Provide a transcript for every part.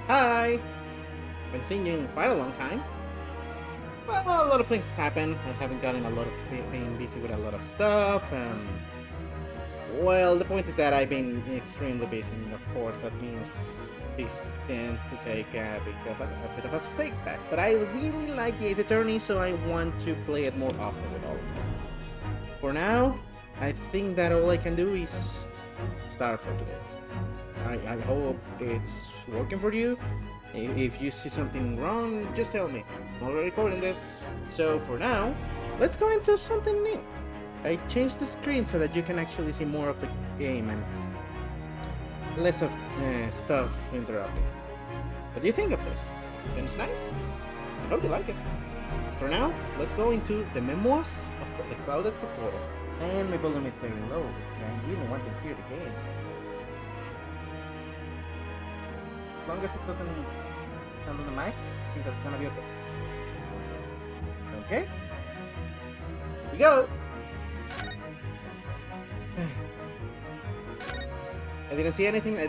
Hi! Been seeing you in quite a long time. Well, a lot of things happen. I haven't gotten a lot of being busy with a lot of stuff. Well, the point is that I've been extremely busy, and of course that means these tend to take a bit of a step back. But I really like the Ace Attorney, so I want to play it more often with all of them. For now, I think that all I can do is start for today. I hope it's working for you. If you see something wrong, just tell me. I'm already recording this. So for now, let's go into something new. I changed the screen so that you can actually see more of the game and less of stuff interrupting. What do you think of this? Think it's nice? I hope you like it. For now, let's go into the memoirs of the Clouded Kokoro. And my volume is very low. I really want to hear the game. As long as it doesn't sound on the mic, I think that's gonna be okay. Okay? Here we go! I didn't see anything. Here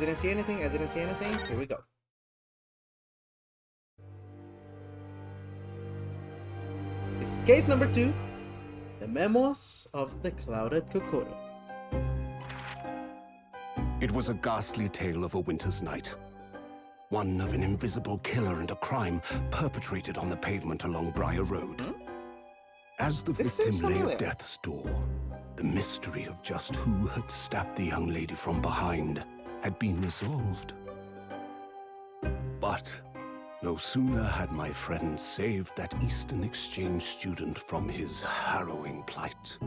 we go. This is case number 2. The Memoirs of the Clouded Kokoro. It was a ghastly tale of a winter's night. One of an invisible killer and a crime perpetrated on the pavement along Briar Road. As the victim lay at death's door, the mystery of just who had stabbed the young lady from behind had been resolved. But no sooner had my friend saved that Eastern exchange student from his harrowing plight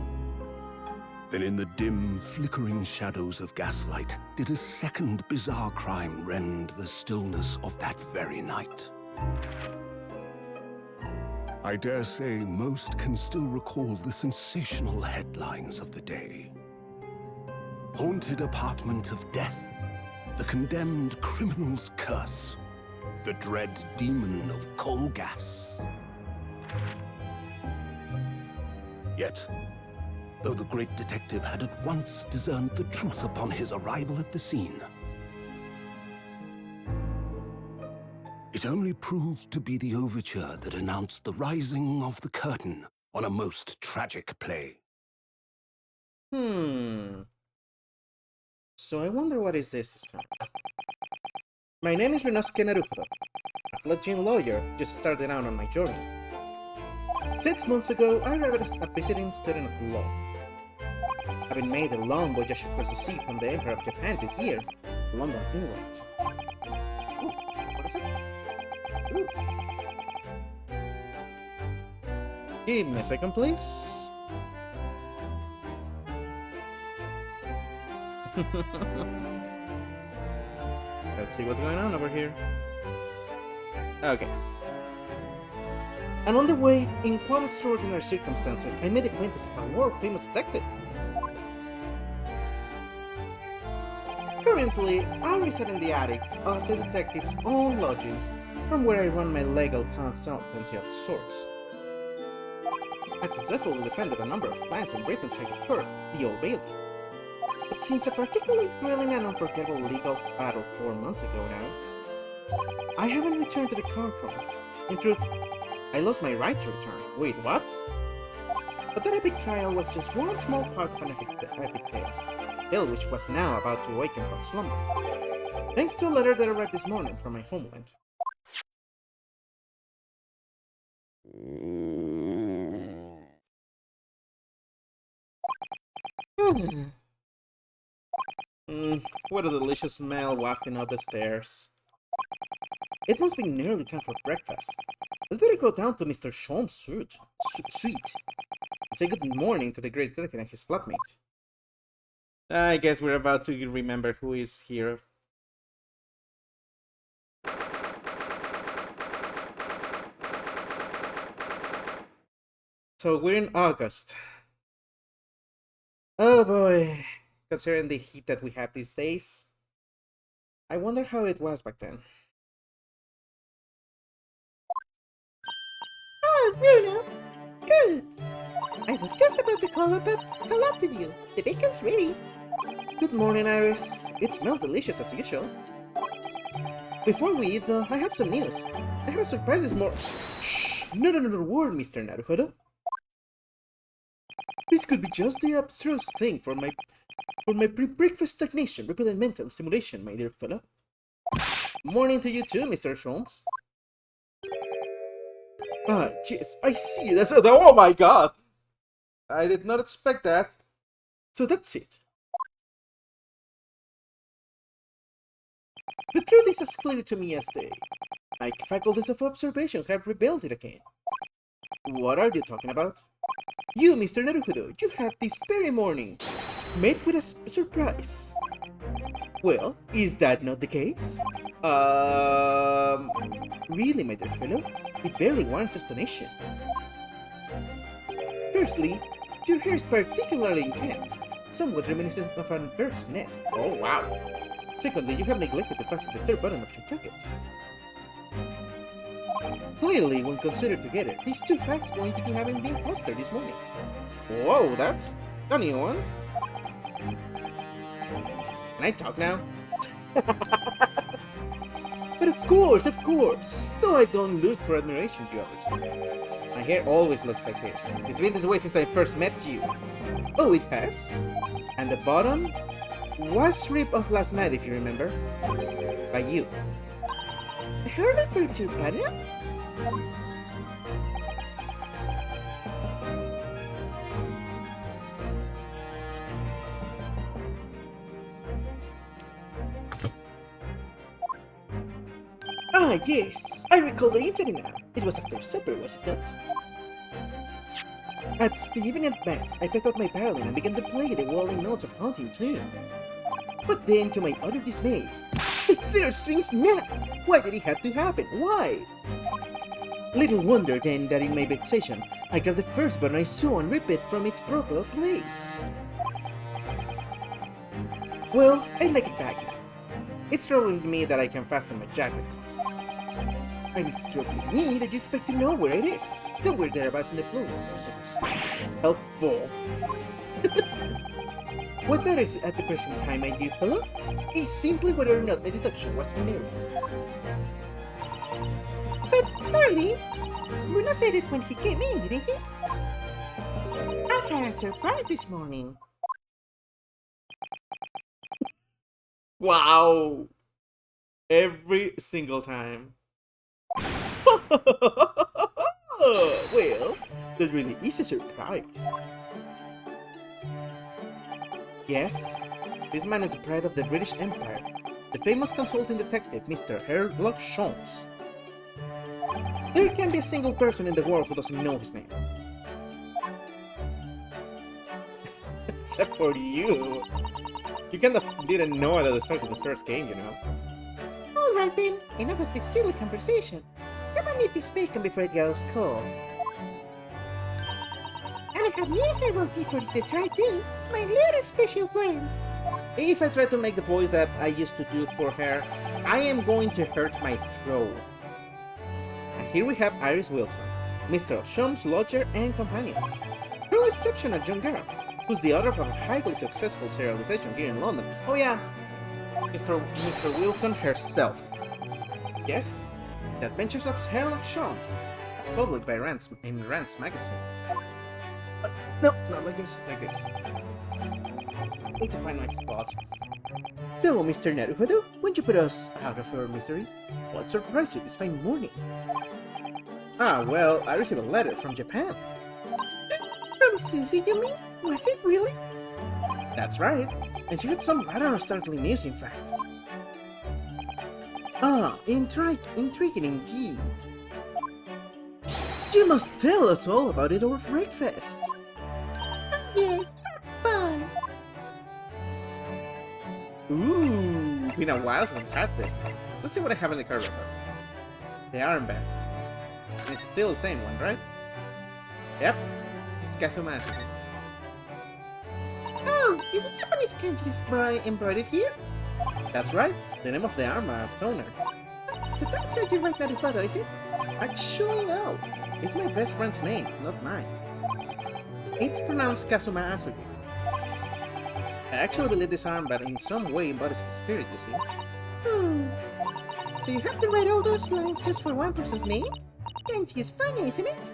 than in the dim, flickering shadows of gaslight did a second bizarre crime rend the stillness of that very night. I dare say most can still recall the sensational headlines of the day. Haunted apartment of death, the condemned criminal's curse, the dread demon of coal gas. Yet, though the great detective had at once discerned the truth upon his arrival at the scene, it only proved to be the overture that announced the rising of the curtain on a most tragic play. So I wonder what is this time. My name is Rinosuke Naruhodo, a fledgling lawyer just started out on my journey. 6 months ago, I arrived as a visiting student of law. Having made a long voyage across the sea from the Emperor of Japan to here, London, England. Ooh, what is it? Ooh. Give me a second, please. Let's see what's going on over here. Okay. And on the way, in quite extraordinary circumstances, I made the acquaintance of a world-famous detective. Currently, I reside in the attic of the detective's own lodgings, from where I run my legal consultancy of sorts. I've successfully defended a number of clients in Britain's highest court, the Old Bailey. But since a particularly thrilling and unforgettable legal battle 4 months ago now, I haven't returned to the courtroom. In truth, I lost my right to return. Wait, what? But that epic trial was just one small part of an epic tale, which was now about to awaken from slumber, thanks to a letter that arrived this morning from my homeland. What a delicious smell wafting up the stairs. It must be nearly time for breakfast. I'd better go down to Mr. Sholmes' suite and say good morning to the great detective and his flatmate. I guess we're about to remember who is here. So we're in August. Oh boy, considering the heat that we have these days, I wonder how it was back then. Oh, Bruno! Good! I was just about to call up to you. The bacon's ready. Good morning, Iris. It smells delicious as usual. Before we eat, though, I have some news. I have a surprise this morning. Shh! Not another word, Mr. Naruhodo. This could be just the abstruse thing for my pre-breakfast stagnation, repellent mental stimulation, my dear fellow. Morning to you too, Mr. Sholmes. Ah, jeez, I see. Oh my god! I did not expect that. So that's it. The truth is as clear to me as day. My faculties of observation have rebelled again. What are you talking about? You, Mr. Naruhodo, you have this very morning met with a surprise. Well, is that not the case? Really, my dear fellow? It barely warrants explanation. Firstly, your hair is particularly unkempt, somewhat reminiscent of a bird's nest. Oh, wow. Secondly, you have neglected to fasten the third button of your jacket. Clearly, when considered together, these two facts point to you having been clustered this morning. Whoa, that's a new one. Can I talk now? But of course, though I don't look for admiration, you understand. My hair always looks like this. It's been this way since I first met you. Oh, it has? And the bottom was ripped off last night, if you remember. By you. The hair looked pretty bad enough? Ah, yes. I recall the incident now. It was after supper, was it not? As the evening advanced, I picked up my violin and began to play the wailing notes of haunting tune. But then, to my utter dismay, the third string snapped! Why did it have to happen? Why? Little wonder then that in my vexation, I grabbed the first button I saw and ripped it from its proper place. Well, I like it back now. It's troubling me that I can fasten my jacket. And it's troubling me that you expect to know where it is. Somewhere thereabouts in the floor, resource. Helpful. What matters at the present time, my dear fellow, is simply whether or not my deduction was in error. But, Harley, Bruno said it when he came in, didn't he? I had a surprise this morning. Wow! Every single time. Well, that really is a surprise. Yes, this man is the pride of the British Empire, the famous consulting detective, Mr. Sherlock Holmes. There can't be a single person in the world who doesn't know his name. Except for you. You kind of didn't know it at the start of the first game, you know. Alright then, enough of this silly conversation. I'm gonna need this bacon before it goes cold. And I have new herbal tea for you to try too, my latest special blend. If I try to make the voice that I used to do for her, I am going to hurt my throat. And here we have Iris Wilson, Mr. Holmes' lodger and companion. Her exceptional young girl, who's the author of a highly successful serialization here in London. Oh yeah, Mr. Wilson herself. Yes, The Adventures of Sherlock Holmes, as published by Rand's magazine. No, not like this, like this. Need to find my spot. So, Mr. Naruhodo, won't you put us out of our misery? What surprised you this fine morning? Ah, well, I received a letter from Japan. From Susie, you mean? Was it really? That's right. And she had some rather startling news, in fact. Ah, intriguing indeed. You must tell us all about it over breakfast. Yes, fun. Ooh, been a while since I've had this. Let's see what I have in the card record. The armband. And it's still the same one, right? Yep. This is Kazumasa. Oh, is this Japanese kanji embroidered here? That's right. The name of the armband's owner. So that's how you write Naruhodo, is it? Actually, no. It's my best friend's name, not mine. It's pronounced Kazuma Asugi. I actually believe this armband in some way embodies his spirit, you see. Do you have to write all those lines just for one person's name? Genji is funny, isn't it?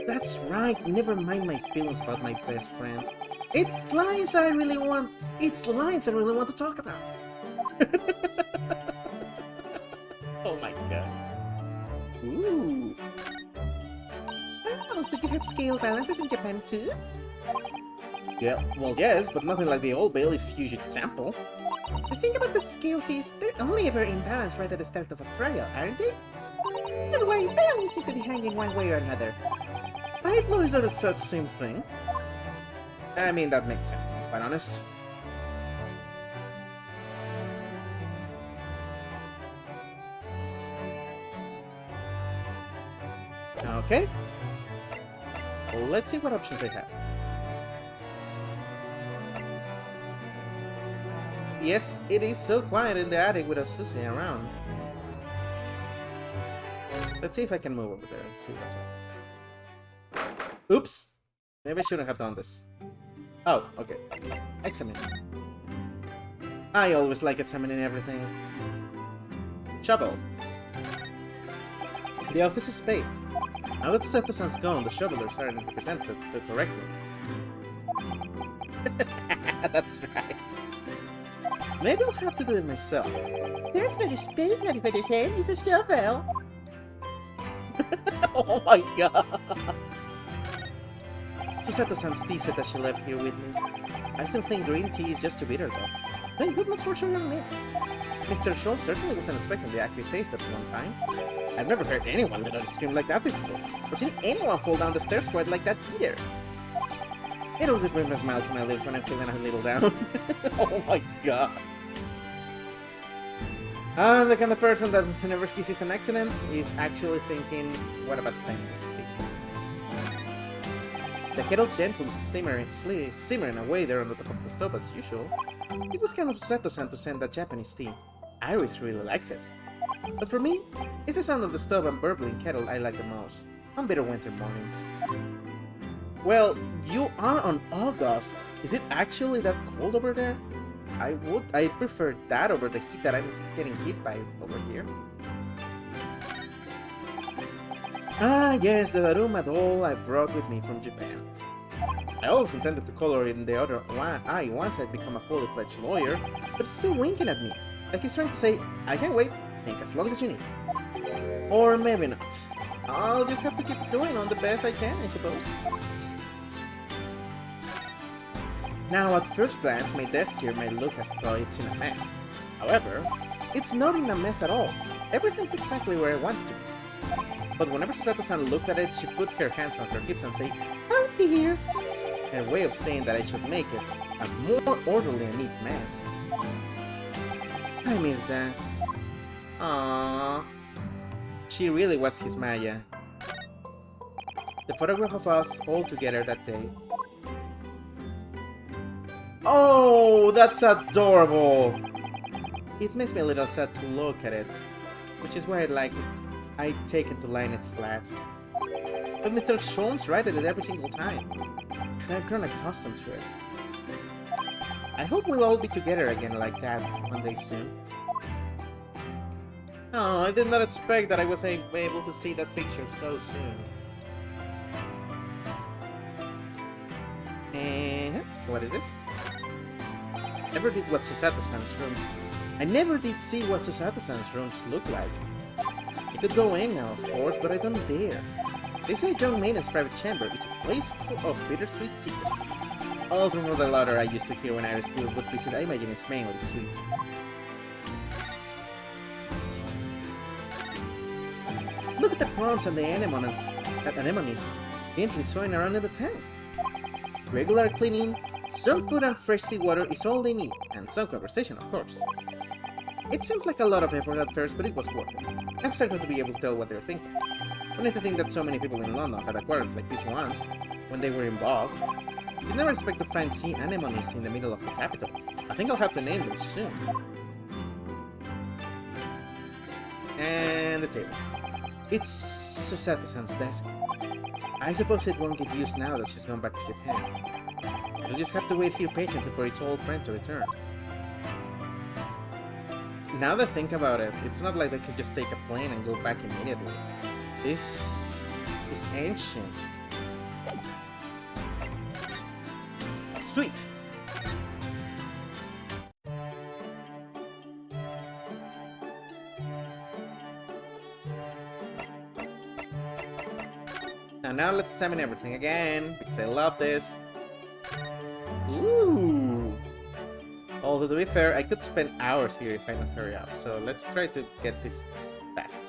That's right, never mind my feelings about my best friend. It's lines I really want to talk about. Oh my god. Ooh. Oh, so you have scale balances in Japan too? Yeah, well yes, but nothing like the old Bailey's huge example. The thing about the scales is they're only ever in balance right at the start of a trial, aren't they? Otherwise, they always seem to be hanging one way or another. I'd noticed that it's such the same thing. I mean, that makes sense, to be quite honest. Okay. Well, let's see what options I have. Yes, it is so quiet in the attic without Susie around. Let's see if I can move over there and see what's up. Oops! Maybe I shouldn't have done this. Oh, okay. Examine. I always like examining everything. Shovel. The office is paid. Now that Seto-san's gone, the shovelers aren't represented correctly. That's right. Maybe I'll have to do it myself. That's not a spade, Narikoto-san. It's a shovel. Oh my god. Susato-san's tea said that she left here with me. I still think green tea is just too bitter though. Thank goodness for sure young man. Mr. Schultz certainly wasn't expecting the accurate taste at one time. I've never heard anyone let out a scream like that before, or seen anyone fall down the stairs quite like that either. It always brings a smile to my lips when I'm feeling a little down. Oh my god. I'm the kind of person that whenever he sees an accident, is actually thinking, what about things? The kettle's gently simmering away there on the top of the stove as usual. It was kind of Sato-san to send that Japanese tea. Iris really likes it. But for me, it's the sound of the stove and burbling kettle I like the most, on bitter winter mornings. Well, you are on August. Is it actually that cold over there? I prefer that over the heat that I'm getting hit by over here. Ah, yes, the Daruma doll I brought with me from Japan. I always intended to color it in the other eye once I'd become a fully fledged lawyer, but it's still winking at me, like he's trying to say, I can wait, think as long as you need. Or maybe not. I'll just have to keep doing on the best I can, I suppose. Now, at first glance, my desk here may look as though it's in a mess. However, it's not in a mess at all. Everything's exactly where I want it to be. But whenever Susato-san looked at it, she put her hands on her hips and say, "Oh dear!" Her way of saying that I should make it a more orderly and neat mess. I miss that. Aww. She really was his Maya. The photograph of us all together that day. Oh, that's adorable! It makes me a little sad to look at it, which is why I'd taken to line it flat. But Mr. Schultz righted it every single time, and I've grown accustomed to it. I hope we'll all be together again like that one day soon. Oh, I did not expect that I was able to see that picture so soon. And what is this? I never did see what Susato-san's rooms look like. I could go in now, of course, but I don't dare. They say John Maynard's private chamber is a place full of bittersweet secrets. All from the laughter I used to hear when Iris would visit, I imagine it's mainly sweet. Look at the prawns and the anemones gently swimming around in the tank. Regular cleaning, some food and fresh seawater is all they need, and some conversation, of course. It seems like a lot of effort at first, but it was worth it. I'm starting to be able to tell what they're thinking. Funny to think that so many people in London had aquariums like this once, when they were in bog. You'd never expect to find sea anemones in the middle of the capital. I think I'll have to name them soon. And the table. It's Susato-san's desk. I suppose it won't get used now that she's gone back to Japan. You'll just have to wait here patiently for its old friend to return. Now that I think about it, it's not like they could just take a plane and go back immediately. This is ancient. Sweet! Now let's examine everything again, because I love this. Ooh! Although to be fair, I could spend hours here if I don't hurry up, so let's try to get this fast.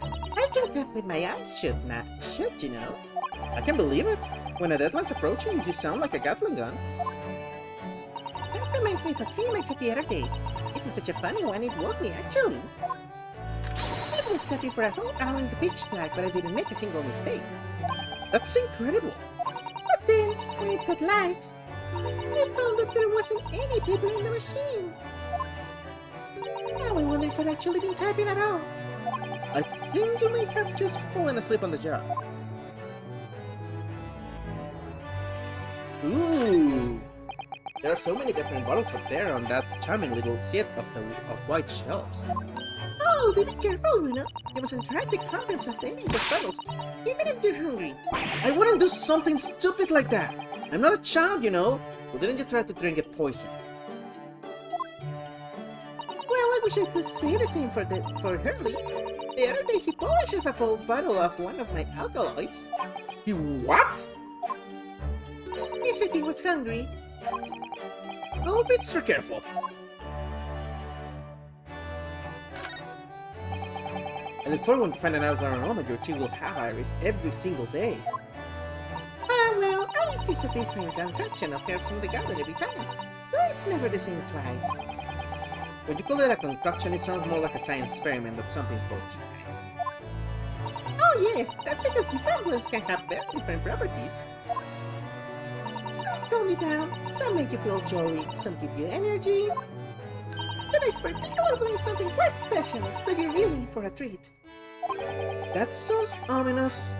I can talk with my eyes shut, you know? I can believe it. When a deadline's approaching, you sound like a Gatling gun. That reminds me of a dream I had the other day. It was such a funny one, it woke me, actually. I was stepping for a whole hour in the pitch black, but I didn't make a single mistake. That's incredible. But then, when it got light, I found that there wasn't any people in the machine. Now I wonder if I'd actually been typing at all. I think you may have just fallen asleep on the job. Ooh! There are so many different bottles up there on that charming little set of white shelves. Oh, do be careful, Luna. You mustn't try the contents of any of those bottles, even if you're hungry. I wouldn't do something stupid like that. I'm not a child, you know. Well, didn't you try to drink it poison? Well, I wish I could say the same for Hurley. The other day he polished off a whole bottle of one of my alkaloids. You what? He said he was hungry. Oh, be extra careful. I look forward to finding out what aroma your tea will have, Iris, every single day. Well, I fix a different concoction of herbs from the garden every time, but it's never the same twice. When you call it a concoction, it sounds more like a science experiment than something for tea time. Oh yes, that's because different blends can have very different properties. Some calm you down, some make you feel jolly, some give you energy. But this particular blend is something quite special, so you're really in for a treat. That sounds ominous.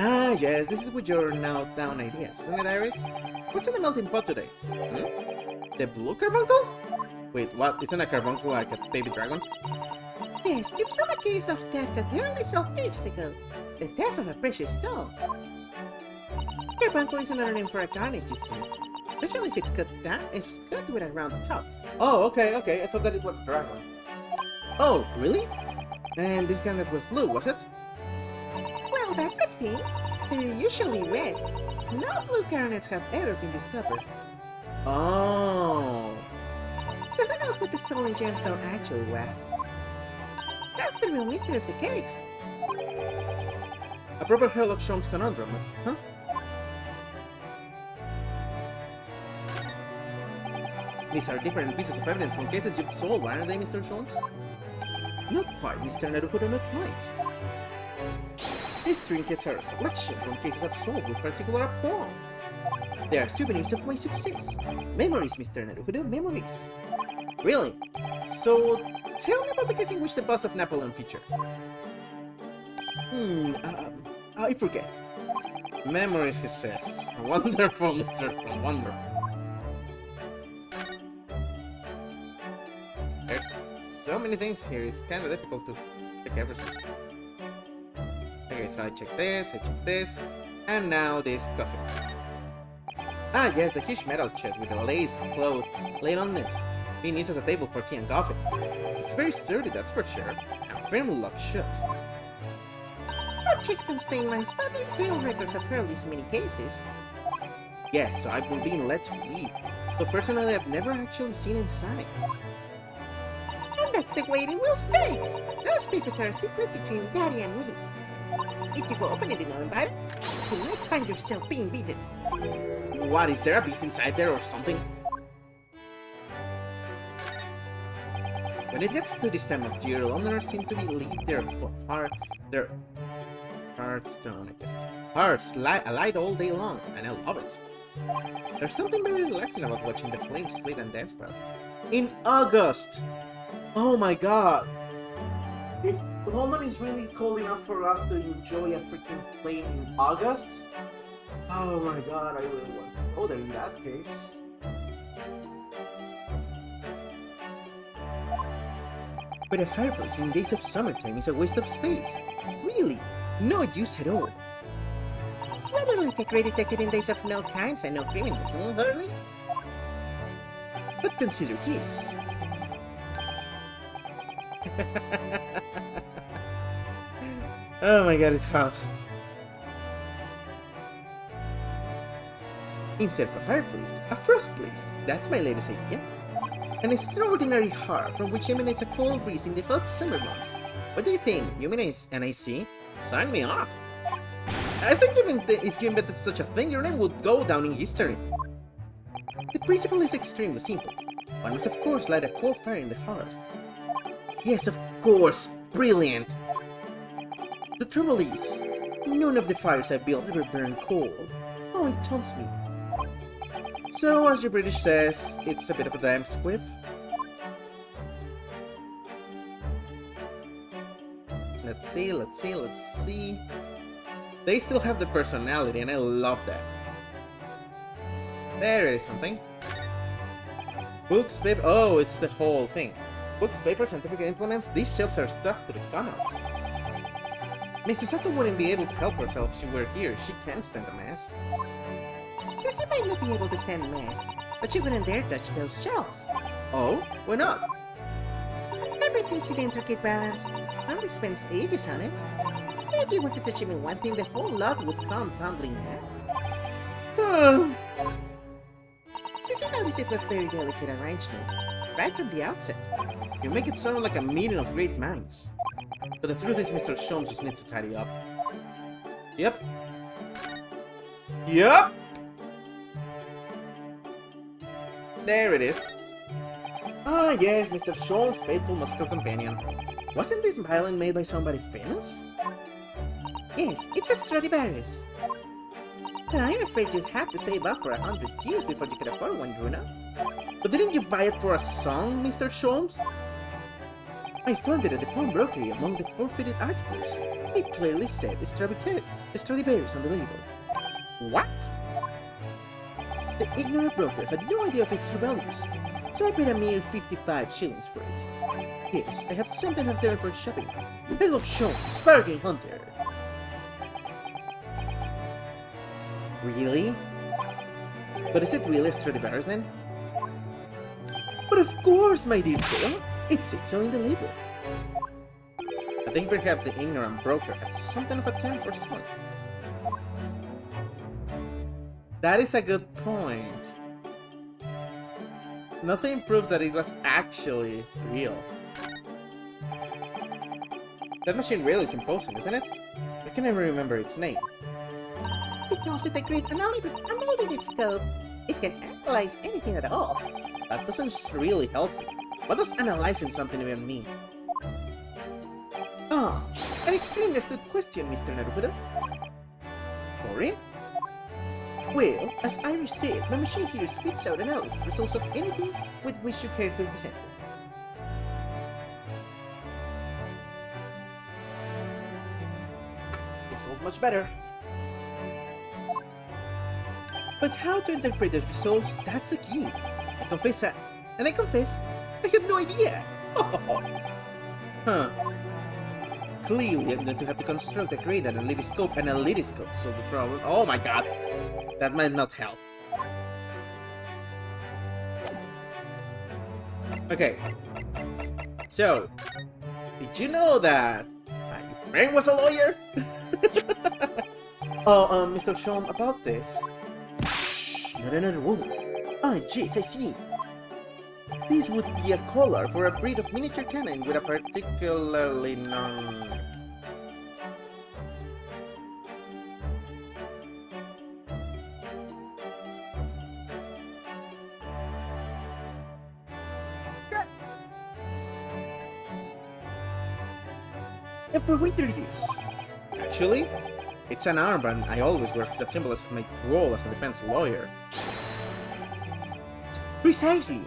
Ah, yes, this is with your now down ideas, isn't it, Iris? What's in the melting pot today? The blue carbuncle? Wait, what? Isn't a carbuncle like a baby dragon? Yes, it's from a case of theft that we only saw ages ago. The theft of a precious stone. Carbuncle is another name for a garnet, you see. Especially if it's cut with a round top. Oh, okay. I thought that it was a dragon. Oh, really? And this garnet was blue, was it? Well, that's the thing. They're usually red. No blue garnets have ever been discovered. Oh. So who knows what the stolen gemstone actually was? That's the real mystery of the case. A proper Sherlock Holmes conundrum, huh? These are different pieces of evidence from cases you've solved, aren't they, Mr. Holmes? Not quite, Mr. Naruhodo, not quite. These trinkets are a selection from cases I've solved with particular aplomb. They are souvenirs of my success. Memories, Mr. Naruhodo, memories. Really? So, tell me about the case in which the bust of Napoleon featured. I forget. Memories, he says. Wonderful, Mr. Wonderful. There's so many things here, it's kind of difficult to pick everything. Okay, so I check this, and now this coffee. Ah, yes, the huge metal chest with a lace cloth laid on it, being used as a table for tea and coffee. It's very sturdy, that's for sure, and firmly locked shut. That chest contains my father detailed records of Hurley's many cases. Yes, so I've been led to believe, but personally I've never actually seen inside. And that's the way it will stay. Those papers are a secret between Daddy and me. If you go open it in another, you might find yourself being beaten. What, is there a beast inside there or something? When it gets to this time of year, Londoners seem to leave their hearthstone, I guess. Hearts alight all day long, and I love it. There's something very relaxing about watching the flames flit and dance about. In August! Oh my god! If London is really cold enough for us to enjoy a freaking flame in August, oh my god, I really want to other in that case. But a fireplace in days of summertime is a waste of space. Really, no use at all. Literally a great detective in days of no crimes and no criminals, literally. But consider this. Oh my god, it's hot. Instead of a fireplace, a frost place. That's my latest idea. An extraordinary hearth from which emanates a cold breeze in the hot summer months. What do you think? You mean an AC? Sign me up! I think if you invented such a thing, your name would go down in history. The principle is extremely simple. One must of course light a coal fire in the hearth. Yes, of course! Brilliant! The trouble is, none of the fires I've built ever burn coal. Oh, it taunts me. So, as your British says, it's a bit of a damn squiff. Let's see. They still have the personality, and I love that. There is something. Books, paper. Oh, it's the whole thing. Books, paper, scientific implements. These shelves are stuffed to the gunnels. Miss Susato wouldn't be able to help herself if she were here. She can't stand a mess. Sissy might not be able to stand a mess, but she wouldn't dare touch those shelves. Oh? Why not? Everything's in intricate balance. Nobody spends ages on it. If you were to touch even one thing, the whole lot would come tumbling down. Sissy noticed it was very delicate arrangement, right from the outset. You make it sound like a meeting of great minds. But the truth is, Mr. Sholmes just needs to tidy up. Yep. There it is. Ah yes, Mr. Sholmes' faithful musical companion. Wasn't this violin made by somebody famous? Yes, it's a Stradivarius. I'm afraid you'd have to save up for 100 years before you could afford one, Bruno. But didn't you buy it for a song, Mr. Sholmes? I found it at the pawnbrokery among the forfeited articles. It clearly said Stradivarius on the label. What? The ignorant broker had no idea of its true values, so I paid a mere 55 shillings for it. Yes, I have something to return for shopping. Sherlock Sholmes, bargain hunter. Really? But is it really a Stradivarius then? But of course, my dear fellow! It says so in the label. I think perhaps the ignorant broker had something of a turn for selling. That is a good point. Nothing proves that it was actually real. That machine really is imposing, isn't it? I can never remember its name. Because it's a great unlimited scope. It can analyze anything at all. That doesn't really help you. What does analyzing something even mean? Ah, an extremely astute question, Mr. Naruhodo. Sorry? Well, as Iris said, my machine here spits out analysis results of anything with which you care to present it. This felt much better. But how to interpret those results, that's the key. I confess, I have no idea. Huh. Clearly, I'm going to have to construct a great analytiscope to solve the problem. Oh my god! That might not help. Okay. So, did you know that my friend was a lawyer? Oh, Mr. Sholmes, about this. Shh, not another word. Ah, jeez, I see. This would be a collar for a breed of miniature canine with a particularly long neck. And for winter use. Actually, it's an armband I always wear that symbolizes my role as a defense lawyer. Precisely.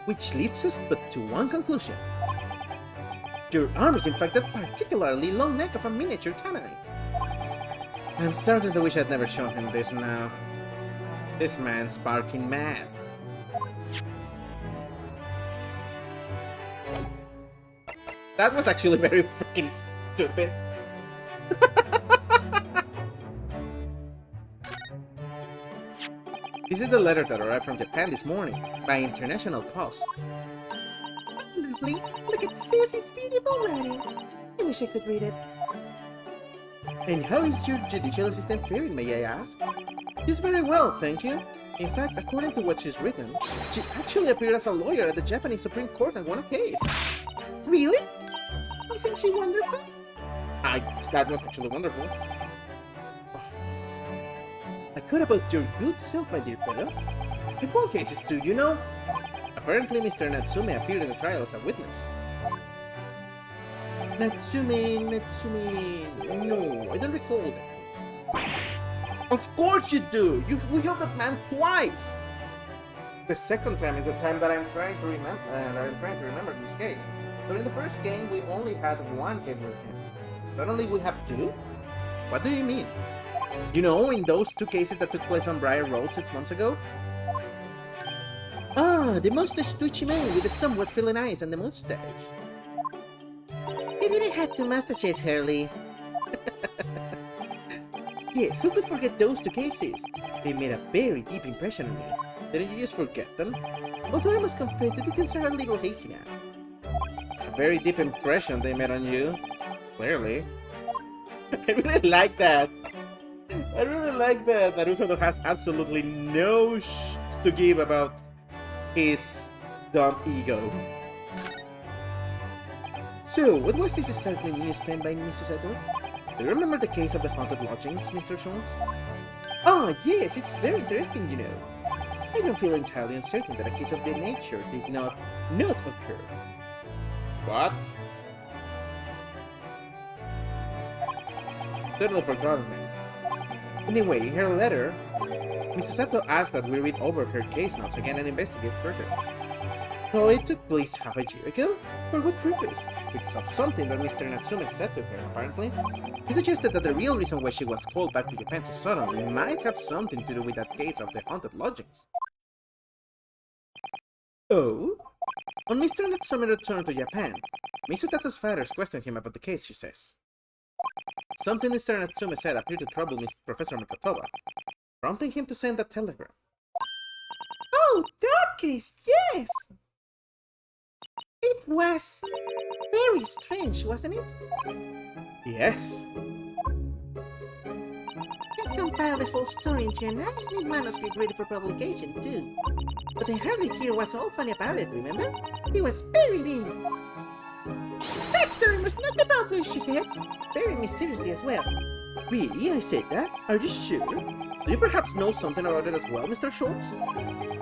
Which leads us but to one conclusion. Your arm is in fact that particularly long neck of a miniature canine. I'm starting to wish I'd never shown him this now. This man's sparking mad. That was actually very freaking stupid. This is a letter that arrived from Japan this morning by international post. Lovely. Look at Susie's beautiful writing. I wish I could read it. And how is your judicial assistant faring, may I ask? She's very well, thank you. In fact, according to what she's written, she actually appeared as a lawyer at the Japanese Supreme Court and won a case. Really? Isn't she wonderful? That was actually wonderful. I could about your good self, my dear fellow. I've won cases too, you know. Apparently, Mr. Natsume appeared in the trial as a witness. Natsume... No, I don't recall that. Of course you do! We helped that man twice! The second time is the time that I'm trying to remember this case. During the first game, we only had one case with him. Suddenly we have two? What do you mean? You know, in those two cases that took place on Briar Road 6 months ago? Ah, the mustache twitchy man with the somewhat villain eyes and the mustache. You didn't have two mustaches, Hurley. Yes, who could forget those two cases? They made a very deep impression on me. Didn't you just forget them? Although I must confess, the details are a little hazy now. A very deep impression they made on you. Clearly. I really like that. I really like that Naruto has absolutely no shits to give about his dumb ego. So, what was this startling news penned by Mr. Sato? Do you remember the case of the haunted lodgings, Mr. Jones? Oh, yes, it's very interesting, you know. I don't feel entirely uncertain that a case of that nature did not occur. What? Totally forgotten me. Anyway, in her letter, Mrs. Sato asked that we read over her case notes again and investigate further. So it took place half a year ago? For what purpose? Because of something that Mr. Natsume said to her, apparently. He suggested that the real reason why she was called back to Japan so suddenly might have something to do with that case of the haunted lodgings. Oh? When Mr. Natsume returned to Japan, Misutato's father questioned him about the case, she says. Something Mr. Natsume said appeared to trouble Professor Matatoba, prompting him to send a telegram. Oh, that case, yes! It was very strange, wasn't it? Yes. He compiled the whole story into a nice neat manuscript ready for publication, too. But I hardly hear was all funny about it, remember? He was very mean. That story must not be published, she said. Very mysteriously as well. Really? I said that? Are you sure? Do you perhaps know something about it as well, Mr. Schultz?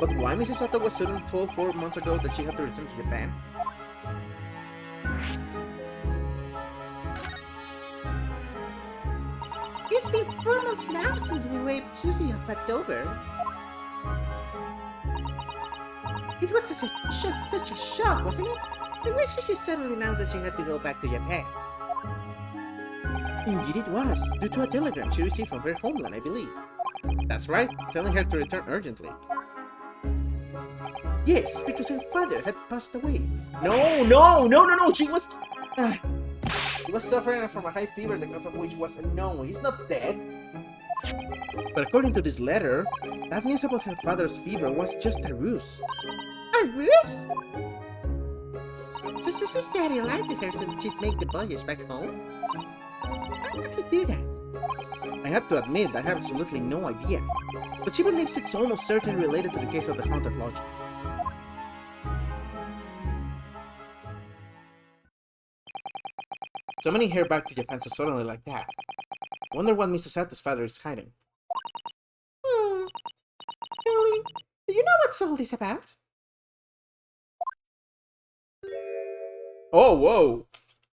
But why Mrs. Sato was suddenly told 4 months ago that she had to return to Japan? It's been 4 months now since we raped Susie off at Dover. It was such a shock, wasn't it? The way she suddenly announced that she had to go back to Japan. Indeed it was, due to a telegram she received from her homeland, I believe. That's right, telling her to return urgently. Yes, because her father had passed away. No, she was... he was suffering from a high fever, the cause of which was unknown. He's not dead. But according to this letter, that news about her father's fever was just a ruse. A ruse? So Susie's daddy lied to her so that she'd make the voyage back home? How would he do that? I have to admit, I have absolutely no idea. But she believes it's almost certainly related to the case of the haunted lodgings. Summoning her back to Japan so suddenly like that. Wonder what Mr. Sato's father is hiding. Really? Do you know what's all this about? Oh, whoa!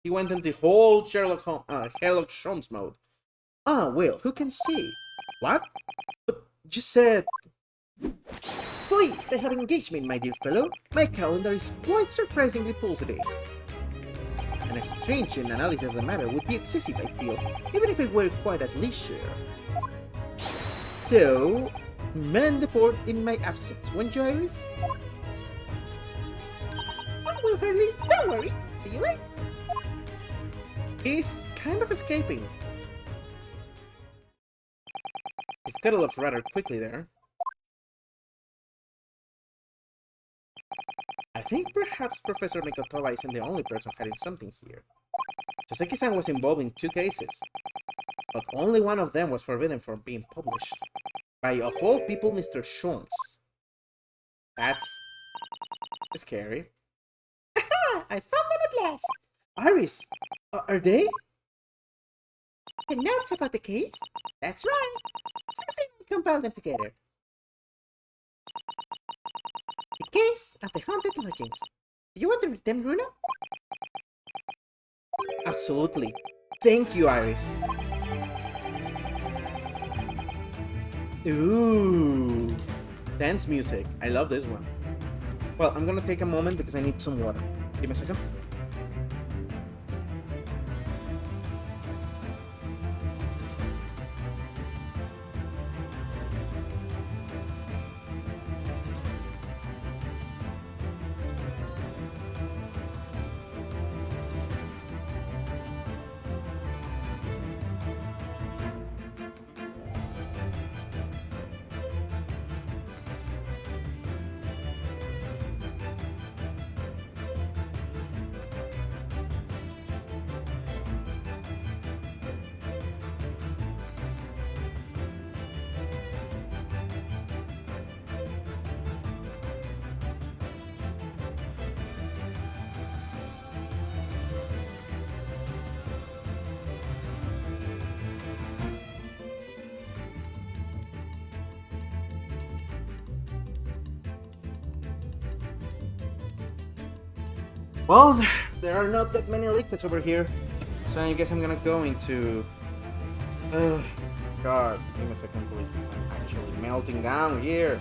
He went into whole Sherlock Holmes mode. Ah, well, who can say? What? But you said... Please, I have engagement, my dear fellow. My calendar is quite surprisingly full today. An stringent analysis of the matter would be excessive, I feel, even if it were quite at leisure. So, Man the fort in my absence, won't you, Iris? I will hurry. Don't worry. See you later. He's kind of escaping. He scuttled off rather quickly there. I think perhaps Professor Mikotoba isn't the only person hiding something here. Soseki-san was involved in 2 cases, but only one of them was forbidden from being published. By, of all people, Mr. Shorms. That's scary. I found them at last. Iris, are they? The notes about the case? That's right. Susie compiled them together. The case of the haunted lodgings. Do you want to read them, Bruno? Absolutely. Thank you, Iris. Ooh. Dance music. I love this one. Well, I'm gonna take a moment because I need some water. Give me a second. Well, there are not that many liquids over here, so I guess I'm gonna go into... God, give me a second please, because I'm actually melting down here.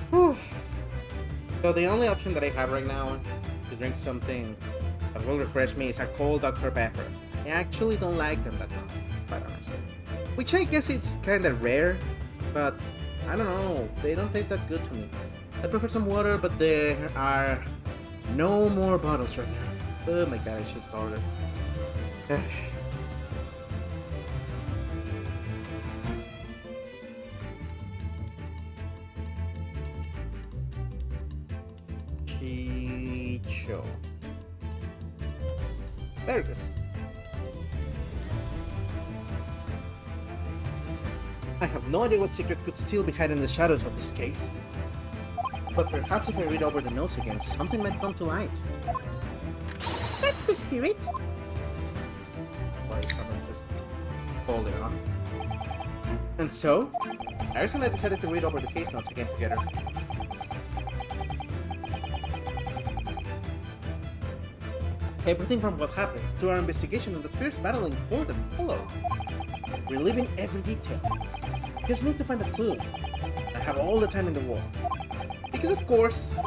Whew. So the only option that I have right now to drink something that will refresh me is a cold Dr. Pepper. I actually don't like them that much, quite honestly. Which I guess it's kinda rare, but I don't know, they don't taste that good to me. I prefer some water, but there are no more bottles right now. Oh my god, I should order. Chicho. There it is. I have no idea what secrets could still be hidden in the shadows of this case. But perhaps if I read over the notes again, something might come to light. That's the spirit. Why someone's just holding off. And so, Iris and I decided to read over the case notes again together. Everything from what happens to our investigation of the fierce battle in court that followed. Reliving every detail. Just need to find a clue. I have all the time in the world. Because of course,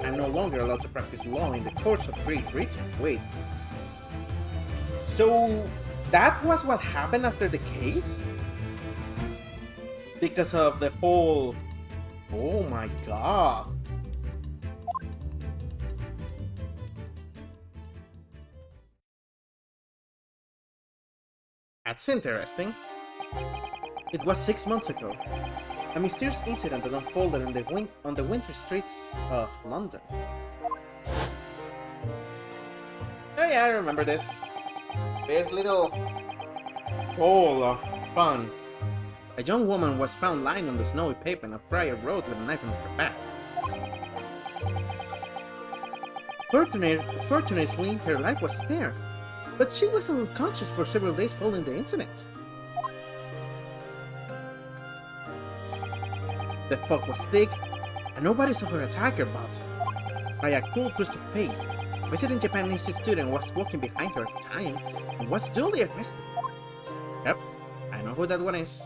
I'm no longer allowed to practice law in the courts of Great Britain. Wait. So, that was what happened after the case? Because of the whole... Oh my god. That's interesting. It was 6 months ago. A mysterious incident that unfolded on the winter streets of London. Oh yeah, I remember this. This little hole of fun. A young woman was found lying on the snowy pavement of Briar Road with a knife in her back. Fortunately, her life was spared, but she was unconscious for several days following the incident. The fog was thick, and nobody saw her attacker, but by a cruel twist of fate, a resident Japanese student was walking behind her at the time and was duly arrested. Yep, I know who that one is.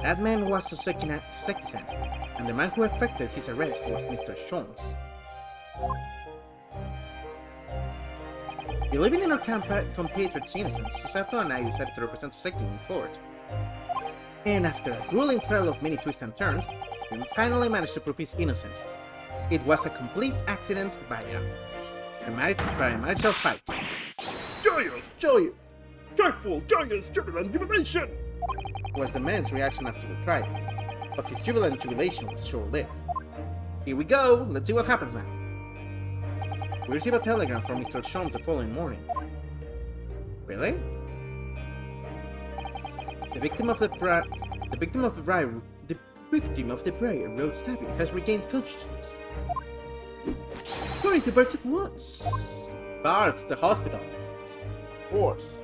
That man was Soseki-san, and the man who effected his arrest was Mr. Sholmes. Believing in our compatriot's innocence, Susato and I decided to represent Soseki in court. And after a grueling trial of many twists and turns, we finally managed to prove his innocence. It was a complete accident by a marital fight. Joyous! Joyful, joyous, jubilant jubilation! Was the man's reaction after the trial, but his jubilant jubilation was short-lived. Here we go, let's see what happens now. We received a telegram from Mr. Sholmes the following morning. Really? The victim of the prior road stabbing has regained consciousness. Hurry to Bart's at once! Bart's, the hospital. Of course.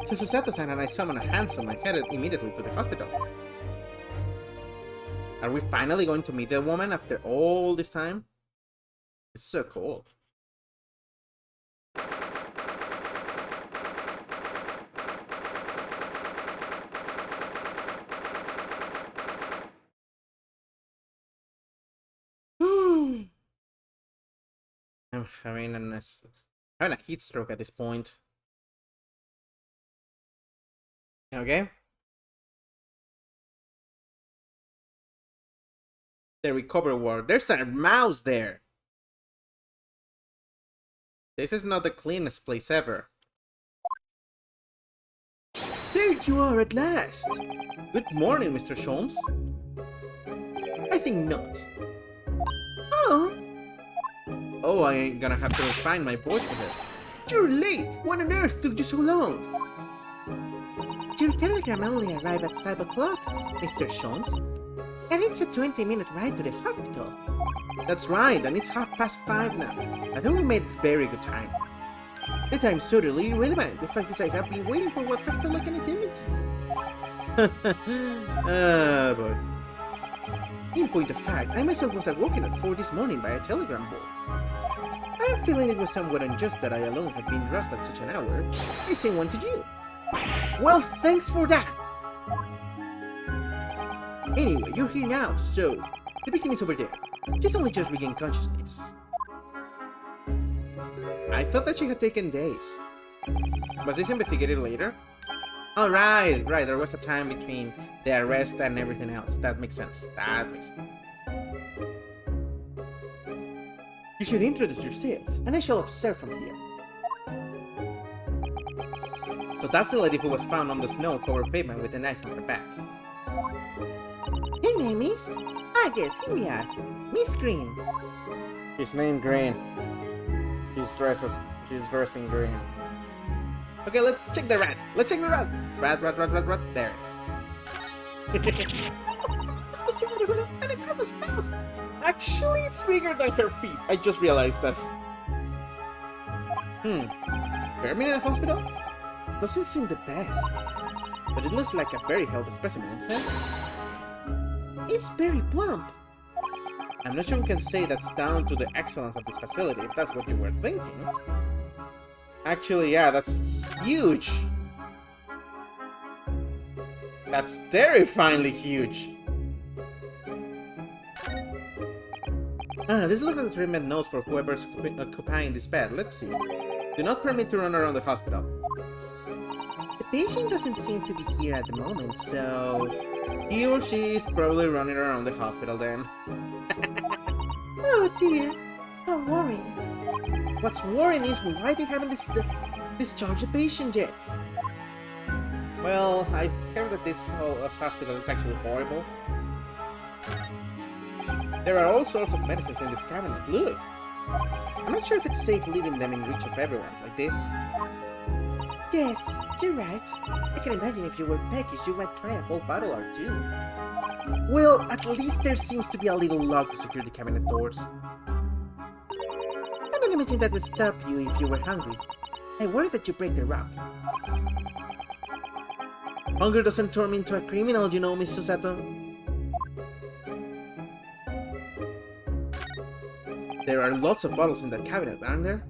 So Susato-san and I summoned a hansom and headed immediately to the hospital. Are we finally going to meet the woman after all this time? It's so cool. I'm having a heat stroke at this point. Okay. The recovery ward. There's a mouse there. This is not the cleanest place ever. There you are at last. Good morning, Mr. Sholmes. I think not. Oh. Oh, I ain't gonna have to find my boy for her. You're late. What on earth took you so long? Your telegram only arrived at 5 o'clock, Mr. Sholmes. And it's a 20-minute ride to the hospital. That's right, and it's 5:30 now. I think we made very good time. The time's totally irrelevant. The fact is I have been waiting for what has felt like an eternity. Ah, boy. In point of fact, I myself was awoken at 4 this morning by a telegram boy. I have a feeling it was somewhat unjust that I alone had been rushed at such an hour. I sent one to you. Well, thanks for that! Anyway, you're here now, so the victim is over there. She's only just regained consciousness. I thought that she had taken days. Was this investigated later? Oh, right, there was a time between the arrest and everything else. That makes sense. You should introduce yourself, and I shall observe from here. So that's the lady who was found on the snow-covered pavement with a knife on her back. Your name is? Ah, yes, here we are. Miss Green. She's named Green. She's dressed in green. Okay, let's check the rat. Rat. There it is. Mr. Motherhood, an enormous mouse. Actually, it's bigger than her feet. I just realized that. Permanent hospital? Doesn't seem the best. But it looks like a very healthy specimen, isn't it? It's very plump. I'm not sure we can say that's down to the excellence of this facility, if that's what you were thinking. Actually, yeah, that's huge. That's terrifyingly huge. This looks like a treatment notes for whoever's occupying this bed. Let's see. Do not permit to run around the hospital. The patient doesn't seem to be here at the moment, so... He or she is probably running around the hospital then. Oh dear, how worrying. What's worrying is why they haven't discharged the patient yet. Well, I heard that this hospital is actually horrible. There are all sorts of medicines in this cabinet, look! I'm not sure if it's safe leaving them in reach of everyone like this. Yes, you're right. I can imagine if you were peckish, you might try a whole bottle or two. Well, at least there seems to be a little lock to secure the cabinet doors. I don't imagine that would stop you if you were hungry. I worry that you break the rock. Hunger doesn't turn me into a criminal, you know, Miss Susato. There are lots of bottles in that cabinet, aren't there?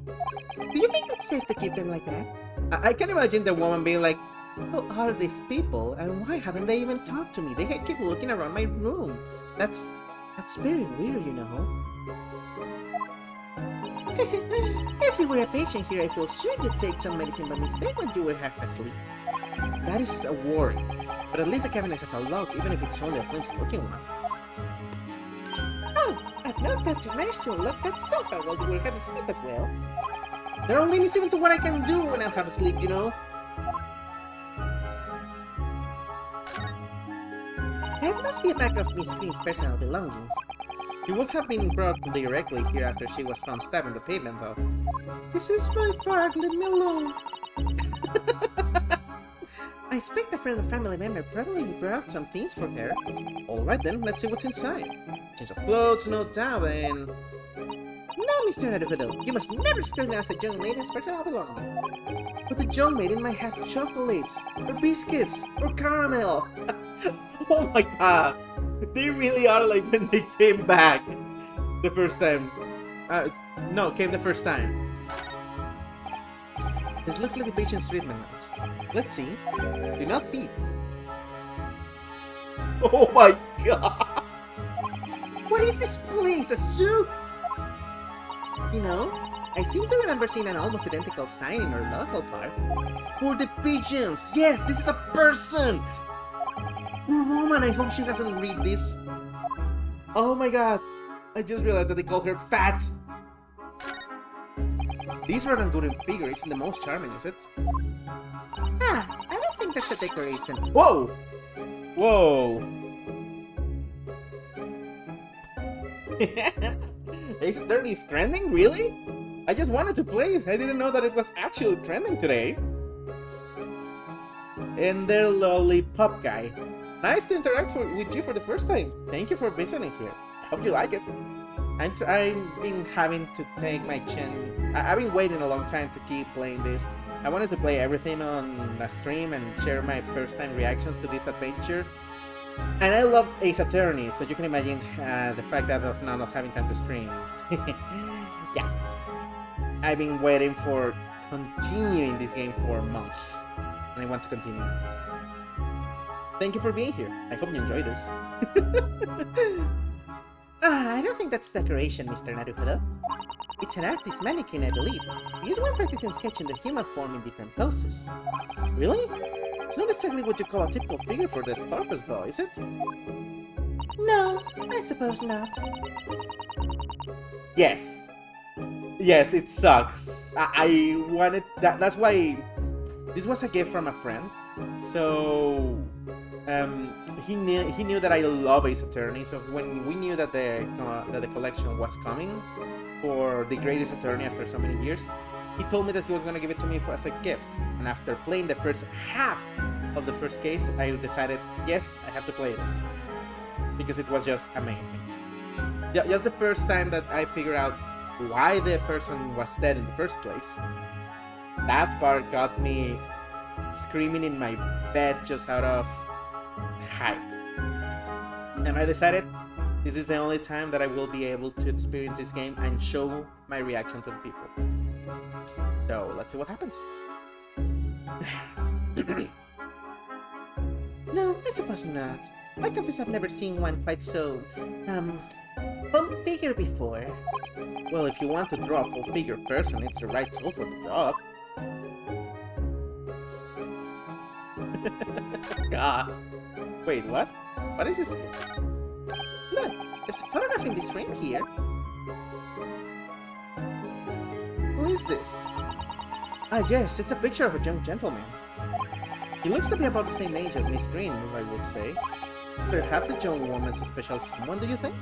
Do you think it's safe to keep them like that? I can imagine the woman being like, Who are these people, and why haven't they even talked to me? They keep looking around my room. That's very weird, you know. If you were a patient here, I feel sure you'd take some medicine by mistake when you were half asleep. That is a worry, but at least the cabinet has a lock, even if it's only a flimsy-looking one. Oh, I've no doubt you managed to unlock that somehow while you were half asleep as well. There are limits even to what I can do when I'm half asleep, you know. There must be a bag of Miss Green's personal belongings. She would have been brought directly here after she was found stabbed on the pavement, though. This is my bag, leave me alone. I expect a friend or family member probably brought some things for her. Alright then, let's see what's inside. Change of clothes, no doubt, and... No, Mr. Naruhodo, you must never scrutinize a young maiden's personal belongings. But the young maiden might have chocolates, or biscuits, or caramel. Oh my god! They really are like when they came back the first time. Came the first time. This looks like a patient's treatment notes. Let's see. Do not feed. Oh my god! What is this place? A zoo? You know, I seem to remember seeing an almost identical sign in our local park. For the pigeons! Yes, this is a person! Poor woman, I hope she doesn't read this. Oh my god, I just realized that they call her fat. This Rangoon figure isn't the most charming, is it? Ah, I don't think that's a decoration. Whoa! Whoa! Ace 30 is trending? Really? I just wanted to play it. I didn't know that it was actually trending today. And their lollipop guy. Nice to interact with you for the first time. Thank you for visiting here. I hope you like it. I've been having to take my chin. I've been waiting a long time to keep playing this. I wanted to play everything on a stream and share my first time reactions to this adventure. And I love Ace Attorney, so you can imagine the fact that of not having time to stream. Yeah. I've been waiting for continuing this game for months. And I want to continue now. Thank you for being here. I hope you enjoy this. I don't think that's decoration, Mr. Naruhodo. It's an artist's mannequin, I believe. Used when practicing sketching the human form in different poses. Really? It's not exactly what you call a typical figure for that purpose, though, is it? No, I suppose not. Yes. Yes, it sucks. I wanted... That's why... This was a gift from a friend. So... he knew that I love Ace Attorney, so when we knew that the collection was coming for the greatest attorney after so many years, he told me that he was going to give it to me as a gift. And after playing the first half of the first case, I decided, yes, I have to play this. Because it was just amazing. Just the first time that I figured out why the person was dead in the first place, that part got me screaming in my bed just out of hype. And I decided this is the only time that I will be able to experience this game and show my reaction to the people. So let's see what happens. No, I suppose not. I confess I've never seen one quite so, full figure before. Well, if you want to draw a full figure person, it's the right tool for the job. God. Wait, what? What is this? Look, there's a photograph in this frame here. Who is this? Ah, yes, it's a picture of a young gentleman. He looks to be about the same age as Miss Green, I would say. Perhaps the young woman's a special someone, do you think?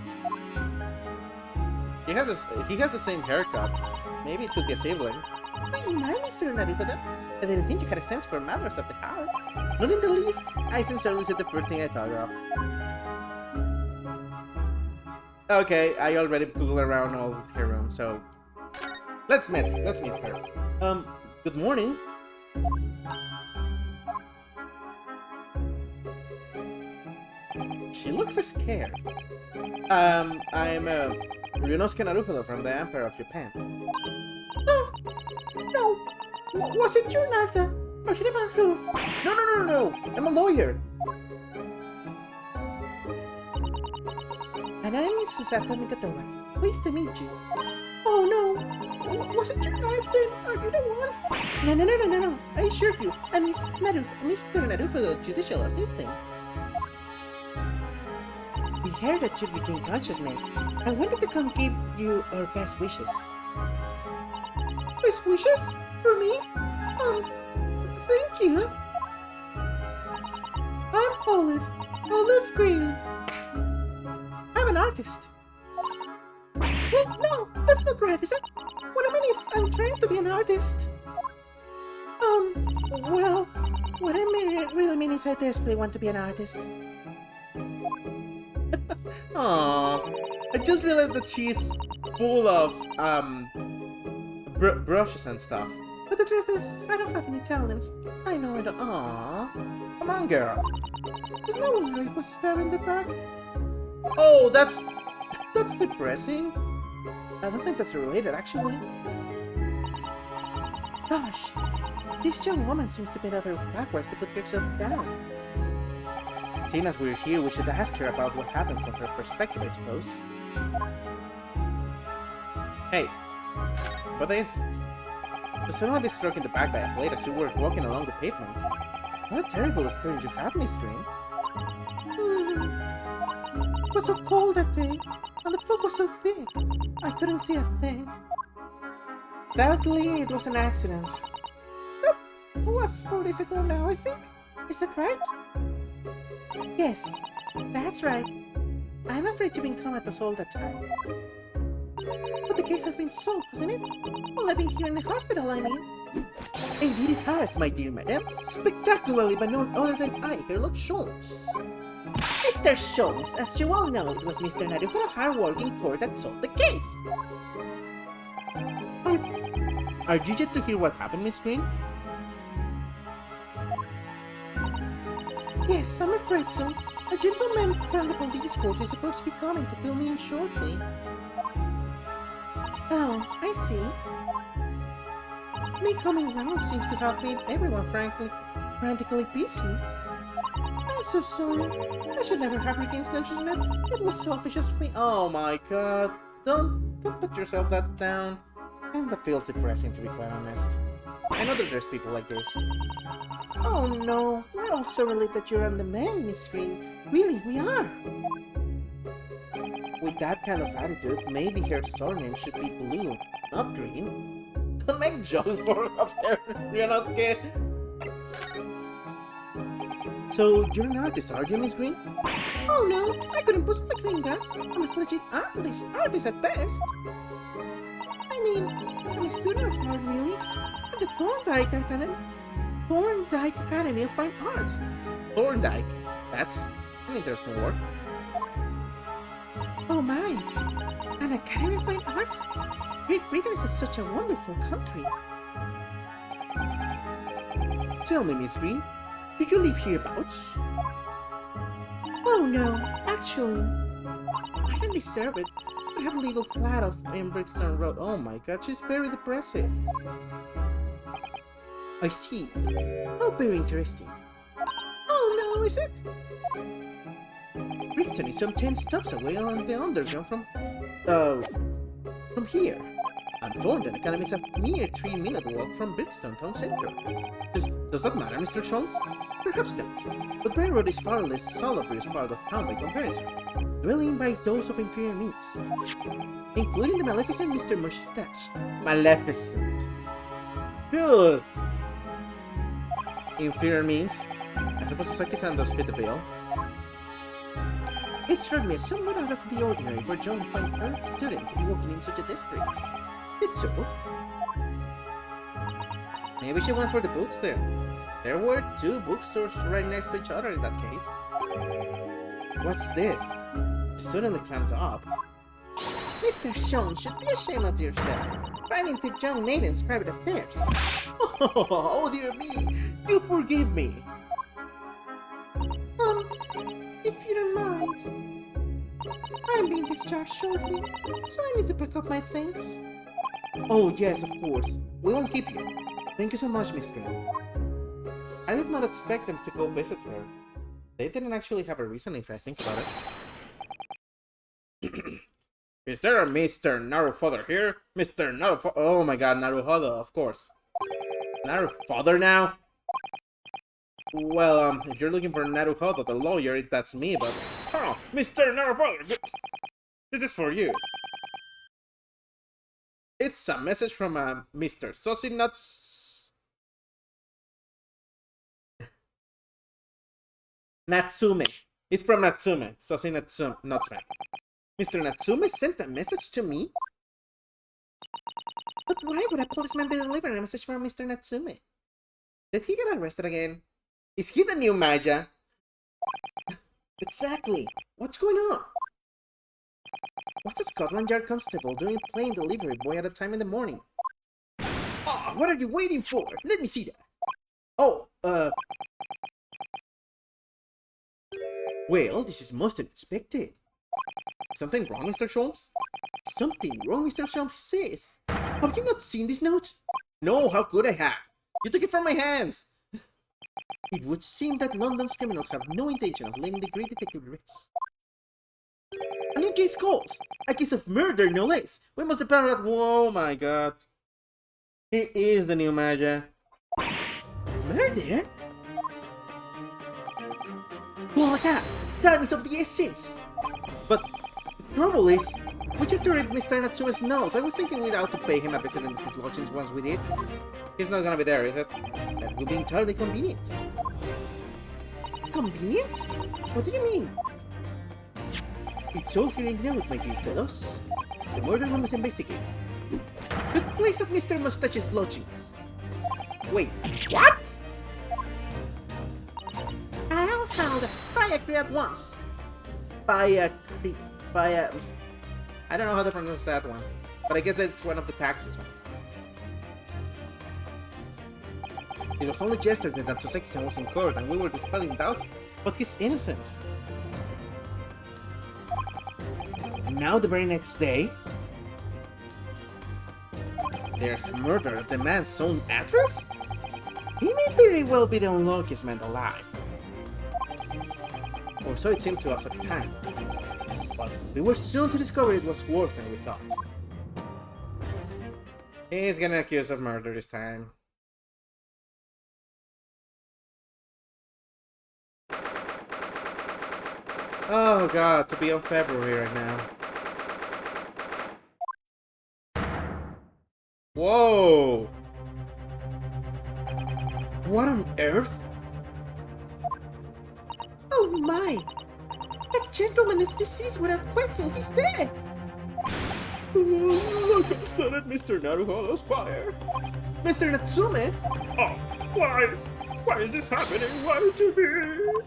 He has the same haircut. Maybe it could be a sibling. My, Mr. Naruhodo. I didn't think you had a sense for matters of the heart. Not in the least. I sincerely said the first thing I thought of. Okay, I already googled around all of her room, so let's meet her. Good morning. She looks scared. I'm Ryunosuke Naruhodo from the Emperor of Japan. Oh, no. Was it your knife that... Are you the man who... No. I'm a lawyer. And I'm Miss Susato Mikatowa. Pleased to meet you. Oh no. Was it your knife then? Are you the one? No. I assure you, I'm Mr. Naruto, the judicial assistant. We heard that you regained consciousness and wanted to come give you our best wishes. Best wishes? For me? Thank you. I'm Olive Green. I'm an artist. Wait, no, that's not right, is it? What I mean is, I'm trying to be an artist. Well, what I really mean is I desperately want to be an artist. Aww, I just realized that she's full of, brushes and stuff. But the truth is, I don't have any talents. I know I don't. Aww. Come on, girl. There's no wonder it was stabbed in the back. Oh, that's depressing. I don't think that's related, actually. Gosh, this young woman seems to bend over backwards to put herself down. Seeing as we're here, we should ask her about what happened from her perspective, I suppose. Hey, about the incident. Was someone be struck in the back by a blade as you were walking along the pavement? What a terrible experience you had, Miss Green. It was so cold that day, and the fog was so thick, I couldn't see a thing. Sadly, it was an accident. It was 4 days ago now, I think. Is that right? Yes, that's right. I'm afraid you've been comatose all the time. But the case has been solved, hasn't it? Well, I've been here in the hospital, I mean. Indeed it has, my dear madam. Spectacularly by none other than I, Sherlock Holmes. Mr. Holmes, as you all know, it was Mr. Naruto, the hard-working court that solved the case. Are you yet to hear what happened, Miss Green? Yes, I'm afraid so. A gentleman from the police force is supposed to be coming to fill me in shortly. Oh, I see. Me coming round seems to have made everyone frantically busy. I'm so sorry. I should never have regained consciousness. It was selfish of me. Oh my god. Don't put yourself that down. And that feels depressing, to be quite honest. I know that there's people like this. Oh no, we're all so relieved that you're on the mend, Miss Green. Really, we are. With that kind of attitude, maybe her surname should be Blue, not Green. Don't make jokes for her, Ryunosuke. So, you're an artist, are you, Miss Green? Oh no, I couldn't possibly claim that. I'm a fledgling artist at best. I mean, I'm a student of art, really. At the Thorndike Academy of Fine Arts. Thorndike? That's an interesting word. Oh my! An Academy of Fine Arts? Great Britain is such a wonderful country. Tell me, Miss Green, do you live hereabouts? Oh no, actually, I don't deserve it. I have a little flat in Brixton Road. Oh my god, she's very depressive. I see. Oh, very interesting. Oh no, is it? Brixton is some 10 stops away on the underground from here. And Thorndike Academy is a mere 3-minute walk from Brixton town center. Does that matter, Mr. Schultz? Perhaps not. But Briar Road is far less salubrious part of town by comparison, dwelling by those of inferior means, including the maleficent Mr. Mustache. Maleficent. Good. Inferior means? I suppose Soseki-san does fit the bill. It struck me as somewhat out of the ordinary for a young fine art student to be working in such a district. It's so. Maybe she went for the books there. There were 2 bookstores right next to each other in that case. What's this? She suddenly climbed up. Mr. Jones should be ashamed of yourself, prying into young maidens' private affairs. Oh dear me! You forgive me! If you don't mind. I'm being discharged shortly, so I need to pack up my things. Oh yes, of course. We won't keep you. Thank you so much, Miss Green. I did not expect them to go visit her. They didn't actually have a reason if I think about it. Is there a Mr. Narufather here? Mr. Narufather? Oh my god, Naruhodo, of course. Narufather now? Well, if you're looking for Naruhodo, the lawyer, that's me, but... Oh, Mr. Narufather! This is for you. It's a message from Mr. Soseki Natsume. It's from Natsume. Soseki Natsume. Mr. Natsume sent a message to me? But why would a policeman be delivering a message from Mr. Natsume? Did he get arrested again? Is he the new Maja? Exactly. What's going on? What's a Scotland Yard constable doing playing delivery boy at a time in the morning? Ah, what are you waiting for? Let me see that. Oh, well, this is most unexpected. Something wrong, Mr. Sholmes? Something wrong, Mr. Sholmes says. Have you not seen this note? No, how could I have? You took it from my hands. It would seem that London's criminals have no intention of letting the great detective rest. A new case calls! A case of murder, no less! We must appear at... Oh my god. He is the new Maja. Murder? Well, like that is of the essence! But the trouble is, we just to read Mr. Natsume's notes. I was thinking we'd have to pay him a visit in his lodgings once we did. He's not gonna be there, is it? That would be entirely convenient. Convenient? What do you mean? It's all here in the note, my dear fellows. The murder we must investigate. Took place at Mr. Mustache's lodgings. Wait, what? I'll found a firecree at once. Firecree. I don't know how to pronounce that one, but I guess it's one of the Taxes ones. It was only yesterday that Soseki-san was in court and we were dispelling doubts about his innocence. And now the very next day, there's a murder at the man's own address? He may very well be the unluckiest man alive. Or so it seemed to us at the time. But we were soon to discover it was worse than we thought. He's getting accused of murder this time. Oh god, to be on February right now. Whoa! What on earth? Oh my! That gentleman is deceased without question, he's dead! I can stand it, Mr. Naruhodo Squire. Mr. Natsume? Oh, why is this happening? Why to me?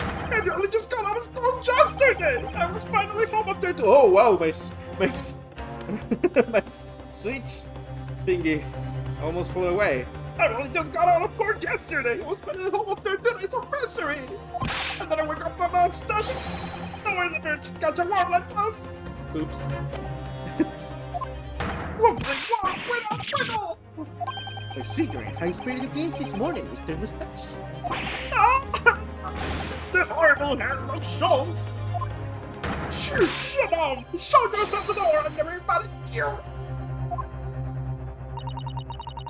I only just got out of court yesterday! I was finally home after oh wow, my my switch thingies almost flew away. I only just got out of court yesterday! I was finally home after 2 nights of misery! And then I wake up the next day! Now I never catch a war like this! Oops. Lovely war without wiggle! I see you're in high spirit again this morning, Mr. Mustache. The horrible hand of Sholmes! Shut up! Show yourself the door and everybody here!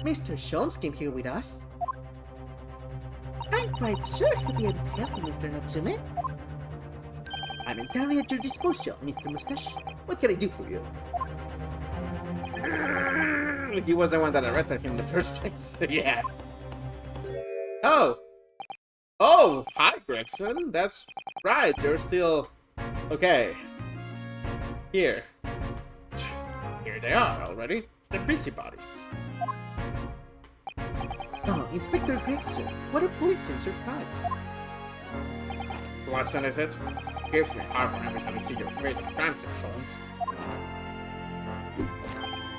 Mr. Sholmes came here with us. I'm quite sure he'll be able to help you, Mr. Natsume. I'm entirely at your disposal, Mr. Mustache. What can I do for you? He was the one that arrested him in the first place. Yeah. Oh, hi, Gregson. That's right. You're still... Okay. Here they are already. The busybodies. Oh, Inspector Gregson. What a pleasant surprise. Pleasant, is it? Gives me heart every time I see your face on crime sections.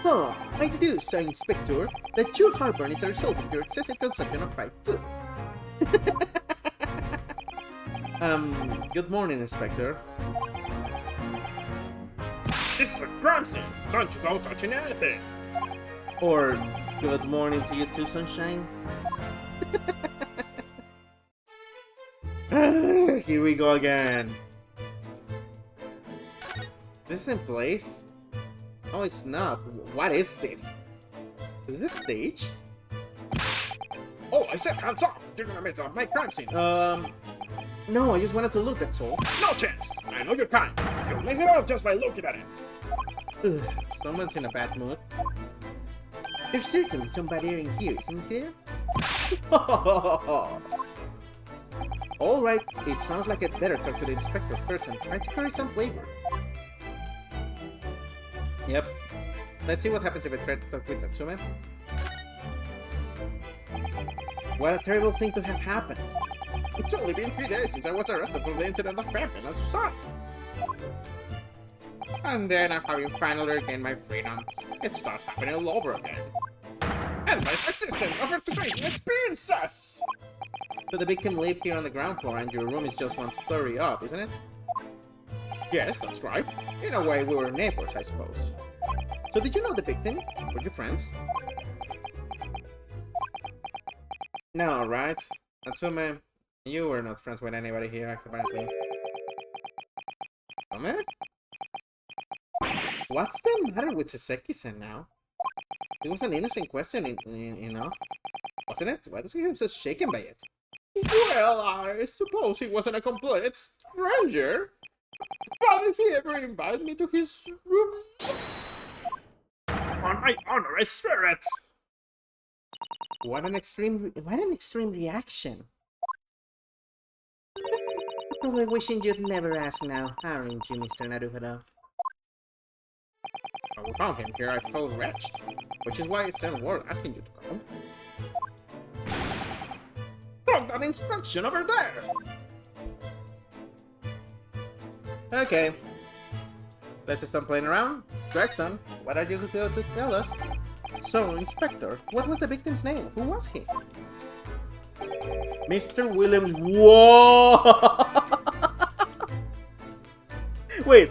Oh, I deduce, Sir Inspector, that your heartburn is a result of your excessive consumption of fried food. Good morning, Inspector. This is a crime scene! Don't you go touching anything! Or, good morning to you too, Sunshine. Here we go again. This is in place? Oh, it's not. What is this? Is this stage? Oh, I said hands off! You're gonna mess up my crime scene. No, I just wanted to look, that's all. No chance! I know you're kind. You'll mess it up just by looking at it. Ugh, someone's in a bad mood. There's certainly somebody in here, isn't there? Alright, it sounds like I'd better talk to the inspector first and try to carry some flavor. Yep. Let's see what happens if I try to talk with Natsume. What a terrible thing to have happened. It's only been 3 days since I was arrested for the incident of Peppin outside. And then I'm having finally regained my freedom. It starts happening all over again. And my existence of frustration experiences! So the victim lived here on the ground floor and your room is just 1 story up, isn't it? Yes, that's right. In a way, we were neighbors, I suppose. So did you know the victim? Were you friends? No, right? Natsume, you were not friends with anybody here, apparently. Natsume? What's the matter with Soseki-san now? It was an innocent question enough, wasn't it? Why does he seem so shaken by it? Well, I suppose he wasn't a complete stranger. But did he ever invite me to his room? On my honor, I swear it! What an extreme reaction. Probably wishing you'd never ask now, aren't you, Mr. Naruhodo? When we found him here, I felt wretched, which is why I sent word asking you to come. From that inspection over there! Okay. Let's stop playing around. Gregson, what are you going to tell us? So, Inspector, what was the victim's name? Who was he? Mr. Williams. Whoa! wait,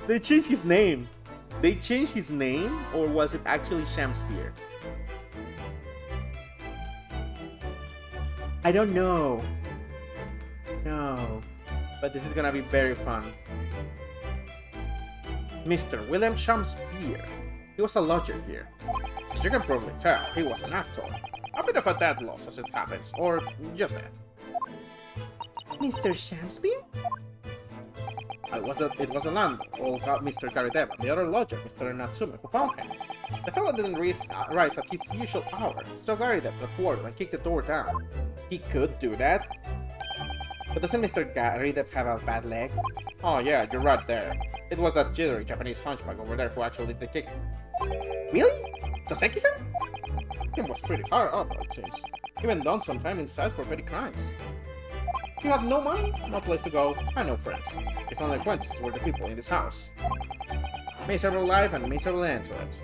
they changed his name. They changed his name, or was it actually Shamspear? I don't know. No. But this is gonna be very fun. Mr. William Shamspear. He was a lodger here. As you can probably tell, he was an actor. A bit of a dead loss as it happens, or just that. Mr. Shamspear? It was a landlord, old Mr. Garideva, and the other lodger, Mr. Natsume, who found him. The fellow didn't rise at his usual hour, so Garideva got worried and kicked the door down. He could do that. But doesn't Mr. Garideva have a bad leg? Oh yeah, you're right there. It was that jittery Japanese hunchback over there who actually did the kicking. Really? Soseki-san? Him was pretty hard up, it seems. Even done some time inside for petty crimes. You have no money, no place to go, and no friends. His only acquaintances were the people in this house. Miserable life and miserable end to it.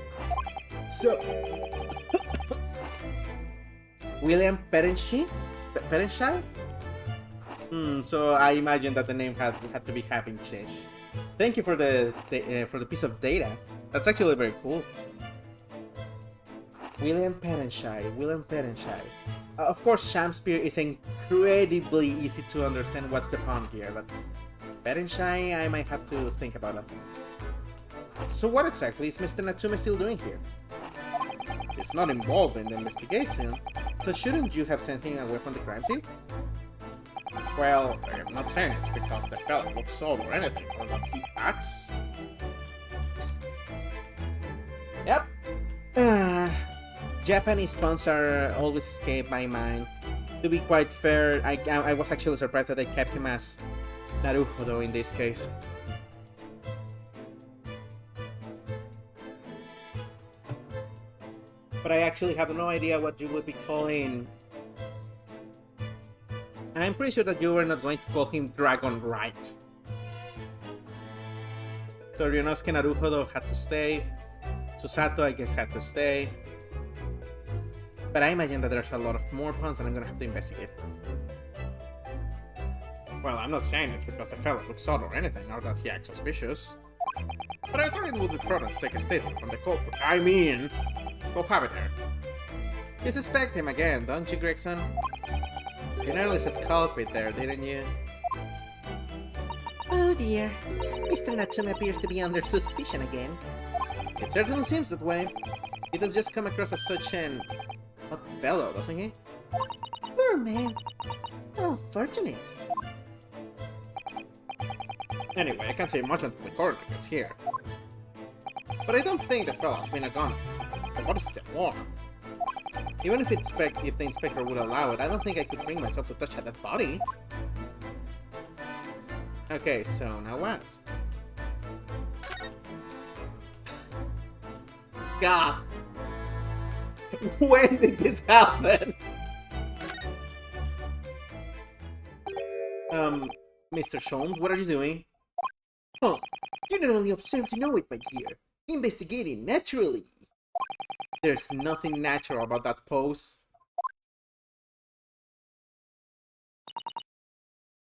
So... William Perenshai? So I imagine that the name had to be having changed. Thank you for the piece of data. That's actually very cool. William Perenshai. Of course, Shamspear is incredibly easy to understand what's the pun here, but Perenshai, I might have to think about that. So what exactly is Mr. Natsume still doing here? He's not involved in the investigation, so shouldn't you have sent him away from the crime scene? Well, I'm not saying it's because the fella looks old or anything, or that he acts. Yep. Japanese puns are always escape my mind. To be quite fair, I was actually surprised that they kept him as Naruhodo in this case. But I actually have no idea what you would be calling... I'm pretty sure that you were not going to call him Dragon Right. So Ryunosuke Naruhodo had to stay. Susato, I guess, had to stay. But I imagine that there's a lot of more puns and I'm gonna have to investigate. Well, I'm not saying it's because the fellow looks odd or anything, or that he acts suspicious. But I thought it would be prudent to take a statement from the culprit. I mean, go have it there. You suspect him again, don't you, Gregson? You nearly said culprit there, didn't you? Oh dear. Mr. Natsume appears to be under suspicion again. It certainly seems that way. He does just come across as such an odd fellow, doesn't he? Poor man. How fortunate. Anyway, I can't say much until the coroner gets here. But I don't think the fellow's been a goner. The body's still warm. Even if the inspector would allow it, I don't think I could bring myself to touch that body. Okay, so now what? God! When did this happen? Mr. Sholmes, what are you doing? Oh, you not only observe to know it, my dear. Investigating naturally. There's nothing natural about that pose.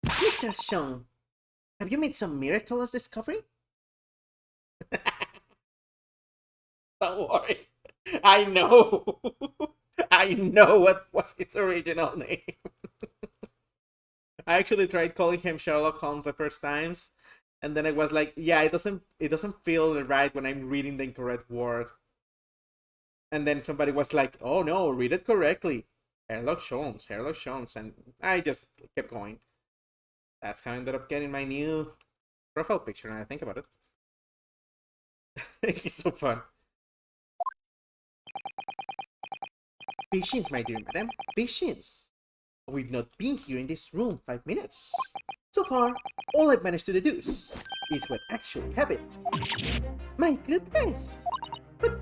Mr. Shong, have you made some miraculous discovery? Don't worry. I know. I know what was his original name. I actually tried calling him Sherlock Holmes the first times, and then I was like, yeah, it doesn't feel right when I'm reading the incorrect word. And then somebody was like, oh no, read it correctly. Sherlock Holmes, and I just kept going. That's how I ended up getting my new profile picture, now I think about it. He's so fun. Patience, my dear madam, patience. We've not been here in this room 5 minutes. So far, all I've managed to deduce is what actually happened. My goodness! But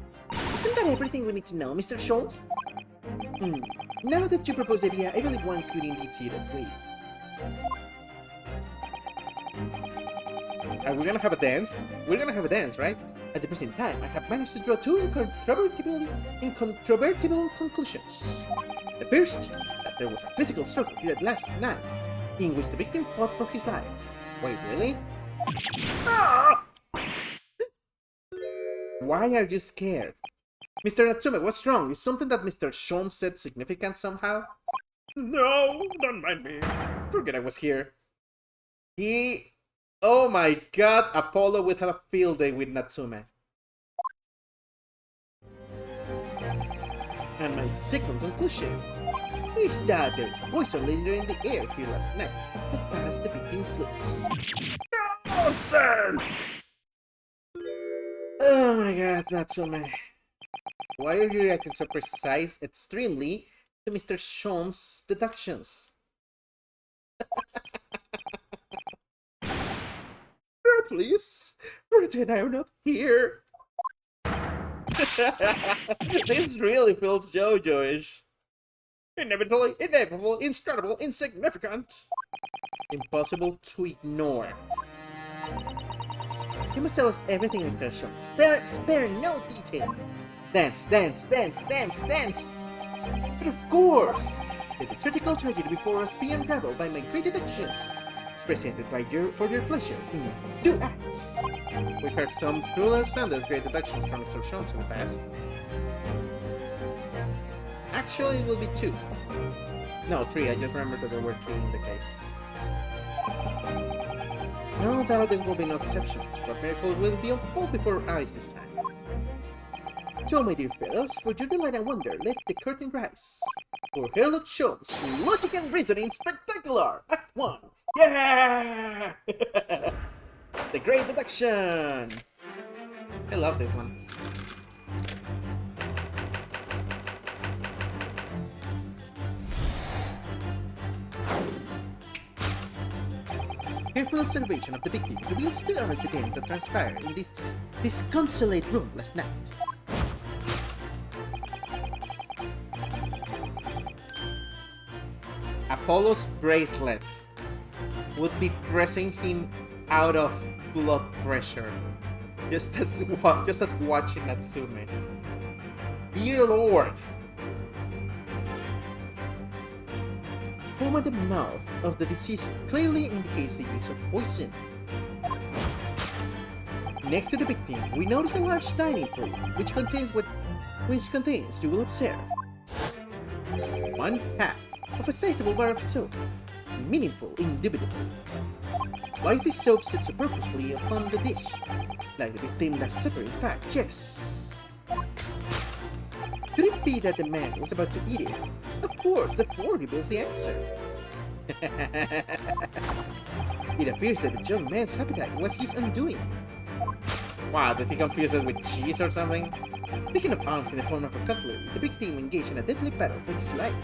isn't that everything we need to know, Mr. Schultz? Now that you propose the idea, I believe one could indeed see it that way. Are we gonna have a dance? We're gonna have a dance, right? At the present time, I have managed to draw two incontrovertible conclusions. The first, that there was a physical struggle here last night, in which the victim fought for his life. Wait, really? Ah! Why are you scared? Mr. Natsume, what's wrong? Is something that Mr. Shom said significant somehow? No, don't mind me. Forget I was here. Oh my god, Apollo would have a field day with Natsume. And my second conclusion is that there is a poison layer in the air here last night that passed the victim's lips. Nonsense! Oh my god, Natsume. Why are you reacting so extremely, to Mr. Shom's deductions? Please, pretend I'm not here. This really feels JoJo-ish. Inevitable, inscrutable, insignificant. Impossible to ignore. You must tell us everything, Mr. Shom. Spare no detail. Dance, dance, dance, dance, dance! But of course! Let the critical tragedy before us be unraveled by my great deductions, presented for your pleasure in 2 acts. We've heard some truly standard great deductions from Mr. Shones in the past. Actually, it will be 2. No, 3. I just remembered that there were 3 in the case. No doubt this will be no exceptions, but miracle will be unfold before our eyes this time. So, my dear fellows, for your delight and wonder, let the curtain rise. For Sherlock Holmes, Logic and Reasoning Spectacular, Act 1. Yeah! The Great Deduction! I love this one. Careful observation of the victim reveals the other events that transpired in this disconsolate room last night. Apollo's bracelets would be pressing him out of blood pressure. Just as watching Natsume. Dear Lord! Foam at the mouth of the deceased clearly indicates the use of poison. Next to the victim, we notice a large dining plate, which contains, you will observe, 1/2 of a sizable bar of soap. Meaningful, indubitably. Why is this soap set so purposely upon the dish? Like the victim last supper, in fact, yes. Could it be that the man was about to eat it? Of course, the poor reveals the answer. It appears that the young man's appetite was his undoing. Wow, did he confuse it with cheese or something? Picking up arms in the form of a cutlery, the victim engaged in a deadly battle for his life.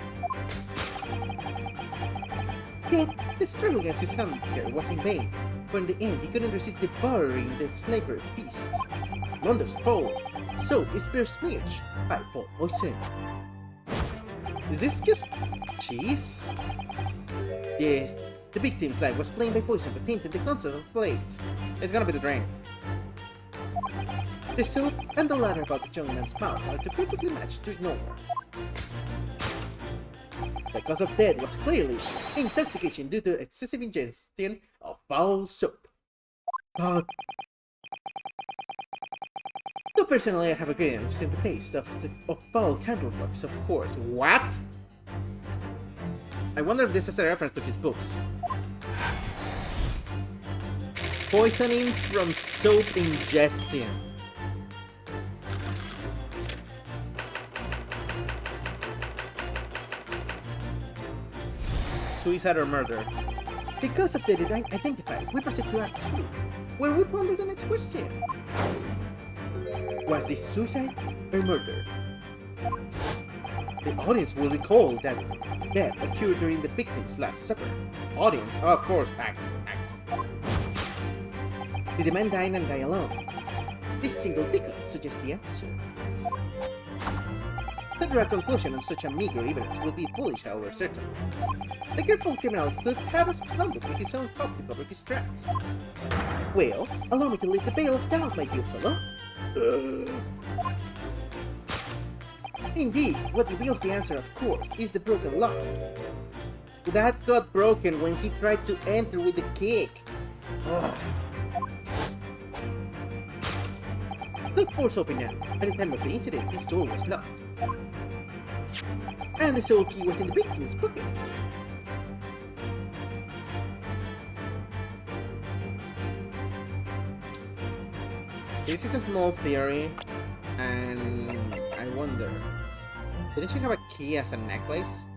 Yet, the struggle against his hunger was in vain, for in the end he couldn't resist devouring the sniper feast. Wonders fall. Soap is besmirched by fall poison. Is this just cheese? Yes, the victim's life was plain by poison that tainted the concept of the plate. It's gonna be the drink. The soap and the ladder about the young man's mouth are too perfectly matched to ignore. The cause of death was clearly intoxication due to excessive ingestion of foul soap. But though personally I have a great interest in the taste of foul candle wax, of course. What? I wonder if this is a reference to his books. Poisoning from soap ingestion. Suicide or murder? Because of the identified, we proceed to Act 2, where we ponder the next question. Was this suicide or murder? The audience will recall that death occurred during the victim's last supper. Audience, of course, act. Did the man dine and die alone? This single ticket suggests the answer. To draw a conclusion on such a meager evidence will be foolish, however certain. The careful criminal could have conduct with his own cop to cover his tracks. Well, allow me to lift the veil of doubt, my dear fellow. Indeed, what reveals the answer, of course, is the broken lock. That got broken when he tried to enter with the kick. The force open now. At the time of the incident, this door was locked. And the soul key was in the victim's pocket. This is a small theory, and I wonder, didn't she have a key as a necklace?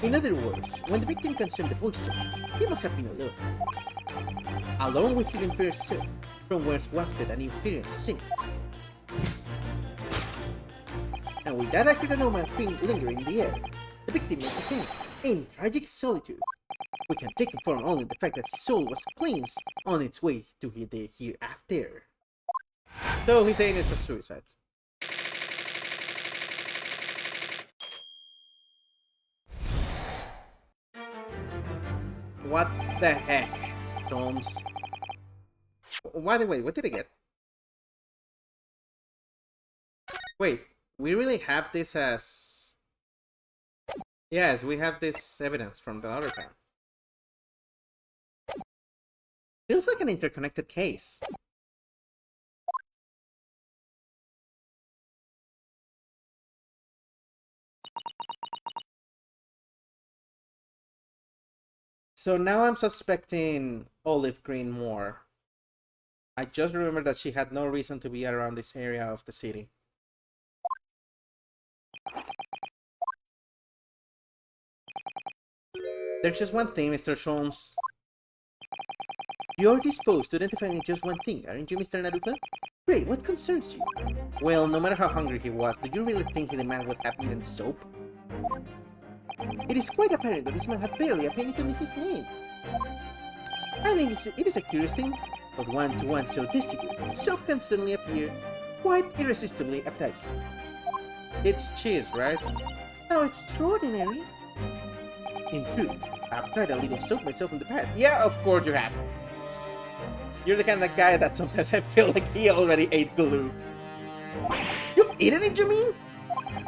In other words, when the victim consumed the poison, he must have been alone. Alone with his inferior soul, from whence wafted an inferior scent. And with that accurate aroma lingering in the air, the victim made the same, in tragic solitude. We can take it from only the fact that his soul was cleansed on its way to the hereafter. So he's saying it's a suicide. What the heck, Holmes? By the way, what did I get? Wait, we really have this as... Yes, we have this evidence from the other time. Feels like an interconnected case. So now I'm suspecting Olive Green more. I just remember that she had no reason to be around this area of the city. There's just one thing, Mr. Sholmes. You're disposed to identifying just one thing, aren't you, Mr. Naruto? Pray, what concerns you? Well, no matter how hungry he was, do you really think the man would have eaten soap? It is quite apparent that this man had barely a penny to meet his name. And it is a curious thing, but one to one so destitute, soap can suddenly appear quite irresistibly appetizing. It's cheese, right? How extraordinary! In truth, I've tried a little soap myself in the past. Yeah, of course you have. You're the kind of guy that sometimes I feel like he already ate glue. You've eaten it, you mean?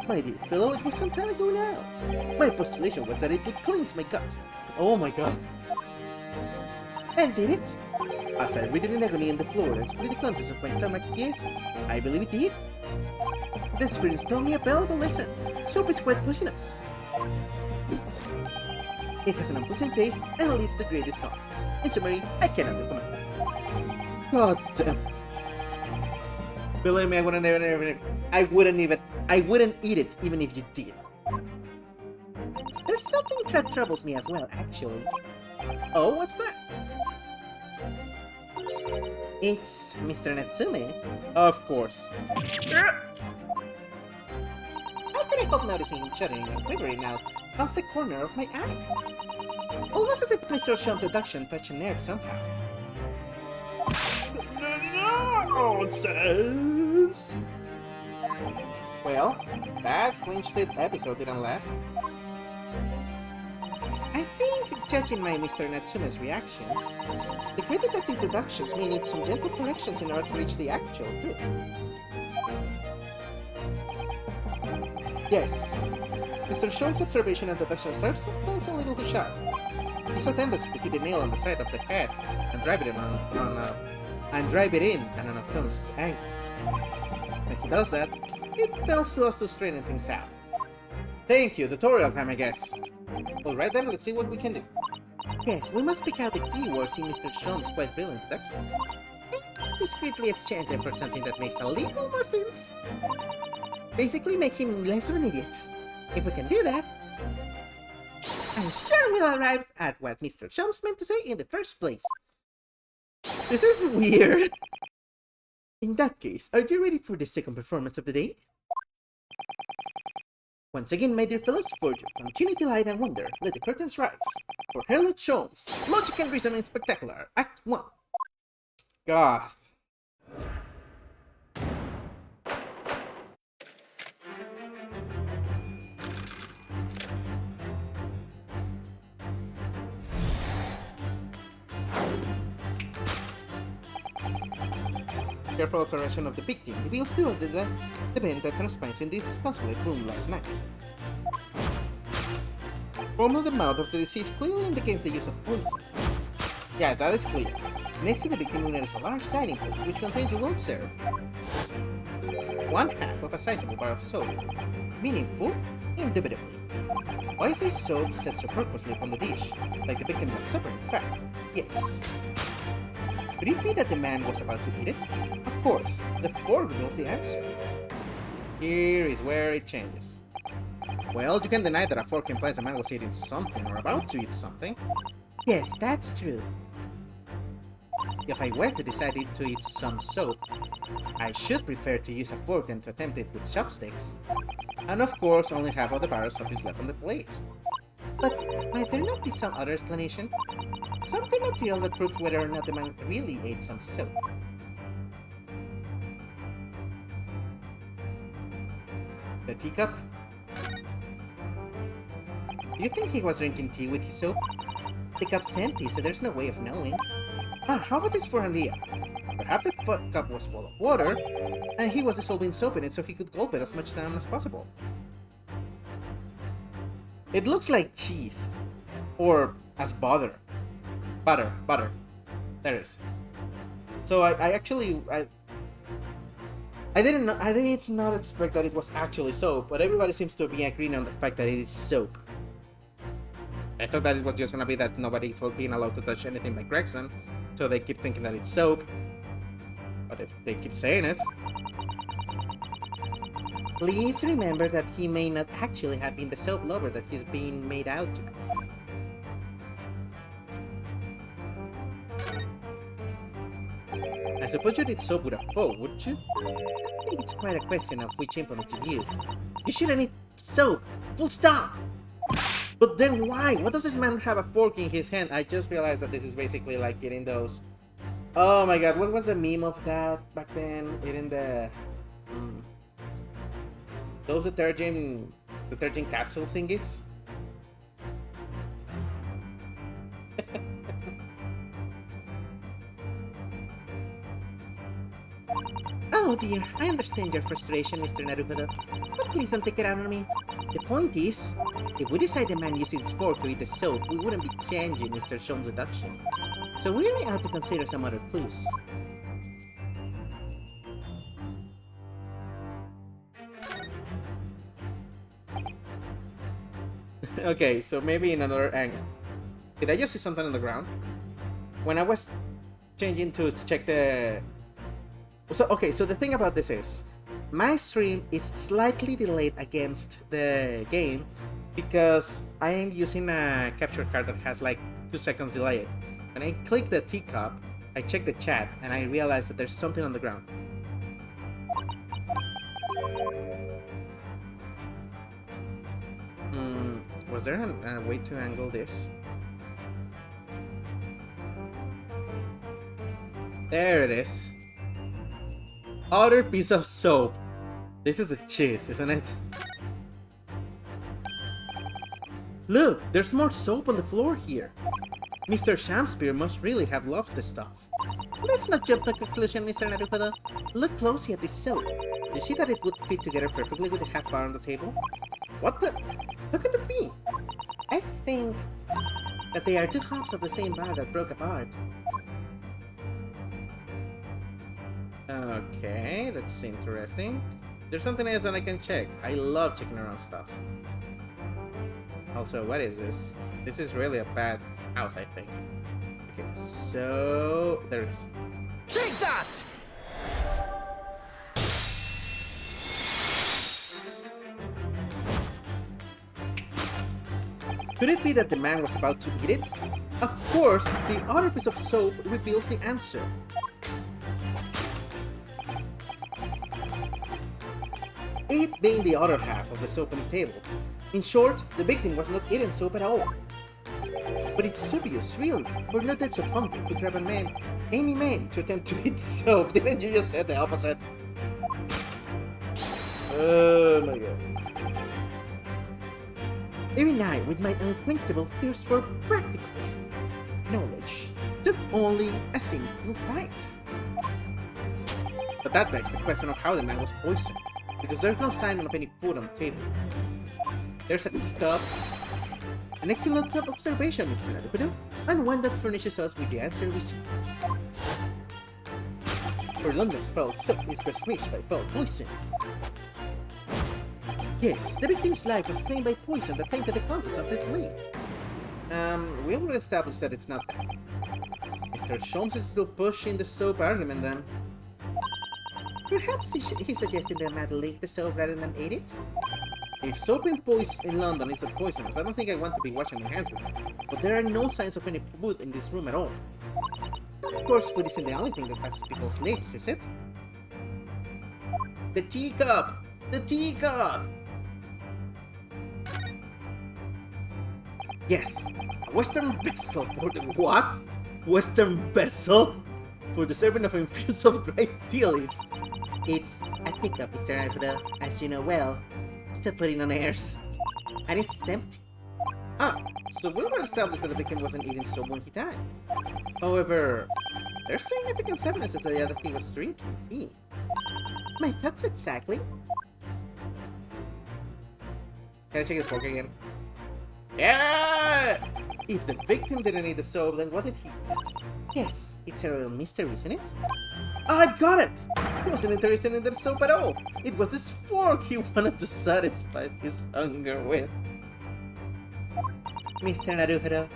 My dear fellow, it was some time ago now. My postulation was that it would cleanse my gut. Oh my god. And did it? As I read it in agony on the floor and split the contents of my stomach, yes, I believe it did. The experience taught me a valuable lesson. Soap is quite poisonous. It has an unpleasant taste and leads to great discomfort. In summary, I cannot recommend it. God damn it. Believe me, I wouldn't eat it even if you did. There's something that troubles me as well, actually. Oh, what's that? It's Mr. Natsume. Of course. How can I help noticing him shuddering and quivering out of the corner of my eye? Almost as if Mr. Shum's seduction touched a nerve somehow. Nonsense! Well, that clinched it episode didn't last. I think, judging by Mr. Natsume's reaction, the great detective deductions may need some gentle corrections in order to reach the actual truth. Yes, Mr. Shum's observation and deductions are sometimes a little too sharp. It's a tendency to hit the nail on the side of the head and drive it in at an obtuse angle. When he does that, it fails to us to straighten things out. Thank you, tutorial time, I guess. Alright then, let's see what we can do. Yes, we must pick out the keywords in Mr. Shum's quite brilliant deduction. And discreetly exchange them for something that makes a little more sense. Basically make him less of an idiot. If we can do that, I'm sure we'll arrive at what Mr. Shum's meant to say in the first place. This is weird. In that case, are you ready for the second performance of the day? Once again, my dear fellows, for your continued delight and wonder, let the curtains rise. For Herlock Sholmes, Logic and Reasoning Spectacular, Act 1. God. Careful observation of the victim reveals to us the event that transpires in this disconsolate room last night. Foam on the mouth of the deceased clearly indicates the use of poison. Yeah, that is clear. Next to the victim there is a large dining pool which contains a wound syrup. One half of a sizable bar of soap. Meaningful? Indubitably. Why is this soap set so purposely upon the dish? Like the victim was suffering fat? Yes. Could it be that the man was about to eat it? Of course, the fork reveals the answer. Here is where it changes. Well, you can't deny that a fork implies a man was eating something or about to eat something. Yes, that's true. If I were to decide to eat some soap, I should prefer to use a fork than to attempt it with chopsticks. And of course, only half of the bar of soap is left on the plate. But might there not be some other explanation? Something material that proves whether or not the man really ate some soap. The teacup? Do you think he was drinking tea with his soap? The cup's empty, so there's no way of knowing. How about this for an idea? Perhaps the cup was full of water, and he was dissolving soap in it so he could gulp it as much time as possible. It looks like cheese. Or as butter. Butter. There it is. So I did not expect that it was actually soap, but everybody seems to be agreeing on the fact that it is soap. I thought that it was just gonna be that nobody's being allowed to touch anything by Gregson, so they keep thinking that it's soap. But if they keep saying it... Please remember that he may not actually have been the soap lover that he's being made out to be. I suppose you'd eat soap with a fork, wouldn't you? I think it's quite a question of which implement you use. You shouldn't eat soap! Full stop! But then why? What does this man have a fork in his hand? I just realized that this is basically like eating those... Oh my god, what was the meme of that back then? Eating the... those detergent capsule thingies? Oh dear, I understand your frustration, Mr. Naruhodo, but please don't take it out on me. The point is, if we decide the man uses his fork to eat the soap, we wouldn't be changing Mr. Shum's deduction. So we really ought to consider some other clues. Okay, so maybe in another angle. Did I just see something on the ground? When I was changing to check the... So, okay, so the thing about this is, my stream is slightly delayed against the game because I am using a capture card that has like 2 seconds delay. When I click the teacup, I check the chat and I realize that there's something on the ground. Was there a way to angle this? There it is. Other piece of soap. This is a cheese, isn't it? Look, there's more soap on the floor here. Mr. Shakespeare must really have loved this stuff. Let's not jump to conclusion, Mr. Naruhodo. Look closely at this soap. You see that it would fit together perfectly with the half bar on the table? What the? How can that be? I think that they are two halves of the same bar that broke apart. Okay, that's interesting. There's something else that I can check. I love checking around stuff. Also, what is this? This is really a bad house, I think. Okay, so... there it is. Take that! Could it be that the man was about to eat it? Of course, the other piece of soap reveals the answer. It being the other half of the soap on the table. In short, the victim was not eating soap at all. But it's obvious, really, for no types of hunger could grab any man to attempt to eat soap. Didn't you just say the opposite? Oh my god. Even I, with my unquenchable thirst for practical knowledge, took only a single bite. But that begs the question of how the man was poisoned, because there's no sign of any food on the table. There's a teacup. An excellent observation, Mr. Naruhodo, and one that furnishes us with the answer we seek. For London's foul soap is best reached by foul poison. Yes, the victim's life was claimed by poison that tainted the contents of the plate. We already established that it's not that. Mr. Sholmes is still pushing the soap argument then. Perhaps he's suggesting that Matt licked the soap rather than ate it? If soap in London is that poisonous, I don't think I want to be washing my hands with it. But there are no signs of any food in this room at all. Of course, food isn't the only thing that passes people's lips, is it? The teacup! The teacup! Yes, a Western vessel for the what? Western vessel? For the serving of infused dried tea leaves. It's a teacup, Mr. Naruhodo, as you know well. Stop putting on airs. And it's empty. Ah, so we were established that the victim wasn't eating soap when he died. However, there's significant evidence that he was drinking tea. My thoughts exactly. Can I check his fork again? Yeah! If the victim didn't eat the soap, then what did he eat? Yes, it's a real mystery, isn't it? I got it! He wasn't interested in the soap at all. It was this fork he wanted to satisfy his hunger with. Mr. Naruhodo,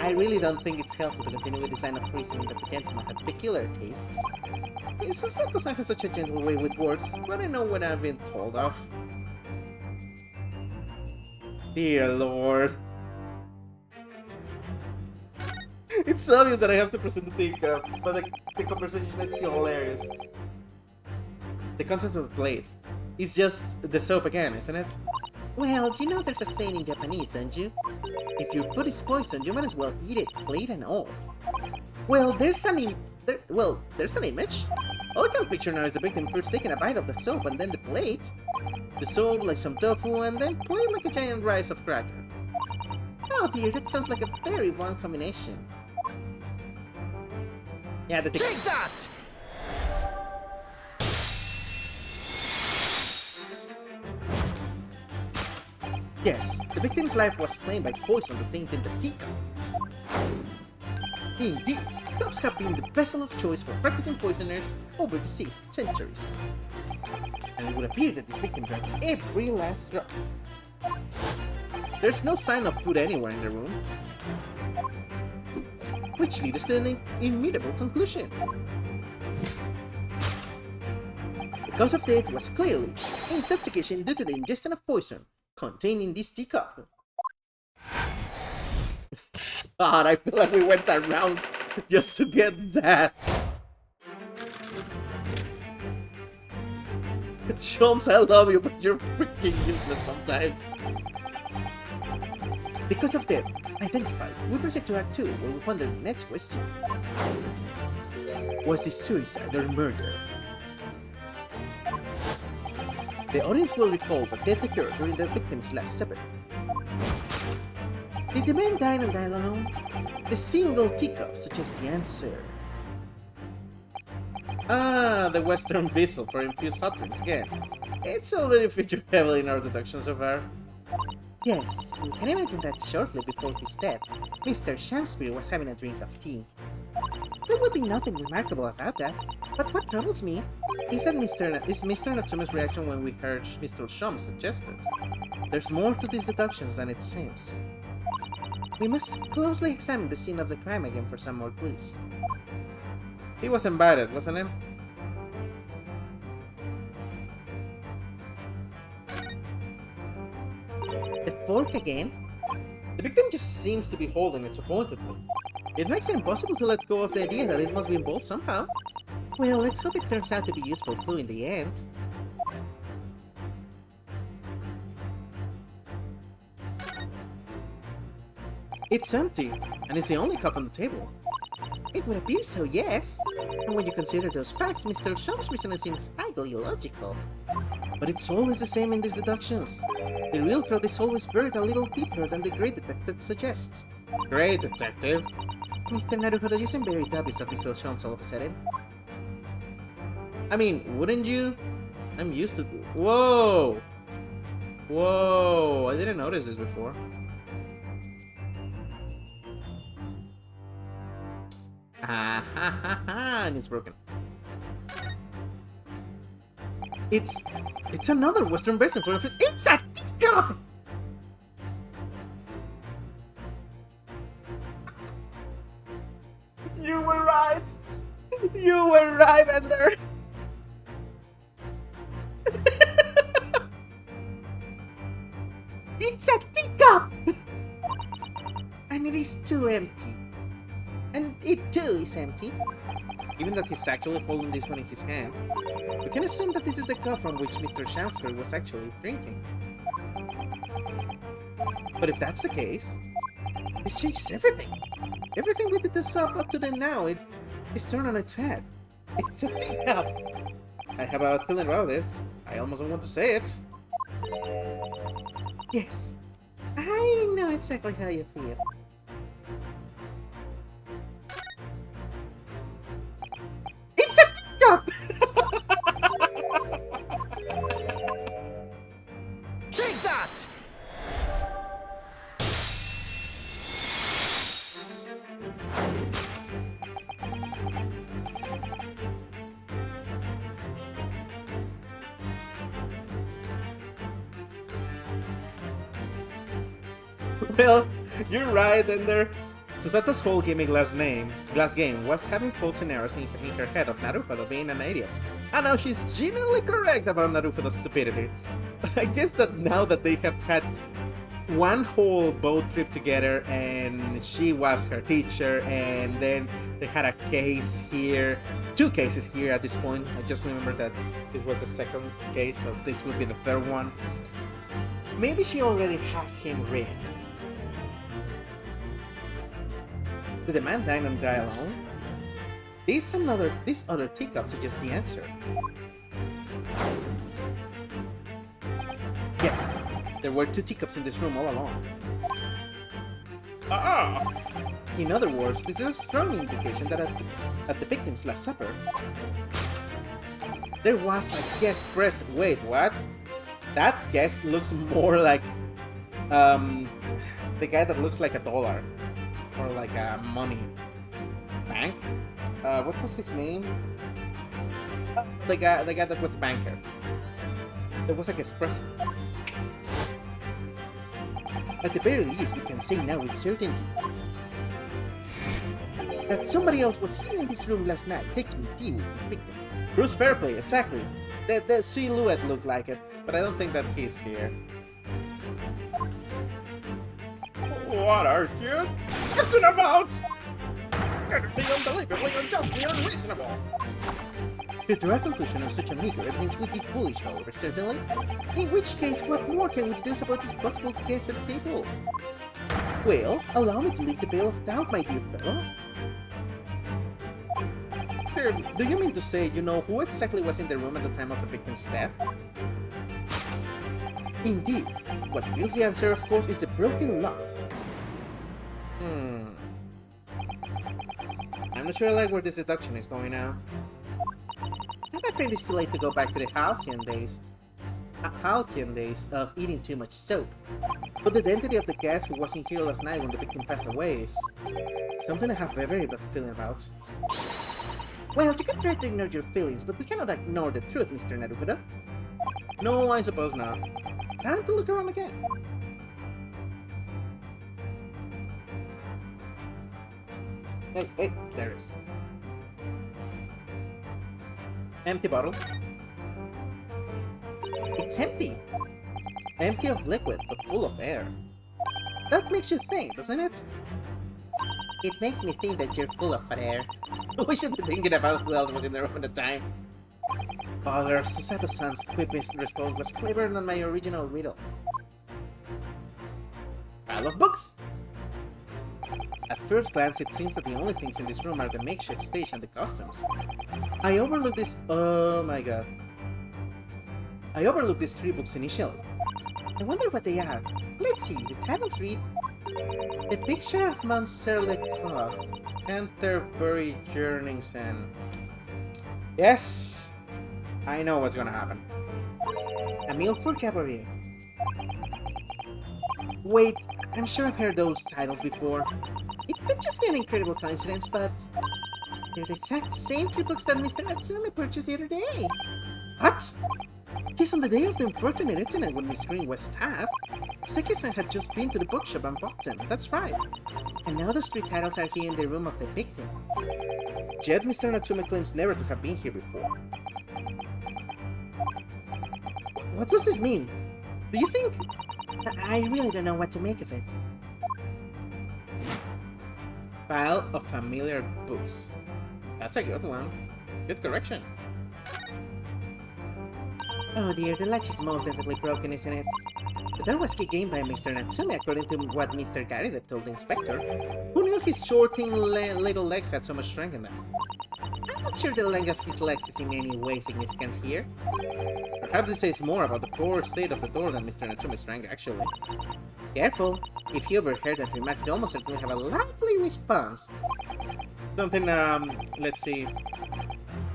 I really don't think it's helpful to continue with this line of reasoning that the gentleman had peculiar tastes. Susato-san has such a gentle way with words, but I know what I've been told of. Dear Lord. It's obvious that I have to present the teacup, but the conversation is hilarious. The concept of the plate is just the soap again, isn't it? Well, you know there's a saying in Japanese, don't you? If your food is poisoned, you might as well eat it, plate and all. Well, there's an image. All I can picture now is the victim first taking a bite of the soap and then the plate. The soap like some tofu and then plate like a giant rice of cracker. Oh dear, that sounds like a very wrong combination. Yeah, the Take that! Yes, the victim's life was claimed by poison that tainted the teacup. Indeed, cups have been the vessel of choice for practicing poisoners over the centuries. And it would appear that this victim drank every last drop. There's no sign of food anywhere in the room, which leads us to an immutable conclusion. The cause of death was clearly intoxication due to the ingestion of poison contained in this teacup. God, I feel like we went around just to get that. Sholmes, I love you, but you're freaking useless sometimes. Because of death identified, we proceed to Act 2, where we ponder the next question. Was this suicide or murder? The audience will recall that death occurred during the victim's last supper. Did the man dine and dine alone? The single teacup suggests the answer. Ah, the Western Vessel for infused hot drinks again. It's already featured heavily in our deduction so far. Yes, we can imagine that shortly before his death, Mr. Shakespeare was having a drink of tea. There would be nothing remarkable about that, but what troubles me is Mr. Natsume's reaction when we heard Mr. Shum suggested. There's more to these deductions than it seems. We must closely examine the scene of the crime again for some more clues. He was invited, wasn't he? The fork again? The victim just seems to be holding it disappointedly. It makes it impossible to let go of the idea that it must be involved somehow. Well, let's hope it turns out to be a useful clue in the end. It's empty, and it's the only cup on the table. It would appear so, yes. And when you consider those facts, Mr. Shum's reasoning seems highly illogical. But it's always the same in these deductions. The real truth is always buried a little deeper than the great detective suggests. Great detective? Mr. Naruhodo, you seem very dubious of Mr. Shum's all of a sudden. I mean, wouldn't you? I'm used to... Whoa! Whoa! I didn't notice this before. Ah ha ha ha! And it's broken. It's another Western Basin for infused. It's a teacup! You were right! You were right, Ender! It's a teacup! And it is too empty. And it too is empty. Given that he's actually holding this one in his hand, we can assume that this is the cup from which Mr. Shakespeare was actually drinking. But if that's the case, this changes everything. Everything we did this up to then now, it's turned on its head. It's a teacup. I have a feeling about this. I almost don't want to say it. Yes, I know exactly how you feel. It's a teacup! Take that! Well, you're right, Ender. Susato's whole gimmick last game was having false scenarios in her head of Naruhodo being an idiot. And now she's genuinely correct about Naruhodo's stupidity. I guess that now that they have had one whole boat trip together and she was her teacher and then they had a case here, 2 cases here at this point. I just remember that this was the 2nd case, so this would be the 3rd one. Maybe she already has him rigged. Did the man dine and die alone? This other teacup suggests the answer. Yes, there were 2 teacups in this room all along. In other words, this is a strong indication that at the victim's last supper, there was a guest present. Wait, what? That guest looks more like the guy that looks like a dollar. Or like a money bank. What was his name? The guy that was the banker. There was like espresso. At the very least, we can say now with certainty that somebody else was here in this room last night, taking tea with his victim. Bruce Fairplay, exactly. The silhouette looked like it, but I don't think that he's here. What are you talking about? That'd be unbelievably unjustly unreasonable. To draw a conclusion on such a meager evidence would be foolish, however, certainly. In which case, what more can we deduce about this possible guest at the table? Well, allow me to leave the veil of doubt, my dear fellow. Do you mean to say you know who exactly was in the room at the time of the victim's death? Indeed. What reveals the answer, of course, is the broken lock. I'm not sure I like where this deduction is going now. I'm afraid it's too late to go back to the halcyon days of eating too much soap. But the identity of the guest who wasn't here last night when the victim passed away is something I have a very bad feeling about. Well, you can try to ignore your feelings, but we cannot ignore the truth, Mr. Naruhodo. No, I suppose not. Time to look around again. Hey, there it is. Empty bottle. It's empty. Empty of liquid, but full of air. That makes you think, doesn't it? It makes me think that you're full of hot air. We should be thinking about who else was in the room at the time. Father Susato-san's quick response was cleverer than my original riddle. Pile of books! At first glance, it seems that the only things in this room are the makeshift stage and the costumes. I overlooked this... Oh my god. I overlooked these 3 books initially. I wonder what they are. Let's see, the titles read... The Picture of Mount Serleclock, Canterbury Journeyings and... Yes! I know what's gonna happen. A Meal for Cabaret. Wait, I'm sure I've heard those titles before. It could just be an incredible coincidence, but... They're the exact same 3 books that Mr. Natsume purchased the other day. What? Yes, on the day of the unfortunate incident when Miss Green was stabbed, Soseki-san had just been to the bookshop and bought them, that's right. And now those 3 titles are here in the room of the victim. Yet Mr. Natsume claims never to have been here before. What does this mean? Do you think... I really don't know what to make of it. Pile of familiar books. That's a good one. Good correction. Oh dear, the latch is most definitely broken, isn't it? The door was kicked in by Mr. Natsume according to what Mr. Garrett told the inspector, who knew his short, thin little legs had so much strength in them. I'm not sure the length of his legs is in any way significant here. Perhaps it says more about the poor state of the door than Mr. Natsume's strength, actually. Careful, if he overheard that remark, he'd almost certainly have a lively response. Something, let's see,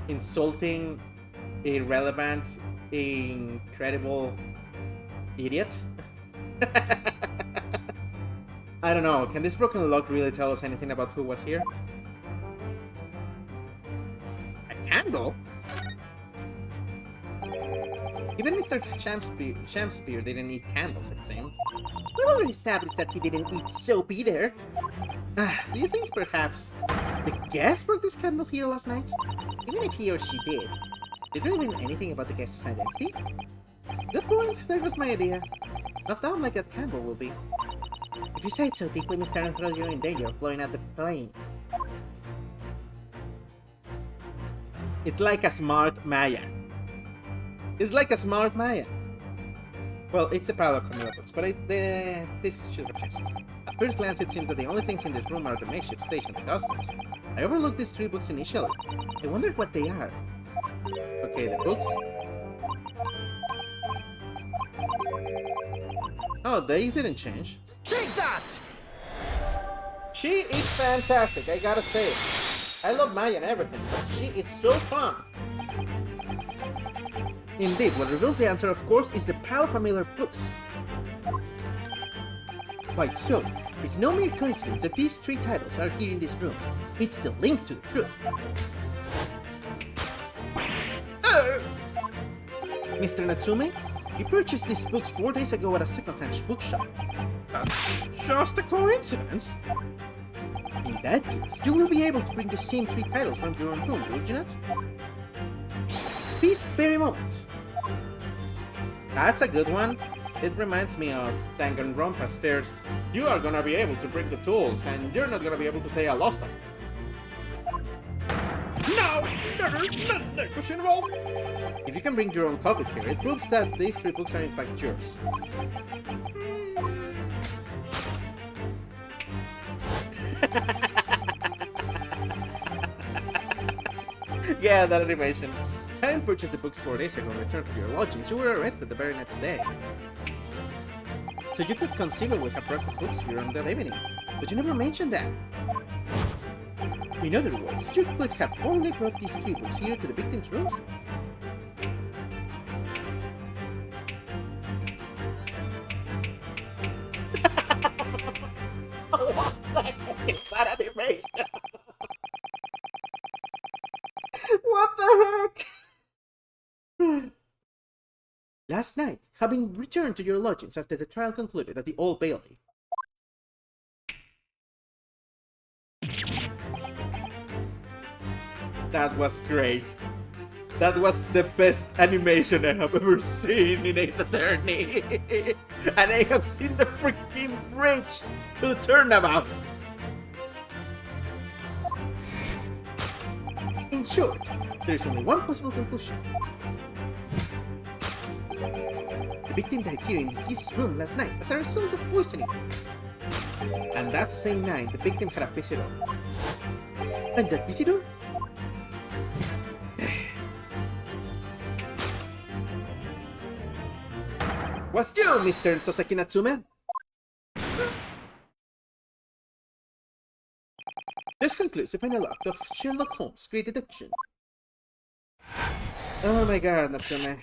insulting, irrelevant, incredible idiot? I don't know, can this broken lock really tell us anything about who was here? A candle? Even Mr. Shamspeare didn't eat candles, it seemed. We already established that he didn't eat soap either. Do you think perhaps the guest broke this candle here last night? Even if he or she did we know anything about the guest's identity? Good point, there goes my idea. Knocked down like that candle will be. If you say it so deeply, Mr. Naruhodo, you're in danger of blowing out the flame. It's like a smart Maya. It's like a smart Maya. Well, it's a pile of familiar books, but this should have changed. At first glance, it seems that the only things in this room are the makeshift stage and the costumes. I overlooked these 3 books initially. I wonder what they are. Okay, the books. Oh, they didn't change. Take that! She is fantastic, I gotta say it. I love Maya and everything, but she is so fun. Indeed, what reveals the answer, of course, is the pile of familiar books. Quite so. It's no mere coincidence that these 3 titles are here in this room. It's the link to the truth. Mr. Natsume, you purchased these books 4 days ago at a second-hand bookshop. That's just a coincidence. In that case, you will be able to bring the same 3 titles from your own room, will you not? This very moment. That's a good one. It reminds me of Danganronpa's first. You are gonna be able to bring the tools, and you're not gonna be able to say I lost them. No, never, not negotiable. If you can bring your own copies here, it proves that these 3 books are in fact yours. Yeah, that animation. Having purchased the books 4 days ago and returned to your lodgings, you were arrested the very next day. So you could conceivably have brought the books here on that evening, but you never mentioned that. In other words, you could have only brought these 3 books here to the victims' rooms. What the heck is that animation? What the heck? Last night, having returned to your lodgings after the trial concluded at the Old Bailey. That was great. That was the best animation I have ever seen in Ace Attorney. And I have seen the freaking bridge to the turnabout. In short, there is only one possible conclusion. The victim died here in his room last night as a result of poisoning. And that same night, the victim had a visitor. And that visitor? Was you, Mr. Soseki Natsume? This concludes the final act of Sherlock Holmes' Great Deduction. Oh my god, Natsume.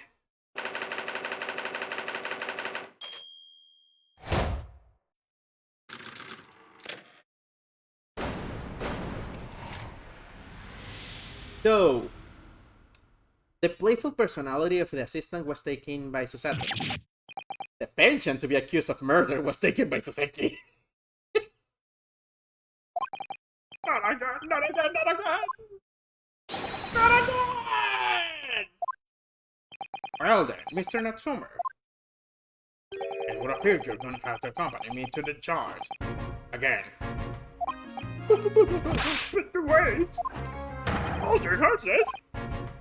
So, the playful personality of the assistant was taken by Susato. The penchant to be accused of murder was taken by Soseki. Not again, not again, not again! Not again! Well then, Mr. Natsume. It would appear you're going to have to accompany me to the charge. Again. But wait! Hold your horses!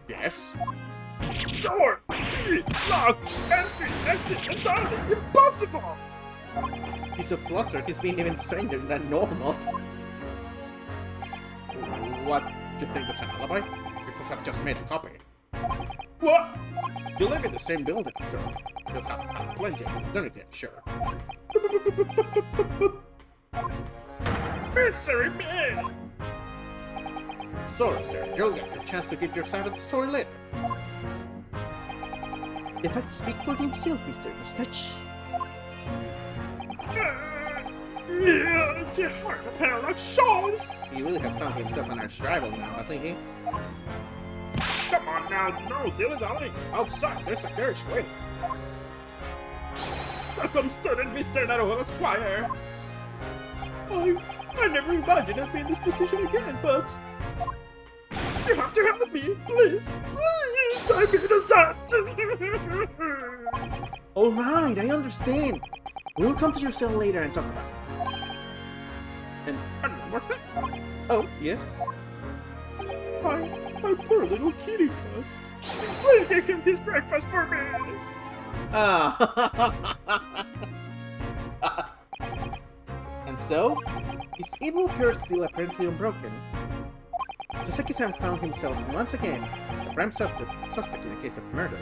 Yes? Door! Key! Locked! Entry! Exit! Entirely impossible! He's so flustered, he's been even stranger than normal. What? Do you think that's an alibi? Because I've just made a copy. What? You live in the same building, after all. You'll have plenty of opportunity, I'm sure. Mystery me! Sorry, sir. You'll get your chance to get your side of the story later. The facts speak for themselves, Mr. Mustache. Yeah, you heard the parallax shows! He really has found himself an arch rival now, hasn't he? Come on now, no dilly-dally! Outside, there's a carriage waiting. Welcome, student Mr. Naruto Squire! I never imagined I'd be in this position again, but... You have to help me, please! Please! I'm innocent! Alright, I understand. We'll come to your cell later and talk about it. And one more thing. Oh, yes? My poor little kitty cat. Please give him his breakfast for me! Ah. And so, his evil curse still apparently unbroken. Soseki-san found himself once again the prime suspect in a case of murder.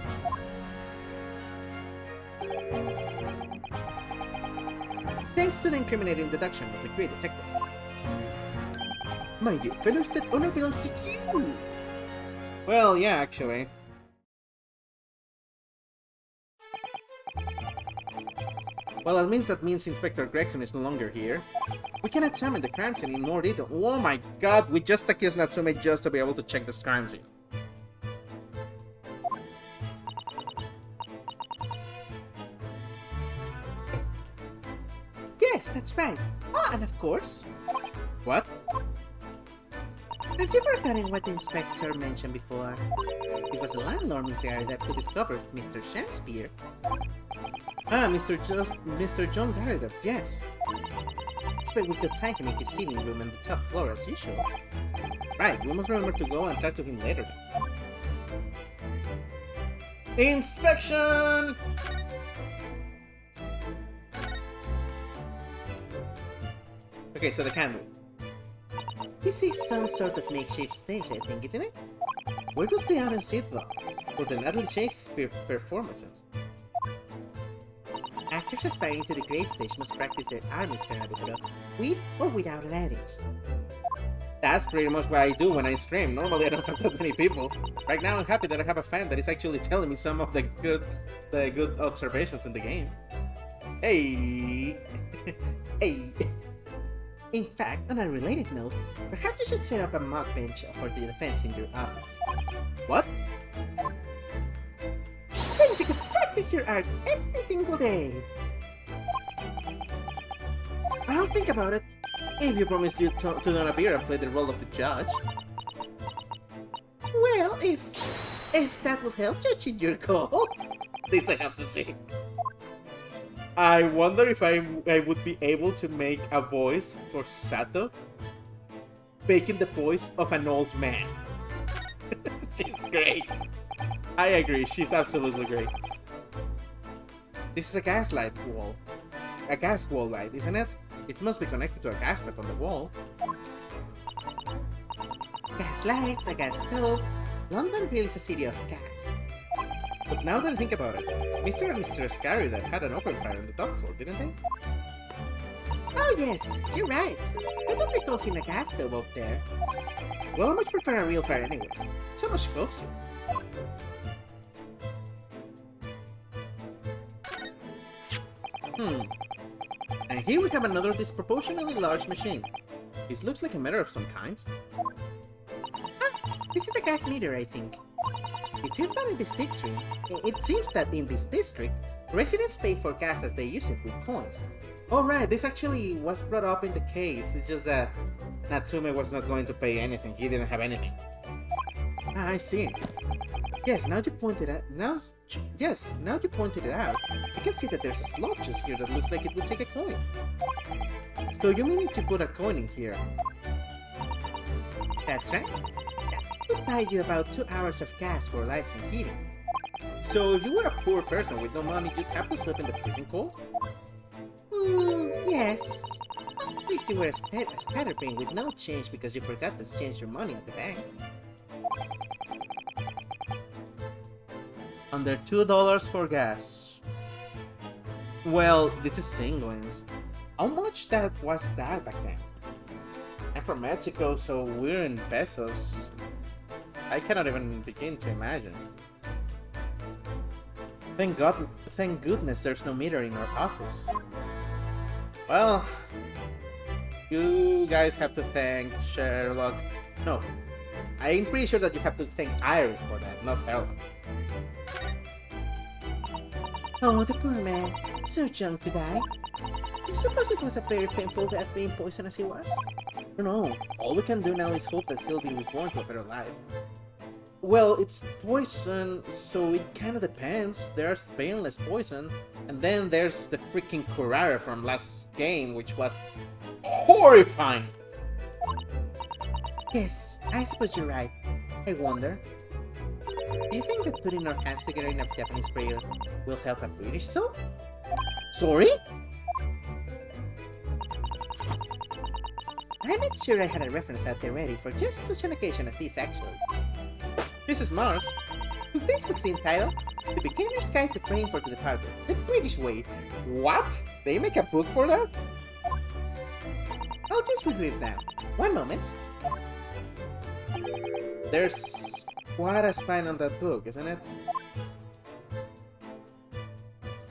Thanks to the incriminating deduction of the great detective. My dear fellows, that honor belongs to you! Well, yeah, actually. Well, that means Inspector Gregson is no longer here. We can examine the crime scene in more detail. Oh my god, we just accused Natsume just to be able to check this crime scene. Yes, that's right. Oh, and of course, What? have you forgotten what the inspector mentioned before? It was the landlord, Mr. Garrett, who discovered Mr. Shakespeare. Ah, Mr. John Garrido, yes. Expect we could find him in his sitting room on the top floor as usual. Right, we must remember to go and talk to him later. Inspection! Okay, so the candle. This is some sort of makeshift stage, I think, isn't it? Where does the audience sit though? For the Natalie Shakespeare performances? Actors aspiring to the great stage must practice their art, Mr. Naruto, with or without an audience. That's pretty much what I do when I stream. Normally I don't have that many people. Right now I'm happy that I have a fan that is actually telling me some of the good observations in the game. Hey! Hey! In fact, on a related note, perhaps you should set up a mock bench for the defense in your office. What? Then you could practice your art every single day. I'll think about it. If you promise to not appear and play the role of the judge. Well, if that will help you achieve your goal. This I have to see. I wonder if I would be able to make a voice for Susato, making the voice of an old man. She's great. I agree, she's absolutely great. This is a gaslight wall. A gas wall light, isn't it? It must be connected to a gas pipe on the wall. Gas lights, a gas stove. London really is a city of gas. But now that I think about it, Mr. and Mrs. Scarry had an open fire on the top floor, didn't they? Oh yes, you're right. I don't recall seeing a gas stove up there. Well, I much prefer a real fire anyway. It's so much closer. And here we have another disproportionately large machine. This looks like a mirror of some kind. Ah, this is a gas meter, I think. It seems that in this district, residents pay for gas as they use it with coins. Oh right, this actually was brought up in the case. It's just that Natsume was not going to pay anything. He didn't have anything. Ah, I see. Yes, now you pointed it out. I can see that there's a slot just here that looks like it would take a coin. So you may need to put a coin in here. That's right. That would buy you about 2 hours of gas for lights and heating. So if you were a poor person with no money, you'd have to sleep in the freezing cold? Yes. If you were a scatterbrain with no change because you forgot to change your money at the bank. Under $2 for gas. Well, this is England. How much was that back then? I'm from Mexico, so we're in pesos. I cannot even begin to imagine. Thank goodness there's no meter in our office. Well, you guys have to thank Sherlock. No, I'm pretty sure that you have to thank Iris for that, not Sherlock. Oh, the poor man. So young to die. You suppose it was a very painful death being poisoned as he was? No, all we can do now is hope that he'll be reborn to a better life. Well, it's poison, so it kinda depends. There's painless poison, and then there's the freaking Kurara from last game, which was horrifying! Yes, I suppose you're right. I wonder. Do you think that putting our hands together in a Japanese prayer will help a British soul? Sorry? I made sure I had a reference out there ready for just such an occasion as this, actually. This is smart. This book's entitled The Beginner's Guide to Praying for the Departed, the British Way. What? They make a book for that? I'll just read it now. One moment. There's quite a spine on that book, isn't it?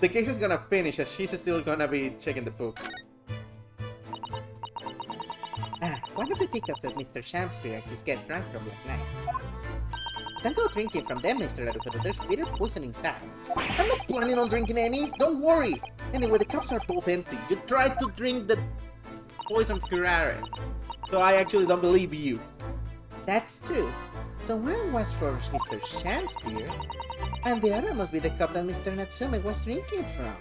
The case is gonna finish as she's still gonna be checking the book. One of the teacups that Mr. Shakespeare and his guests drank from last night. Don't go drinking from them, Mr. Naruto. There's bitter poison inside. I'm not planning on drinking any. Don't worry. Anyway, the cups are both empty. You tried to drink the poison curare. So I actually don't believe you. That's true. So one was for Mr. Shakespeare, and the other must be the cup that Mr. Natsume was drinking from.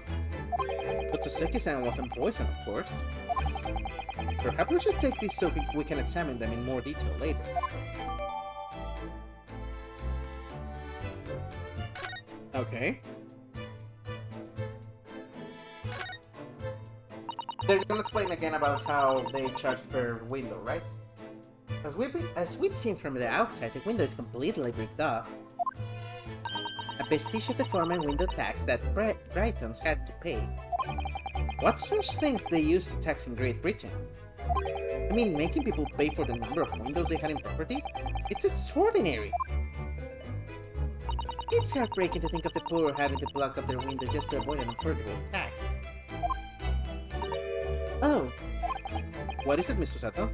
But Soseki-san wasn't poisoned, of course. Perhaps we should take these so we can examine them in more detail later. Okay. They're gonna explain again about how they charge per window, right? As we've seen from the outside, the window is completely bricked up. A vestige of the former window tax that Britons had to pay. What strange things they used to tax in Great Britain? I mean, making people pay for the number of windows they had in property? It's extraordinary! It's heartbreaking to think of the poor having to block up their window just to avoid an affordable tax. Oh, what is it, Mr. Sato?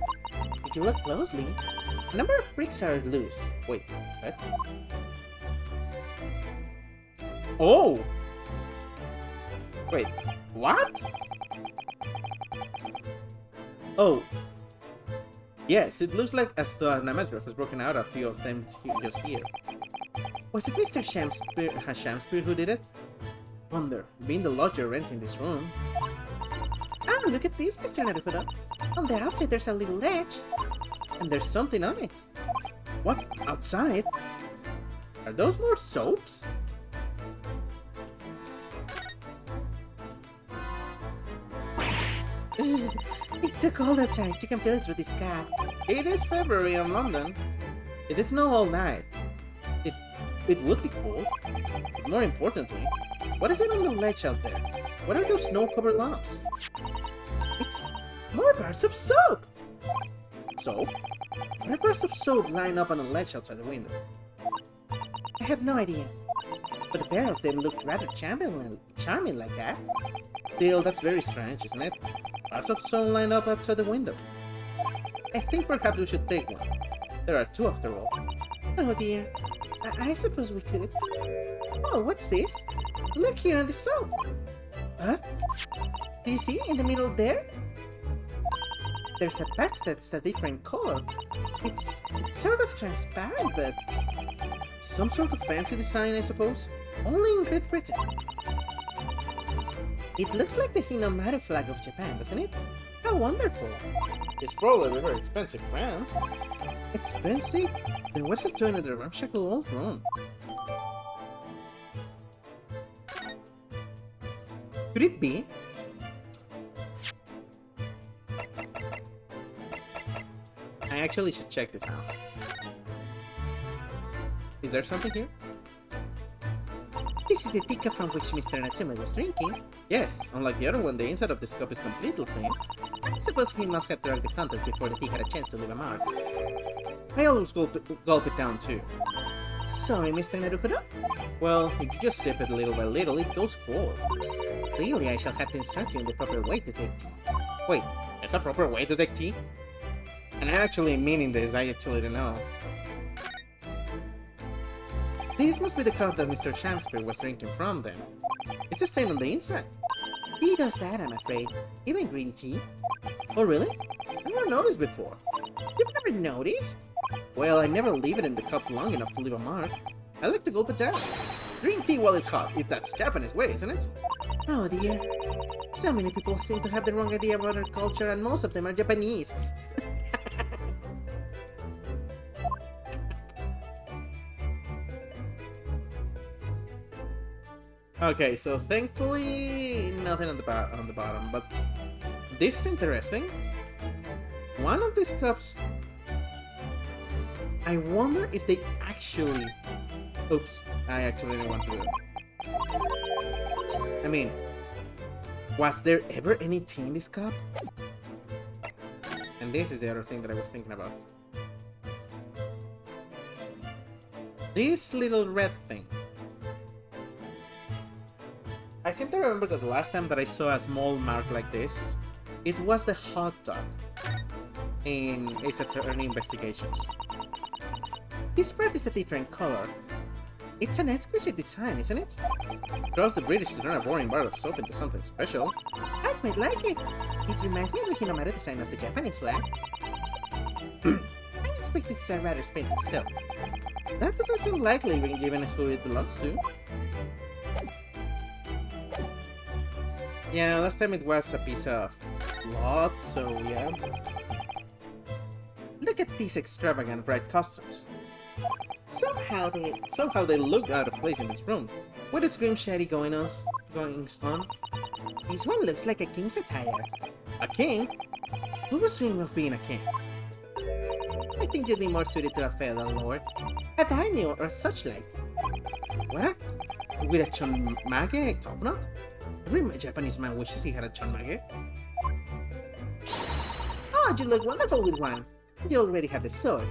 if you look closely, a number of bricks are loose. Wait, what? Oh! Wait, what? Oh. Yes, it looks like as though an amateur has broken out a few of them just here. Was it Mr. Shamspeare who did it? Wonder, being the lodger renting this room. Ah, look at this, Mr. Naruhodo. On the outside there's a little ledge. And there's something on it. What? Outside? Are those more soaps? It's so cold outside, you can feel it through this cap. It is February in London. It did snow all night. It would be cold. But more importantly, what is it on the ledge out there? What are those snow-covered lumps? It's more bars of soap! Soap? Why bars of soap line up on a ledge outside the window? I have no idea. But a pair of them looked rather charming like that. Still, that's very strange, isn't it? Bars of soap line up outside the window. I think perhaps we should take one. There are two after all. Oh dear. I suppose we could. Oh, what's this? Look here on the soap. Huh? Do you see in the middle there? There's a patch that's a different color. It's sort of transparent, but some sort of fancy design, I suppose? Only in Great Britain. It looks like the Hinamaru flag of Japan, doesn't it? How wonderful. It's probably a very expensive brand. Expensive? Then what's the doing in the ramshackle old room? Could it be? I actually should check this out. Is there something here? This is the teacup from which Mr. Natsume was drinking. Yes, unlike the other one, the inside of this cup is completely clean. I suppose he must have drunk the contents before the tea had a chance to leave a mark. I always gulp it down too. Sorry, Mr. Naruhodo? Well, if you just sip it little by little, it goes cold. Clearly, I shall have to instruct you in the proper way to take tea. Wait, there's a proper way to take tea? And I'm actually meaning this, I actually don't know. This must be the cup that Mr. Shakespeare was drinking from then. It's a stain on the inside. He does that, I'm afraid. Even green tea. Oh really? I never noticed before. You've never noticed? Well, I never leave it in the cup long enough to leave a mark. I like to gulp it down. Drink tea while it's hot, if that's Japanese way, isn't it? Oh dear. So many people seem to have the wrong idea about our culture, and most of them are Japanese. Okay, so thankfully nothing on the bottom, but this is interesting. One of these cups, I wonder if they actually... Oops, I actually didn't want to do it. I mean, was there ever any tea in this cup? And this is the other thing that I was thinking about. This little red thing. I seem to remember that the last time that I saw a small mark like this, it was the hot dog in Ace Attorney Investigations. This part is a different color. It's an exquisite design, isn't it? Trust the British to turn a boring bar of soap into something special. I quite like it. It reminds me of the Hinamaru design of the Japanese flag. I expect this is a rather expensive soap. That doesn't seem likely when given who it belongs to. Yeah, last time it was a piece of cloth, so yeah. Look at these extravagant bright costumes. Somehow they look out of place in this room. What is Grim Shady going on? This one looks like a king's attire. A king? Who was dreaming of being a king? I think you'd be more suited to a feudal lord, a daimyo or such like. What? With a chonmage top knot? Every Japanese man wishes he had a chonmage. Oh, you look wonderful with one. You already have the sword.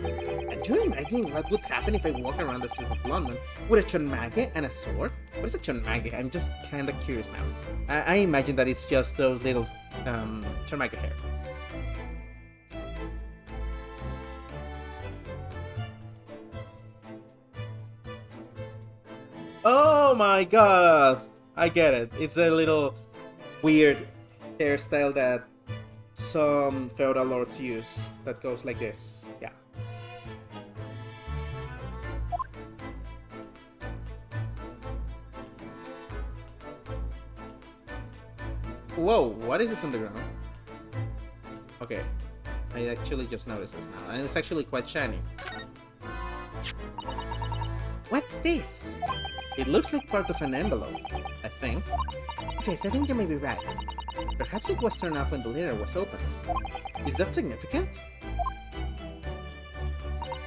And do you imagine what would happen if I walk around the streets of London with a chonmage and a sword? What is a chonmage? I'm just kinda curious now. I imagine that it's just those little chonmage hair. Oh my god! I get it. It's a little weird hairstyle that some feudal lords use that goes like this. Yeah. Whoa, what is this on the ground? Okay. I actually just noticed this now. And it's actually quite shiny. What's this? It looks like part of an envelope, I think. Yes, I think you may be right. Perhaps it was turned off when the letter was opened. Is that significant?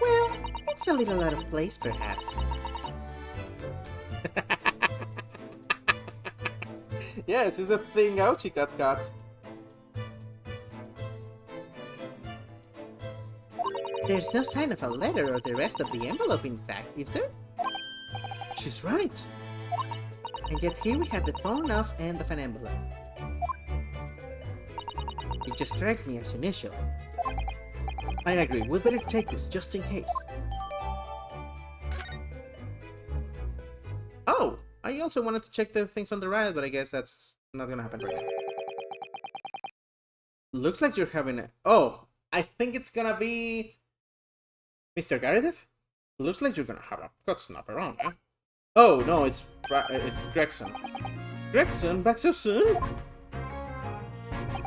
Well, it's a little out of place, perhaps. Yes, it's a thing Ouchie got. There's no sign of a letter or the rest of the envelope, in fact, is there? She's right. And yet here we have the torn off end of an envelope. It just strikes me as unusual. I agree, we'd better take this just in case. Oh! I also wanted to check the things on the right, but I guess that's not gonna happen right now. Looks like you're having a... Oh! I think it's gonna be... Mr. Garadeth? Looks like you're gonna have a cut snap around, eh? Oh, no, it's Gregson. Gregson, back so soon?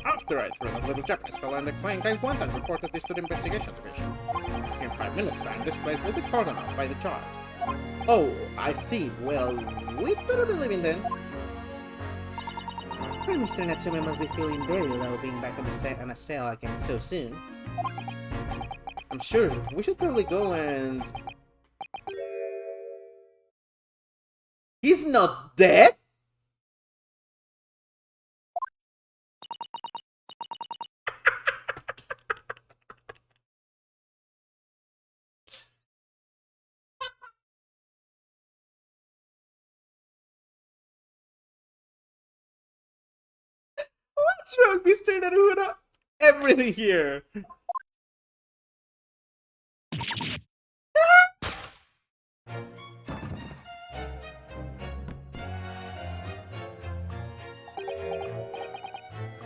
After I threw that little Japanese fella in the clank, I went and reported this to the investigation division. In 5 minutes' time, this place will be cordoned off by the charge. Oh, I see. Well, we'd better be leaving then. Poor Mr. Natsume must be feeling very low being back on a cell again so soon. I'm sure. We should probably go and... He's not dead? What's wrong, Mr. Naruto? Everything here.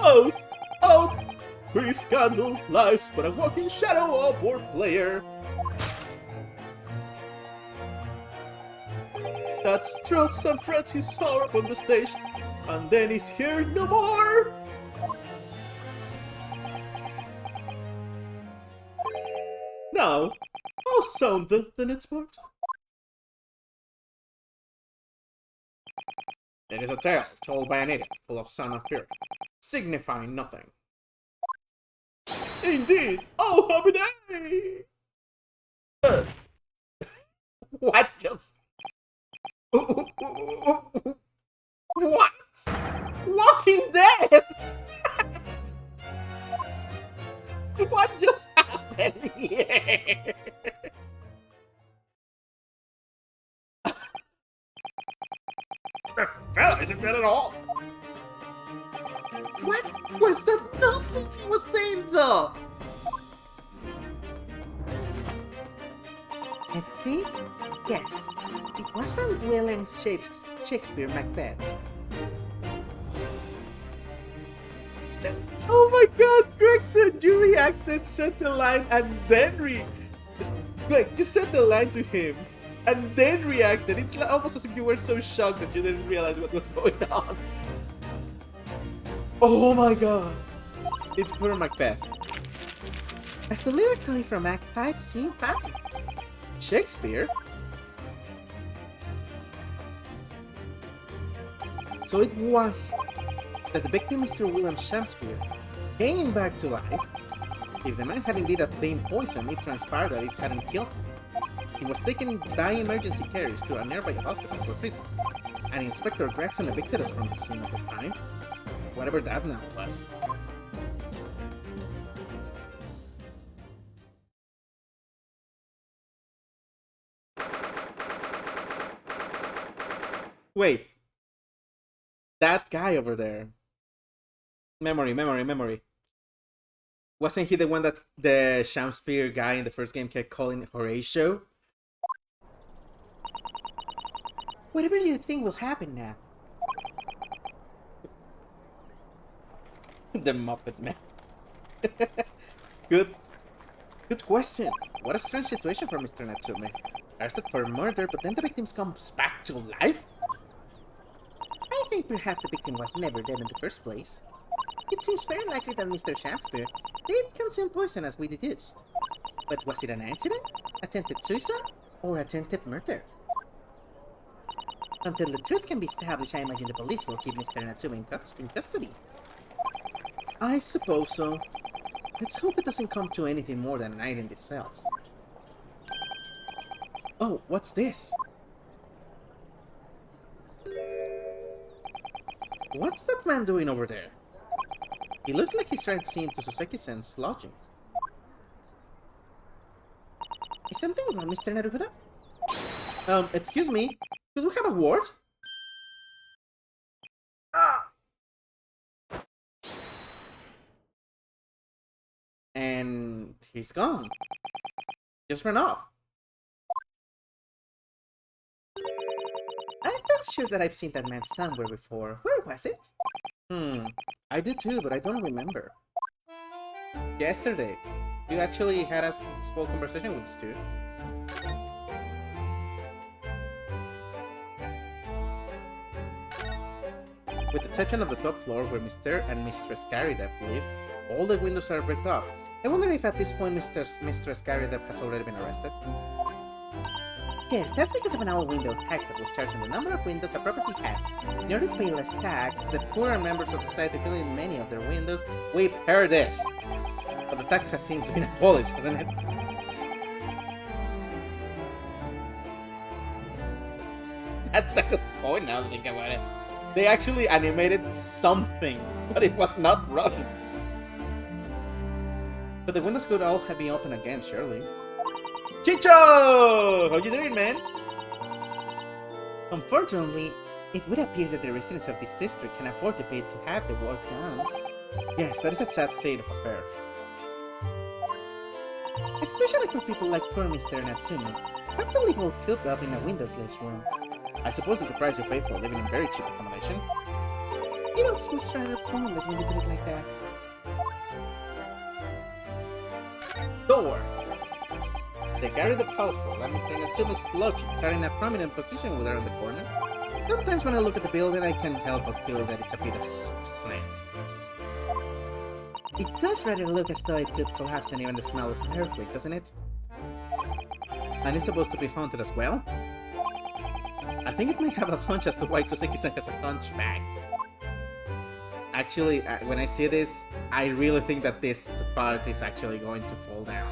Out! Brief candle, life's but a walking shadow of board player. That struts and frets his sour up on the stage, and then he's here no more. Now, how sound the next part? It is a tale told by an idiot, full of sun and fury, signifying nothing. Indeed! Oh, happy day! What just... What? Walking Dead? What just happened here? The fella isn't dead at all. What was that nonsense he was saying, though? I think, yes, It was from William Shakespeare Macbeth. Oh my god, Gregson, you reacted, said the line, and then you said the line to him, and then reacted. It's like almost as if you were so shocked that you didn't realize what was going on. Oh my god. It's pure Macbeth. A soliloquy from Act 5, Scene 5. Shakespeare? So it was that the victim, Mr. William Shakespeare, came back to life. If the man had indeed obtained poison, it transpired that it hadn't killed him. He was taken by emergency carriage to a nearby hospital for treatment, and Inspector Gregson evicted us from the scene of the crime, whatever that now was. Wait. That guy over there. Memory. Wasn't he the one that the Shakespeare guy in the first game kept calling Horatio? Whatever do you think will happen now? The Muppet Man. Good question. What a strange situation for Mr. Natsume. Arrested for murder, but then the victim comes back to life? I think perhaps the victim was never dead in the first place. It seems very likely that Mr. Shakespeare did consume poison as we deduced. But was it an accident, attempted suicide, or attempted murder? Until the truth can be established, I imagine the police will keep Mr. Natsume in custody. I suppose so. Let's hope it doesn't come to anything more than a night in the cells. Oh, what's this? What's that man doing over there? He looks like he's trying to see into Soseki-san's lodgings. Is something wrong, Mr. Naruhodo? Excuse me? Could we have a word? And he's gone. Just ran off. I felt sure that I've seen that man somewhere before. Where was it? I did too, but I don't remember. Yesterday. You actually had a small conversation with Stu. With the exception of the top floor where Mr. and Mistress Garrideb live, all the windows are bricked up. I wonder if at this point Mistress Garrideb has already been arrested. Yes, that's because of an old window tax that was charged on the number of windows a property had. In order to pay less tax, The poorer members of society fill in many of their windows. We've heard this! But the tax has since been abolished, hasn't it? That's a good point now to think about it. They actually animated something, but it was not running. But the windows could all have been open again, surely. Chicho! How you doing, man? Unfortunately, it would appear that the residents of this district can afford to pay to have the work done. Yes, that is a sad state of affairs. Especially for people like poor Mr. Natsume, probably will coop up in a windowless room. I suppose it's the price you pay for living in very cheap accommodation. It all seems rather pointless when you put it like that. Door! The Garrideb household and Mr. Natsume's lodgings are in a prominent position over there in the corner. Sometimes when I look at the building, I can't help but feel that it's a bit of slant. It does rather look as though it could collapse in even the smallest earthquake, doesn't it? And it's supposed to be haunted as well? I think it may have a hunch as to why Soseki-san has a hunchback. Actually, when I see this, I really think that this part is actually going to fall down.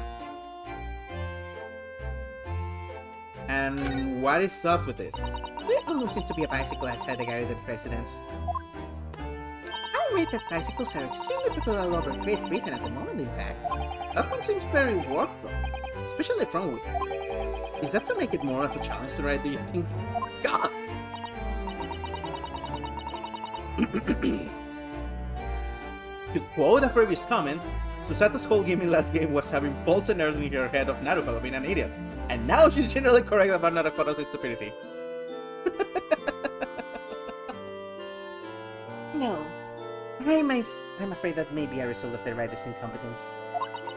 And what is up with this? There always seems to be a bicycle outside the Garrideb residence. I read that bicycles are extremely popular all over Great Britain at the moment, in fact. That one seems very worked though, especially front wheel. Is that to make it more of a challenge to ride, do you think? God! To quote a previous comment, Susata's whole game in last game was having faults and errors in her head of Naruhodo being an idiot. And now she's generally correct about Naruhodo's stupidity. No. I'm afraid that may be a result of the writer's incompetence.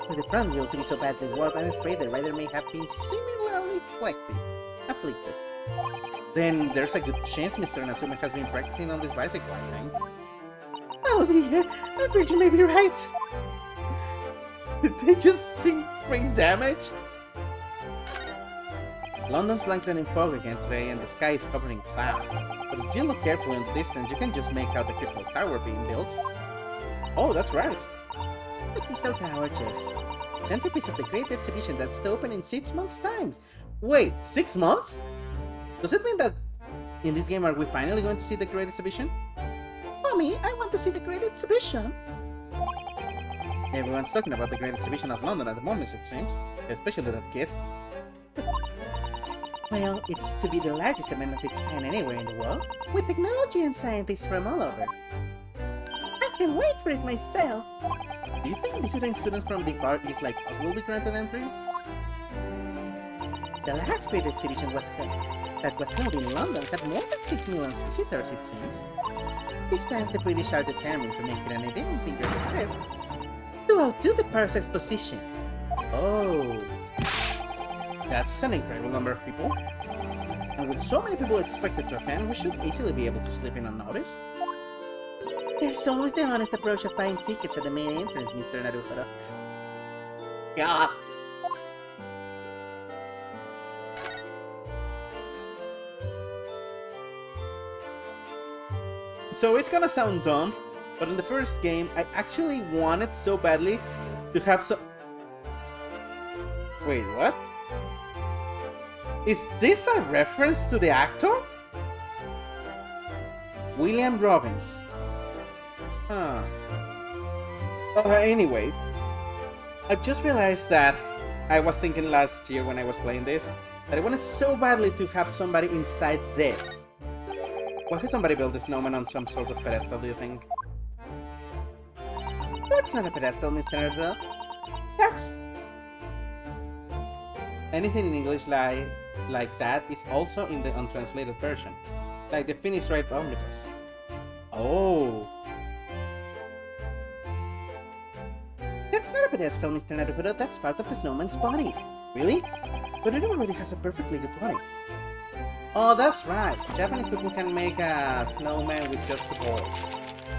For the front wheel to be so badly warped, I'm afraid the writer may have been similarly afflicted. Then there's a good chance Mr. Natsume has been practicing on this bicycle, I think. Oh dear, I'm afraid you may be right. Did they just sink brain damage? London's blanketed in fog again today and the sky is covered in cloud. But if you look carefully in the distance, you can just make out the Crystal Tower being built. Oh, that's right. The Crystal Tower, Jess. Centerpiece of the great exhibition that's to open in 6 months' time. Wait, 6 months? Does it mean that in this game are we finally going to see the great exhibition? Mommy, I want to see the great exhibition. Everyone's talking about the great exhibition of London at the moment, it seems. Especially that kid. Well, it's to be the largest event of its kind anywhere in the world, with technology and scientists from all over. I can't wait for it myself. Do you think visiting students from the Far East like us will be granted entry? The last great exhibition was held in London had more than 6 million visitors, it seems. This time the British are determined to make it an even bigger success, to outdo the Paris Exposition. Oh, that's an incredible number of people. And with so many people expected to attend, we should easily be able to slip in unnoticed. There's always the honest approach of buying tickets at the main entrance, Mr. Naruhodo. God. So it's gonna sound dumb, but in the first game, I actually wanted so badly to have some... Wait, what? Is this a reference to the actor? William Robbins. Huh. Anyway, I just realized that I was thinking last year when I was playing this that I wanted so badly to have somebody inside this. Why has somebody built a snowman on some sort of pedestal, do you think? That's not a pedestal, Mr. Naruhodo. That's... Anything in English like that is also in the untranslated version. Like the Finnish right omnibus. Oh. That's not a pedestal, Mr. Naruhodo. That's part of the snowman's body. Really? But it already has a perfectly good body. Oh, that's right. Japanese people can make a snowman with just 2 balls.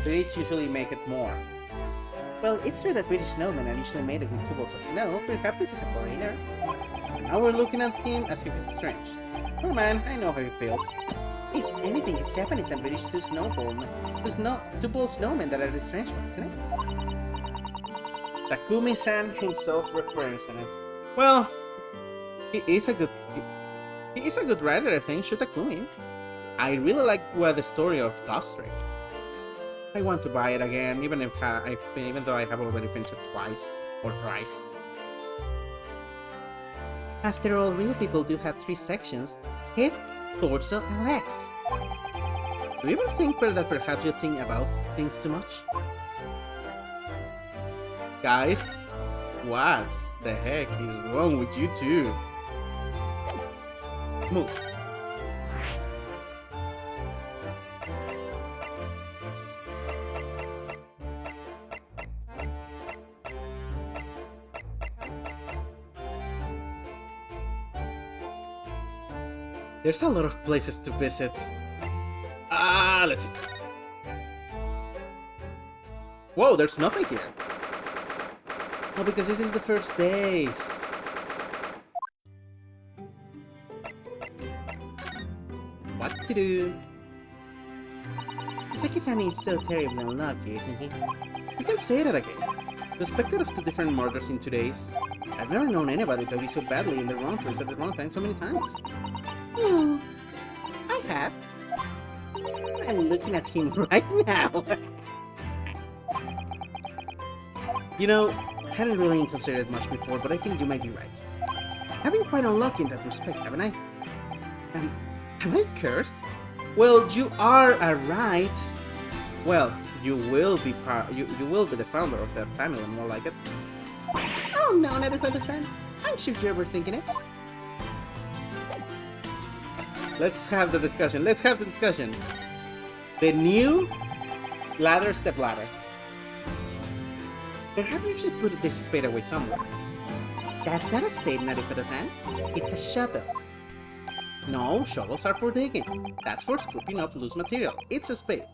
British usually make it more. Well, it's true that British snowmen are usually made with 2 balls of snow. Perhaps this is a foreigner. Now we're looking at him as if he's strange. Oh man, I know how he feels. If anything, it's Japanese and British 2 ball snowmen that are the strange ones, isn't it? Takumi-san himself referencing it. Well, he is a good writer, I think. Shu Takumi. I really like the story of Ghost Trick. I want to buy it again, even though I have already finished it twice or thrice. After all, real people do have 3 sections: head, torso, and legs. Do you ever think that perhaps you think about things too much? Guys, what the heck is wrong with you two? Move. There's a lot of places to visit. Let's see. Whoa, there's nothing here. Oh, because this is the first days. What to do? Soseki-san is so terribly unlucky, isn't he? You can say that again. Suspected of 2 different murders in 2 days. I've never known anybody to be so badly in the wrong place at the wrong time so many times. I have. I'm looking at him right now. You know, I hadn't really considered it much before, but I think you might be right. I've been quite unlucky in that respect, haven't I? Am I cursed? Well, you are right. Well, you will be you will be the founder of that family, more like it. Oh no, not for the son. I'm sure you're overthinking it. Let's have the discussion. Let's have the discussion. The new ladder, step ladder. Perhaps you should put this spade away somewhere. That's not a spade, Naruto-san. It's a shovel. No, shovels are for digging. That's for scooping up loose material. It's a spade.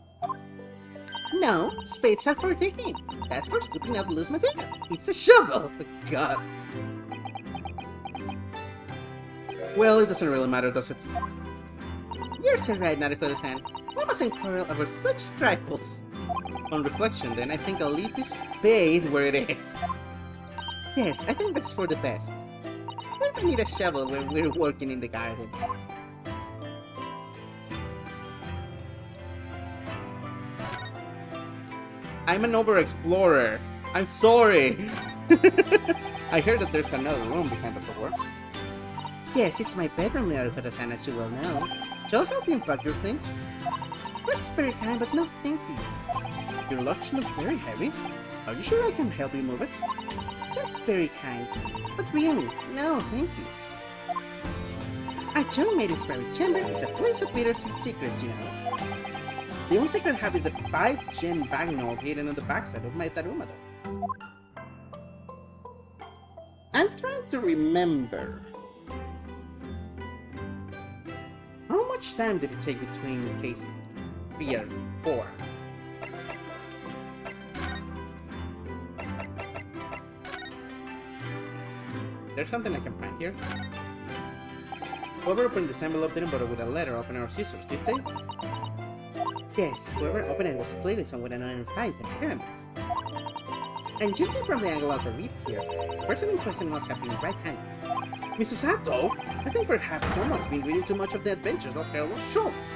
No, spades are for digging. That's for scooping up loose material. It's a shovel. God. Well, it doesn't really matter, does it? You're so right, Naruto-san. We mustn't quarrel over such trifles. On reflection, then, I think I'll leave this spade where it is. Yes, I think that's for the best. We may need a shovel when we're working in the garden. I'm an over-explorer. I'm sorry. I heard that there's another room behind the door. Yes, it's my bedroom, Naruto-san, as you well know. Shall I help you unpack your things? That's very kind, but no thank you. Your luggage looks very heavy. Are you sure I can help you move it? That's very kind, but really, no thank you. A John Mady's private chamber is a place of bittersweet secrets, you know. The only secret I have is the 5-gen banknote hidden on the backside of my Tarumada. I'm trying to remember. How much time did it take between case 3 and 4? There's something I can find here. Whoever opened this envelope didn't bother with a letter, opener, or scissors, did they? Yes, whoever opened it was clearly someone with an undefined temperament. And judging from the angle of the rip here, the person in question must have been right-handed. Mrs. Sato, I think perhaps someone's been reading too much of the adventures of Carlos Schultz.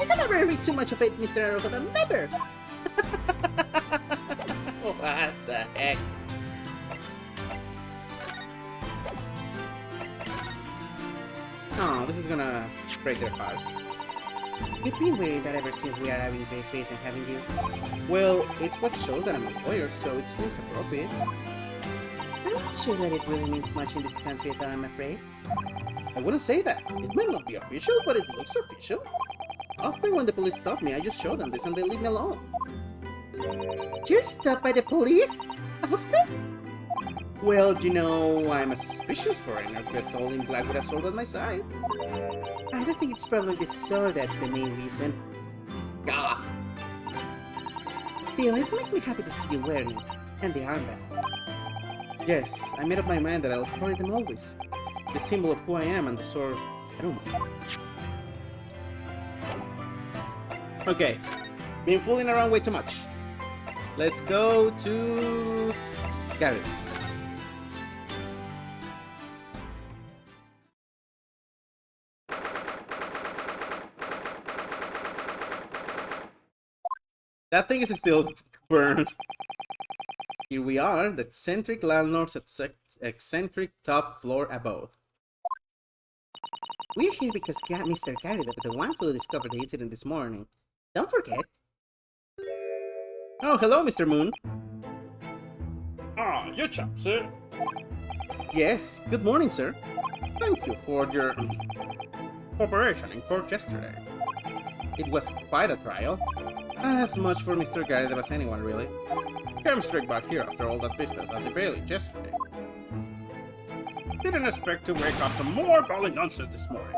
You can never read too much of it, Mr. Aruhoda, never! What the heck? Oh, this is gonna break their hearts. You've been wearing that ever since we are having Great Britain, haven't you? Well, it's what shows that I'm a lawyer, so it seems appropriate. I'm not sure that it really means much in this country at all, I'm afraid. I wouldn't say that. It might not be official, but it looks official. Often when the police stop me, I just show them this and they leave me alone. You're stopped by the police? Often? Well, you know, I'm a suspicious foreigner dressed all in black with a sword at my side. I don't think it's probably the sword that's the main reason. God. Still, it makes me happy to see you wearing it, and the armband. Yes, I made up my mind that I'll carry them always. The symbol of who I am and the sword, Aruma. Okay, been fooling around way too much. Let's go to Gary. That thing is still burned. Here we are, the eccentric landlord's eccentric top floor abode. We're here because Mr. Gary, the one who discovered the incident this morning. Don't forget. Oh, hello, Mr. Moon. Ah, you chap, sir. Yes, good morning, sir. Thank you for your cooperation in court yesterday. It was quite a trial. As much for Mr. Gary as anyone, really. Came straight back here after all that business at the Bailey yesterday. Didn't expect to wake up to more bally nonsense this morning.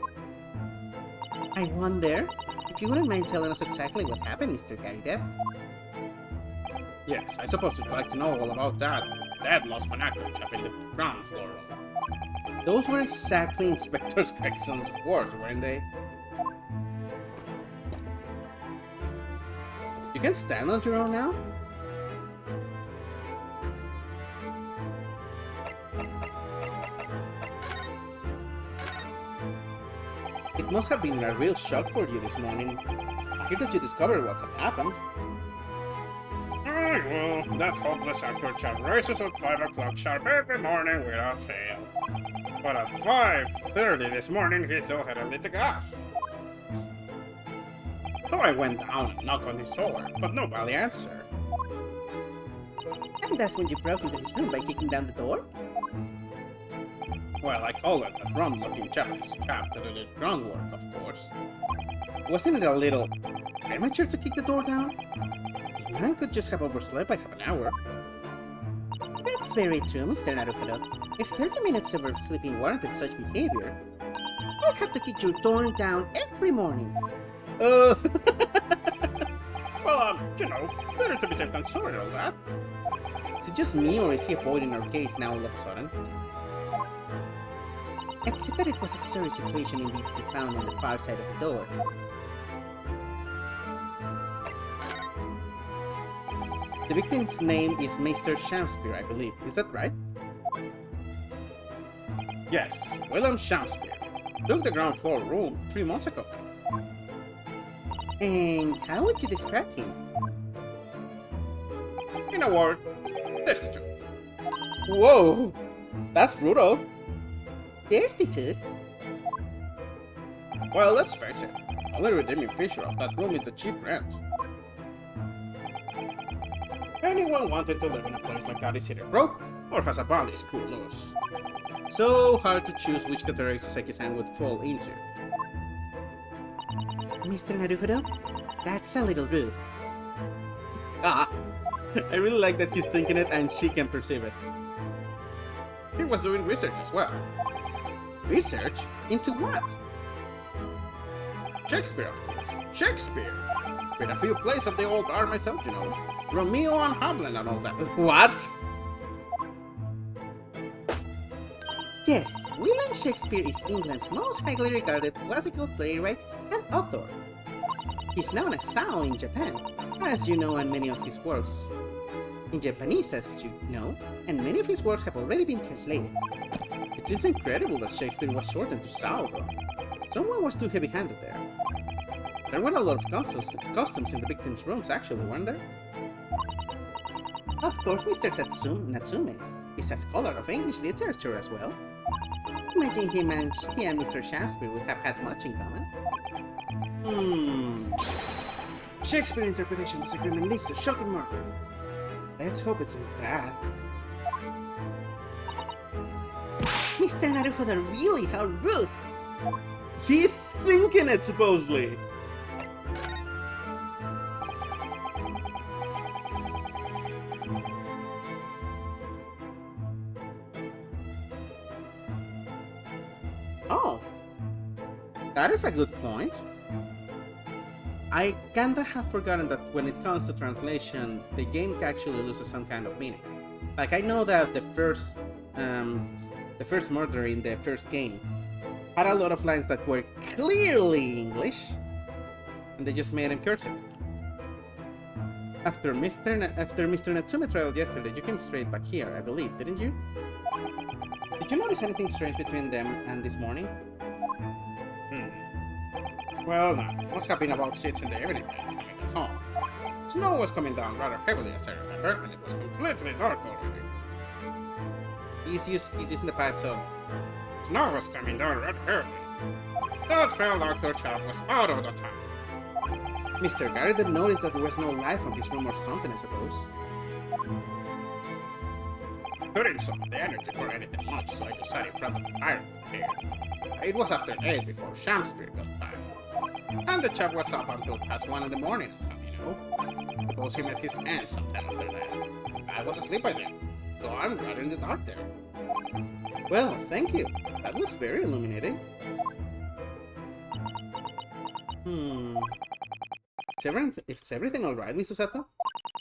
I wonder if you wouldn't mind telling us exactly what happened, Mr. Gary Depp. Yes, I suppose you'd like to know all about that. That lost an actor chap in the ground floor. Those were exactly Inspector Gregson's words, weren't they? You can stand on your own now? It must have been a real shock for you this morning. I hear that you discovered what had happened. Aye, well, that hopeless actor chap races at 5 o'clock sharp every morning without fail. But at 5:30 this morning, he still had a little gas. So I went down and knocked on his door, but nobody answered. And that's when you broke into his room by kicking down the door? Well, I called it a rum-looking Japanese chap to do the groundwork, of course. Wasn't it a little premature to kick the door down? The man could just have overslept by half an hour. That's very true, Mr. Naruhodo. If 30 minutes of oversleeping warranted such behavior, I'd have to kick your door down every morning. Uh, Well, better to be safe than sorry and all that. is it just me or is he avoiding our case now all of a sudden? Except that it was a sorry situation indeed to be found on the far side of the door. The victim's name is Mr. Shakespeare, I believe. Is that right? Yes, William Shakespeare. Took the ground floor room 3 months ago. And how would you describe him? In a word, destitute. Whoa! That's brutal. Destitute? Well, let's face it, only redeeming feature of that room is the cheap rent. Anyone wanted to live in a place like that is either broke or has a badly screwed loose. So hard to choose which category Soseki-san would fall into. Mr. Naruhodo, that's a little rude. Ah! I really like that he's thinking it and she can perceive it. He was doing research as well. Research? Into what? Shakespeare, of course. Shakespeare! With a few plays of the old art myself, Romeo and Hamlet and all that. What? Yes, William Shakespeare is England's most highly regarded classical playwright and author. He's known as Sao in Japan, as you know, and many of his works in Japanese, as you know, and many of his works have already been translated. It is incredible that Shakespeare was shortened to Sao, though. Someone was too heavy-handed there. There were a lot of costumes in the victims' rooms, actually, weren't there? Of course, Mr. Natsume is a scholar of English literature as well. Imagine he and Mr. Shakespeare would have had much in common. Shakespeare interpretation disagreement leads to shocking murder. Let's hope it's not that. Mr. Naruhodo, really? How rude! He's thinking it, supposedly. Oh, that is a good point. I kinda have forgotten that when it comes to translation, the game actually loses some kind of meaning. Like, I know that the first murder in the first game had a lot of lines that were clearly English, and they just made them cursive. After Mr. Natsume trial yesterday, you came straight back here, I believe, didn't you? Did you notice anything strange between them and this morning? Well, no, it must have been about 6 in the evening when I came home. Snow was coming down rather heavily, as I remember, and it was completely dark already. He's using the pipe, so... Snow was coming down rather early. That fell Dr. Chap was out of the town. Mr. Garrett noticed that there was no light from his room or something, I suppose. Couldn't summon the energy for anything much, so I just sat in front of the fire with the hair. It was after 8 before Shakespeare got back. And the chap was up until past 1 in the morning, Suppose he met his end sometime after that. I was asleep by then, so I'm right in the dark there. Well, thank you. That was very illuminating. Is everything alright, Miss Susato?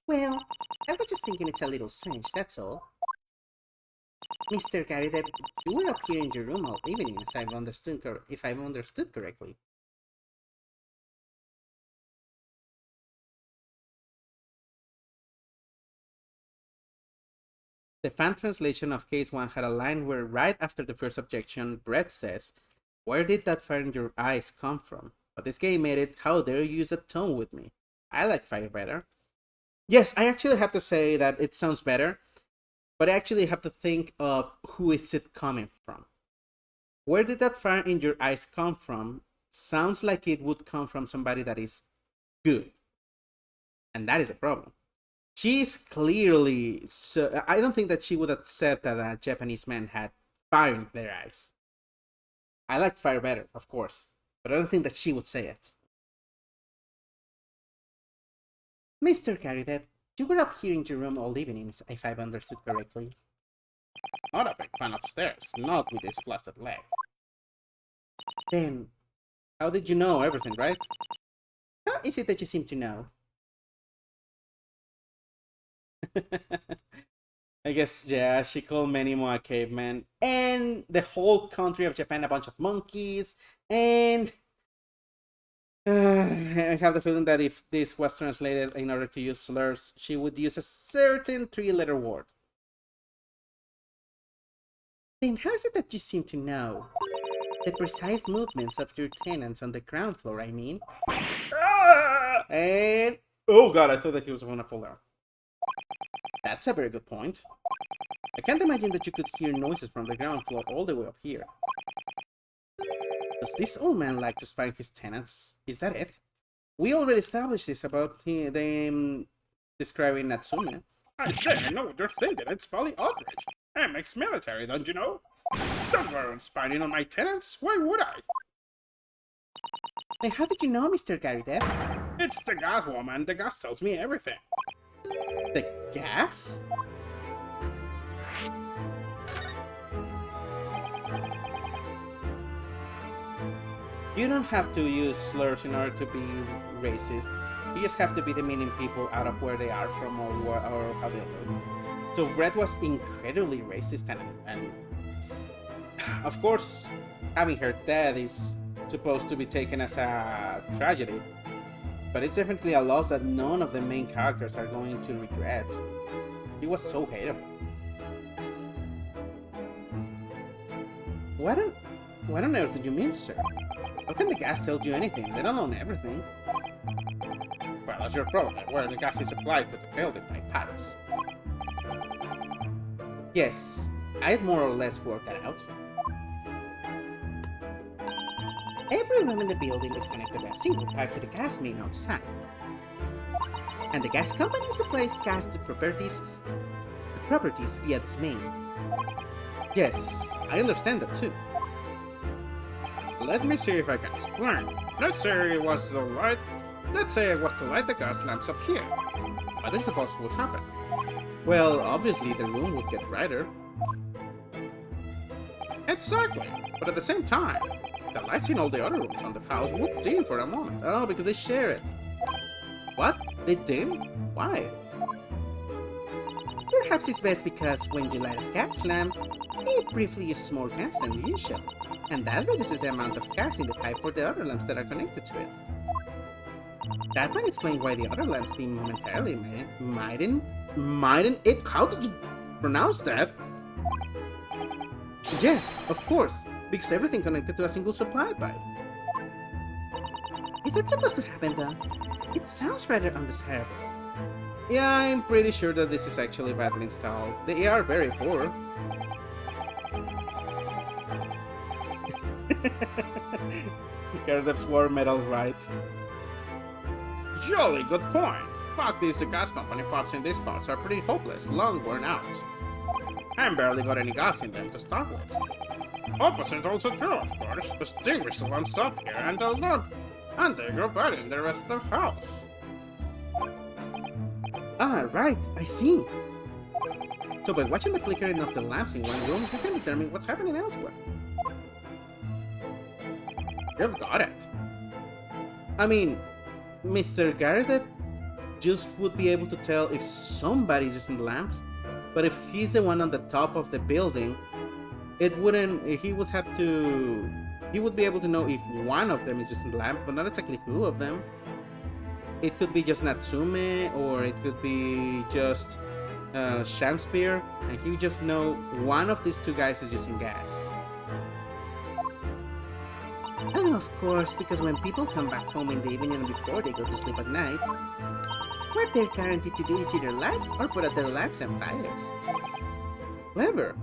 Well, I was just thinking it's a little strange, that's all. Mr. Garrett, you were up here in your room all evening, if I've understood correctly. The fan translation of Case 1 had a line where right after the first objection, Brett says, "Where did that fire in your eyes come from?" But this game made it, "How dare you use that tone with me?" I like fire better. Yes, I actually have to say that it sounds better, but I actually have to think of who is it coming from. Where did that fire in your eyes come from? Sounds like it would come from somebody that is good. And that is a problem. She's clearly so. I don't think that she would have said that a Japanese man had fire in their eyes. I like fire better, of course, but I don't think that she would say it. Mr. Garibeb, you were up here in your room all evening, if I've understood correctly. Not a big fan of stairs, not with this blasted leg. Then, How did you know everything, right? how is it that you seem to know? I guess, yeah, she called Menimo a caveman, and the whole country of Japan a bunch of monkeys, and I have the feeling that if this was translated in order to use slurs, she would use a certain three-letter word. Then how is it that you seem to know? The precise movements of your tenants on the ground floor, I mean. And oh god, I thought that he was gonna fall down. That's a very good point. I can't imagine that you could hear noises from the ground floor all the way up here. Does this old man like to spank his tenants? Is that it? We already established this about them describing Natsume. I say, I know what you're thinking. It's probably outrage. I'm ex-military, don't you know? Don't go around spying on my tenants. Why would I? Then how did you know, Mr. Garibeb? It's the gas woman. The gas tells me everything. The gas? You don't have to use slurs in order to be racist. You just have to be demeaning people out of where they are from or how they look. So Red was incredibly racist and of course having her dead is supposed to be taken as a tragedy. But it's definitely a loss that none of the main characters are going to regret. He was so hateable. What on earth do you mean, sir? How can the gas tell you anything? They don't own everything. Well, that's your problem. Where the gas is supplied to the building by pipes. Yes, I'd more or less worked that out. Every room in the building is connected by a single pipe to the gas main outside. And the gas company supplies gas to properties via this main. Yes, I understand that too. Let me see if I can explain. Let's say it was to light the gas lamps up here. What do you suppose would happen? Well, obviously the room would get brighter. Exactly, but at the same time, the lights in all the other rooms on the house would dim for a moment. Oh, because they share it. What? They dim? Why? Perhaps it's best because when you light a gas lamp, it briefly uses more gas than usual, and that reduces the amount of gas in the pipe for the other lamps that are connected to it. That might explain why the other lamps dim momentarily, Mightn't it? How did you pronounce that? Yes, of course, because everything connected to a single supply pipe. Is that supposed to happen though? It sounds rather undesirable. Yeah, I'm pretty sure that this is actually badly installed. They are very poor. Gardeps wore metal right. Jolly good point. Fact is, the gas company pipes in these parts are pretty hopeless, long worn out. And barely got any gas in them to start with. Opposite also true, of course. Extinguish the lamps up here and they'll not, and they grow bad in the rest of the house. Ah, right, I see. So by watching the flickering of the lamps in one room, you can determine what's happening elsewhere. You've got it. I mean, Mr. Garrett just would be able to tell if somebody's using the lamps, but if he's the one on the top of the building, it wouldn't. He would have to. He would be able to know if one of them is using the lamp, but not exactly who of them. It could be just Natsume, or it could be just Shamspear, and he would just know one of these two guys is using gas. Oh, of course, because when people come back home in the evening and before they go to sleep at night, what they're guaranteed to do is either light or put out their lamps and fires. Clever.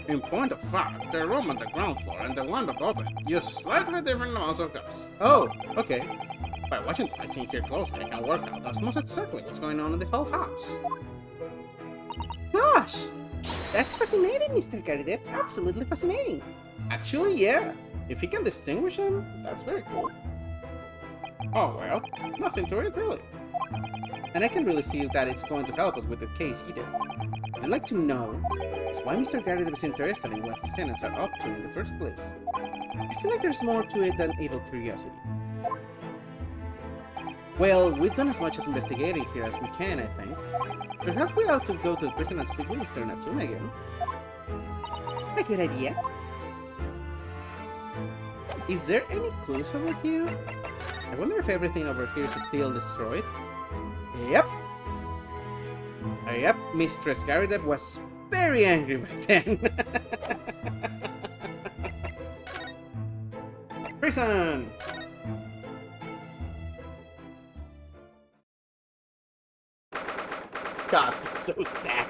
In point of fact, the room on the ground floor and the one above it use slightly different amounts of gas. Oh, okay. By watching the scene here closely, I can work out almost exactly what's going on in the whole house. Gosh! That's fascinating, Mr. Garrett. Absolutely fascinating. Actually, yeah. If he can distinguish them, that's very cool. Oh well, nothing to it really. And I can really see that it's going to help us with the case either. I'd like to know is why Mr. Garrett was interested in what his tenants are up to in the first place. I feel like there's more to it than idle curiosity. Well, we've done as much as investigating here as we can, I think. Perhaps we ought to go to the prison and speak with Mr. Natsume again. A good idea. Is there any clues over here? I wonder if everything over here is still destroyed. Yep. Yep, Mistress Garrett was very angry back then. Prison! God, it's so sad.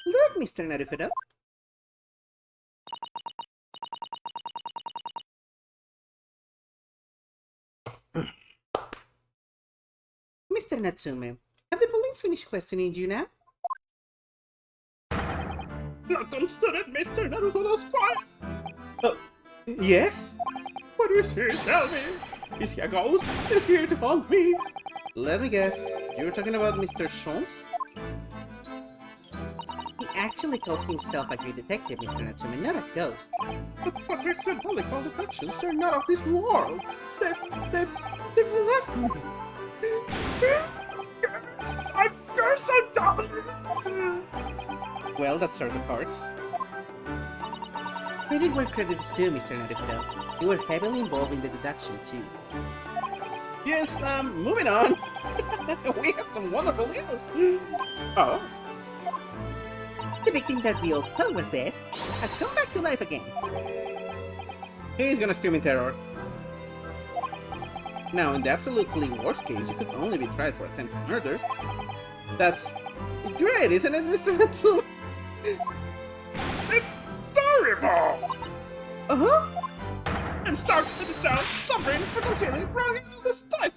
Look, Mr. Naruhodo. Mr. Natsume, have the police finished questioning you now? Not considered Mr. Naruto Squire. Yes? What is he? Tell me. Is he a ghost? Is he here to haunt me? Let me guess, you're talking about Mr. Sholmes? He actually calls himself a great detective, Mr. Natsume, not a ghost. But we symbolical detections are not of this world. They've left me. I feel so dumb. Well, that's sort of cards. Credit where credit's due, Mr. Naruhodo. You were heavily involved in the deduction, too. Yes, moving on. We have some wonderful news. Oh, The victim that we all thought was dead has come back to life again. he's gonna scream in terror. Now, in the absolutely worst case, you could only be tried for attempted murder. That's great, isn't it, Mr. Natsu? It's terrible. Uh-huh. I'm stuck in the cell, suffering for some silly wrong in the stomach.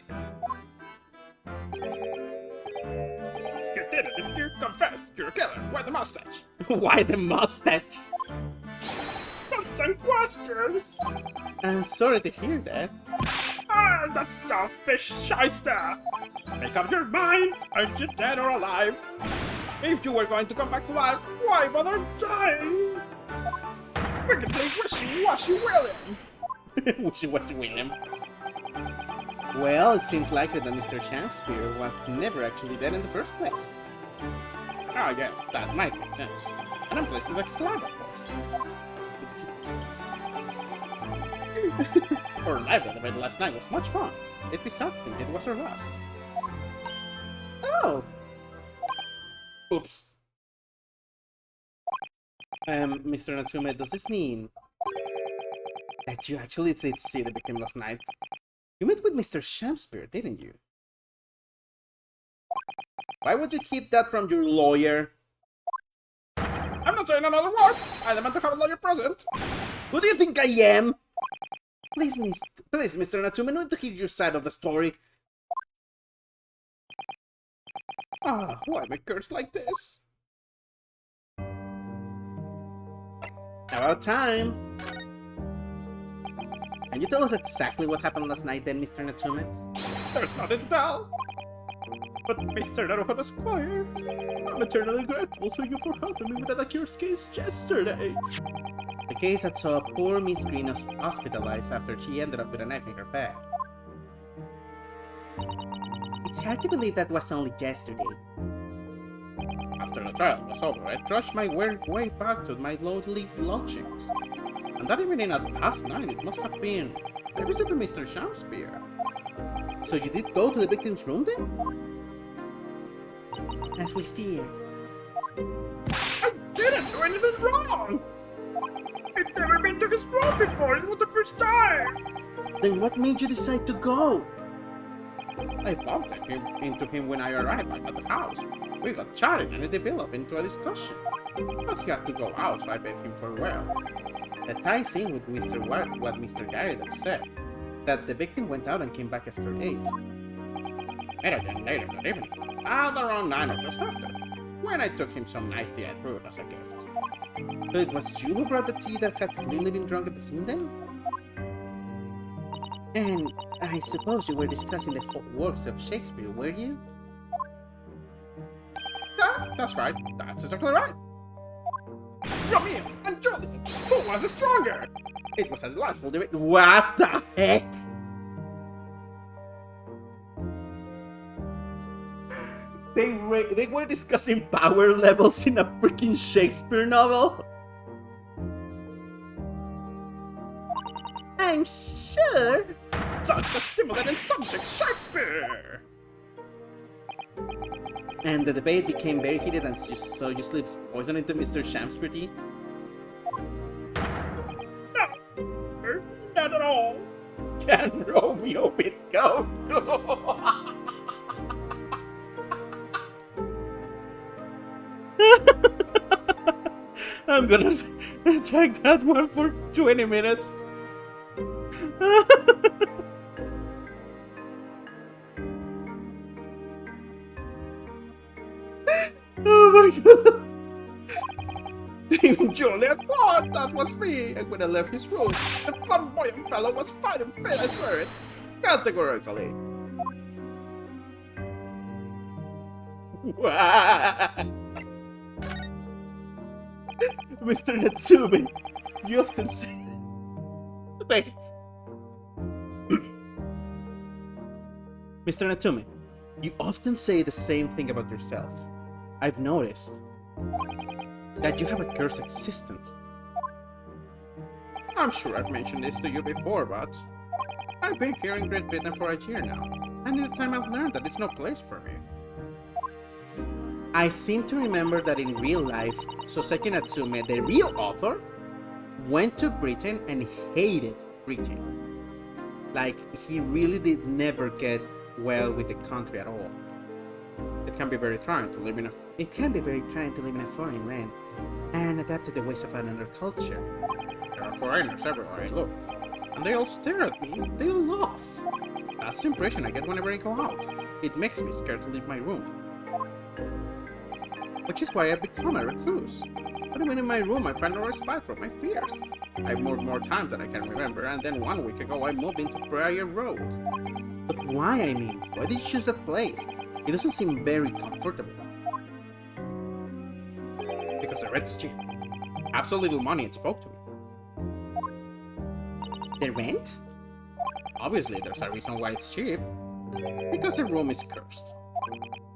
You did it, didn't you? Confess, you're a killer. Why the mustache? Why the mustache? Constant questions. I'm sorry to hear that. Ah, that selfish shyster. Make up your mind. Aren't you dead or alive? If you were going to come back to life, why bother dying? We can play wishy-washy William. Wishy-washy William. Well, it seems likely that Mr. Shakespeare was never actually dead in the first place. Ah, yes, that might make sense. And I'm pleased to like his life, of course. Our live event last night was much fun. It'd be sad to think it was our last. Oh, Oops. Mr. Natsume, does this mean that you actually did see the victim last night? You met with Mr. Shakespeare, didn't you? Why would you keep that from your lawyer? I'm not saying another word. I demand to have a lawyer present. Who do you think I am? Please, Mr. Natsume, I need to hear your side of the story. Ah, why am I cursed like this? About time. Can you tell us exactly what happened last night then, Mr. Natsume? There's nothing to tell. But Mr. Naruhodo Squire, I'm eternally grateful to you for helping me with that accused case yesterday. The case that saw poor Miss Green hospitalized after she ended up with a knife in her back. it's hard to believe that was only yesterday. After the trial was over, I trudged my way back to my lonely lodgings. And that evening at past 9, it must have been. I visited Mr. Shakespeare. So you did go to the victim's room then? As we feared. I didn't do anything wrong! I'd never been to his room before, it was the first time! Then what made you decide to go? I bumped into him when I arrived back at the house. We got chatting and it developed into a discussion. But he had to go out, so I bade him farewell. That ties in with what Mr. Garrido said, that the victim went out and came back after 8. And again later that evening, at around 9 or just after, when I took him some nice tea I brewed as a gift. So it was you who brought the tea that had clearly been drunk at the scene then? And I suppose you were discussing the works of Shakespeare, were you? Yeah, that's right. That's exactly right. Romeo and Juliet, who was the stronger? It was a delightful debate. What the heck? They were discussing power levels in a freaking Shakespeare novel? I'm sure. Such a stimulating subject, Shakespeare! And the debate became very heated, and so you slipped poison into Mr. Shamspeare tea? No, not at all. Can Romeo beat Coco? I'm gonna check that one for 20 minutes. Oh my god. Even Juliet thought that was me, and when I left his room, the flamboyant fellow was fighting fit, I swear it, categorically. What? Mr. Natsume, you often say... Wait. Mr. Natsume, you often say the same thing about yourself. I've noticed that you have a cursed existence. I'm sure I've mentioned this to you before, but I've been here in Great Britain for a year now, and in the time I've learned that it's no place for me. I seem to remember that in real life, Soseki Natsume, the real author, went to Britain and hated Britain. Like, he really did never get well with the country at all. It can be very trying to live in a foreign land and adapt to the ways of another culture. There are foreigners everywhere I look, and they all stare at me, they all laugh. That's the impression I get whenever I go out. It makes me scared to leave my room. Which is why I've become a recluse. But even in my room, I find no respite from my fears. I've moved more times than I can remember, and then 1 week ago I moved into Briar Road. But why, I mean? Why did you choose that place? It doesn't seem very comfortable. Because the rent is cheap. I have so little money it spoke to me. The rent? Obviously, there's a reason why it's cheap. Because the room is cursed.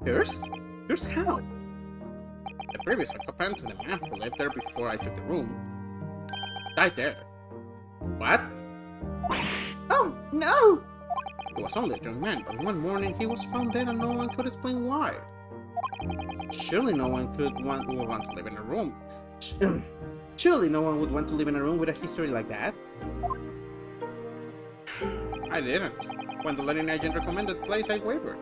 Cursed? Cursed how? The previous occupant, the man who lived there before I took the room, died there. What? Oh, no! He was only a young man, but one morning he was found dead and no one could explain why. Surely no one would want to live in a room. Surely no one would want to live in a room with a history like that. I didn't. When the letting agent recommended the place, I wavered.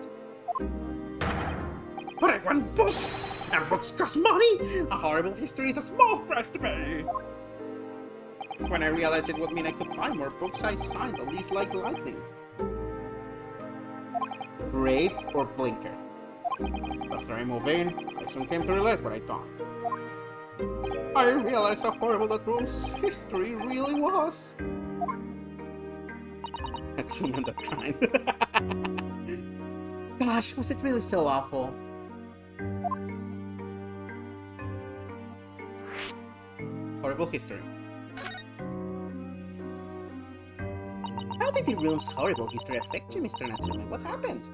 But I want books! And books cost money! A horrible history is a small price to pay! When I realized it would mean I could buy more books, I signed the lease like lightning. Brave or Blinker? After I moved in, I soon came to realize what I thought. I realized how horrible that room's history really was. That's someone that kind. Gosh, was it really so awful? Horrible history. How did the room's horrible history affect you, Mr. Natsume? What happened?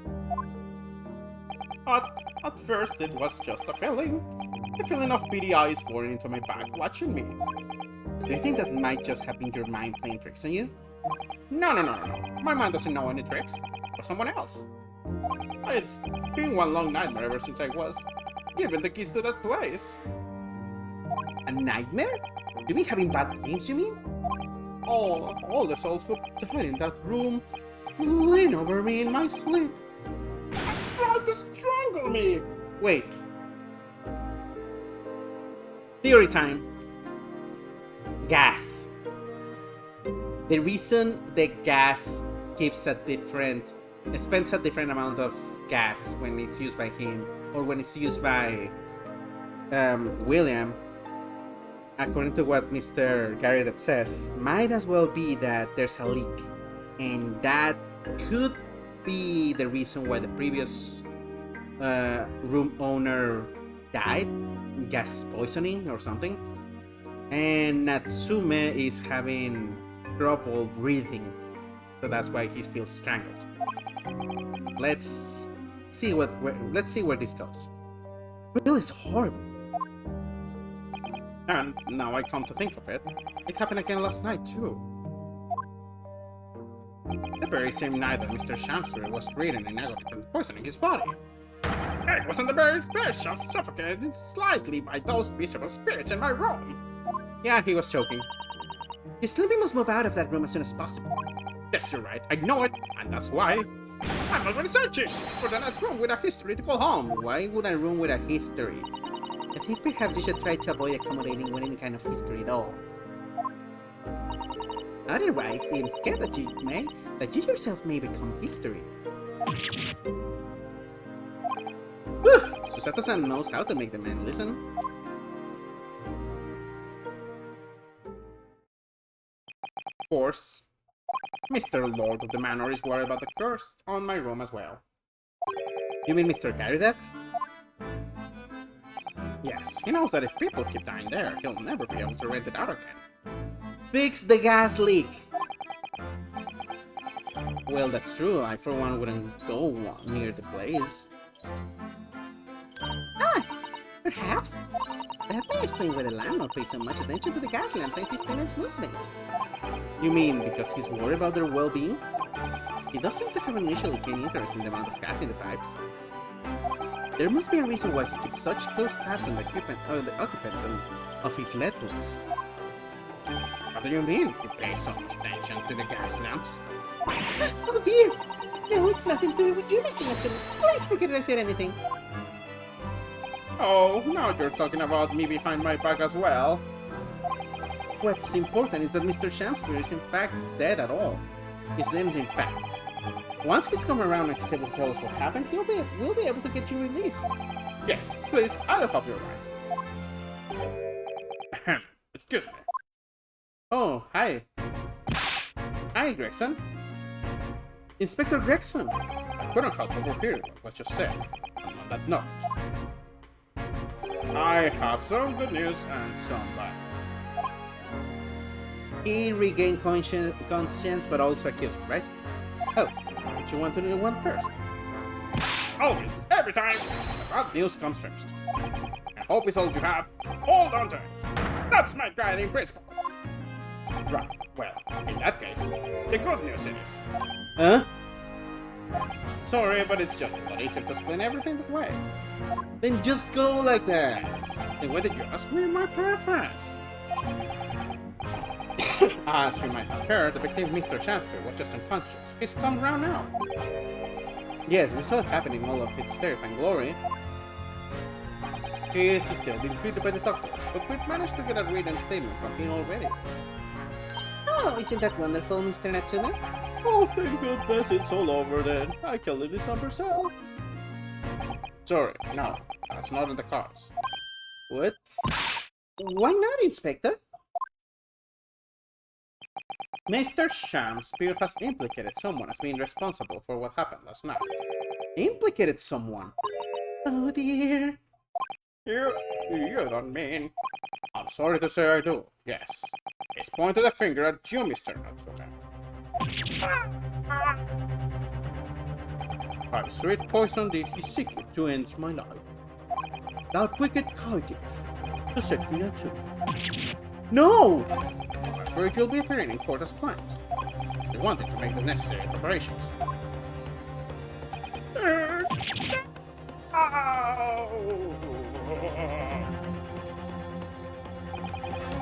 At first, it was just a feeling of beady eyes boring into my back, watching me. Do you think that might just have been your mind playing tricks on you? No. My mind doesn't know any tricks. Or someone else. It's been one long nightmare ever since I was given the keys to that place. A nightmare? You mean having bad dreams, you mean? All the souls who died in that room lean over me in my sleep. Tried to strangle me. Wait. Theory time. Gas. The reason the gas keeps spends a different amount of gas when it's used by him or when it's used by William, according to what Mr. Garrett says, might as well be that there's a leak, and that could be the reason why the previous room owner died, gas poisoning or something, and Natsume is having trouble breathing, so that's why he feels strangled. Let's see where this goes. Will is horrible. And now I come to think of it, it happened again last night too. The very same night that Mr. Shamsbury was breathing in agony from poisoning his body. It wasn't the bear suffocated slightly by those miserable spirits in my room. Yeah, he was choking. Just let me must move out of that room as soon as possible. Yes, you're right, I know it, and that's why I'm already searching for the next room with a history to call home. Why would a room with a history? I think perhaps you should try to avoid accommodating with any kind of history at all. Otherwise, I'm scared that you yourself may become history. Susata-san knows how to make the man listen. Of course, Mr. Lord of the Manor is worried about the curse on my room as well. You mean Mr. Garrett? Yes, he knows that if people keep dying there, he'll never be able to rent it out again. Fix the gas leak! Well, that's true. I, for one, wouldn't go near the blaze. Perhaps. That may explain why the landlord pays so much attention to the gas lamps and his tenants' movements. You mean because he's worried about their well-being? He does seem to have an unusually keen interest in the amount of gas in the pipes. There must be a reason why he keeps such close tabs on the occupants of his lead rooms. What do you mean he pays so much attention to the gas lamps? Oh dear! No, it's nothing to do with you, Mr. Hudson. Please forget I said anything. Oh, now you're talking about me behind my back as well. What's important is that Mr. Shamsbury is in fact dead at all. He's dead in fact. Once he's come around and he's able to tell us what happened, we'll be able to get you released. Yes, please, I'll hope you're right. Excuse me. Oh, hi. Hi, Gregson. Inspector Gregson. I couldn't help overhearing what you said. And on that note, I have some good news and some bad. He regained conscience, but also accused, right? Oh, don't you want to know one first? Always, every time, the bad news comes first. And hope is all you have. Hold on to it. That's my guiding principle. Right, well, in that case, the good news is... Huh? Sorry, but it's just a lot easier to explain everything that way. Then just go like that. And why did you ask me my preference? As you might have heard, the victim, Mr. Shamsbury, was just unconscious. He's come around now. Yes, we saw it happening in all of its terrifying glory. He is still being treated by the doctors, but we've managed to get a written statement from him already. Oh, isn't that wonderful, Mr. Natsume? Oh, thank goodness it's all over then. I can leave this on myself. Sorry, no, that's not in the cards. What? Why not, Inspector? Mr. Shamsbury has implicated someone as being responsible for what happened last night. Implicated someone? Oh dear. You don't mean... I'm sorry to say I do, yes. He's pointed a finger at you, Mr. Natsume. By sweet poison did he seek to end my life. That wicked caitiff, Soseki Natsume. No! I'm afraid you'll be appearing in court as planned. They wanted to make the necessary preparations.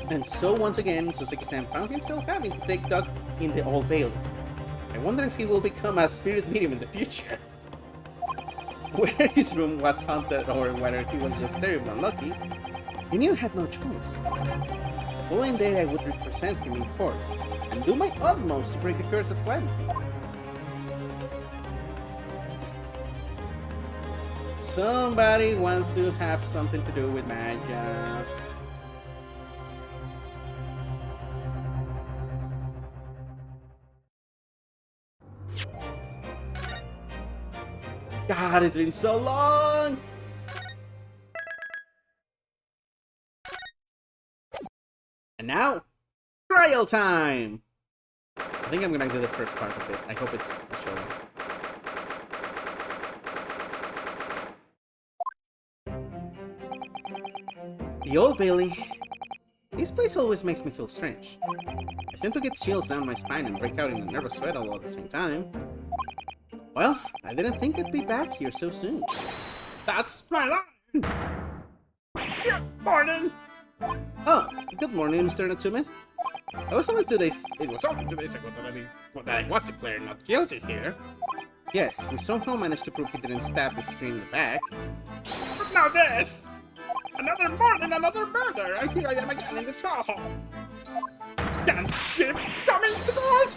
And so once again, Soseki-san found himself having to take Doug in the Old Bailey. I wonder if he will become a spirit medium in the future. Whether his room was haunted or whether he was just terribly unlucky, he knew he had no choice. following day I would represent him in court and do my utmost to break the curse that blinded him. Somebody wants to have something to do with magic. God, it's been so long! And now, trial time! I think I'm gonna do the first part of this. I hope it's the short one. The Old Bailey. This place always makes me feel strange. I tend to get chills down my spine and break out in a nervous sweat all at the same time. Well, I didn't think I'd be back here so soon. That's my line! Good morning! Oh, good morning, Mr. Natsume. It was only 2 days ago that I was declared not guilty here. Yes, we somehow managed to prove he didn't stab Miss Green in the back. But now this! Another morning, another murder! And here I am again in this hellhole! Can't keep coming to court!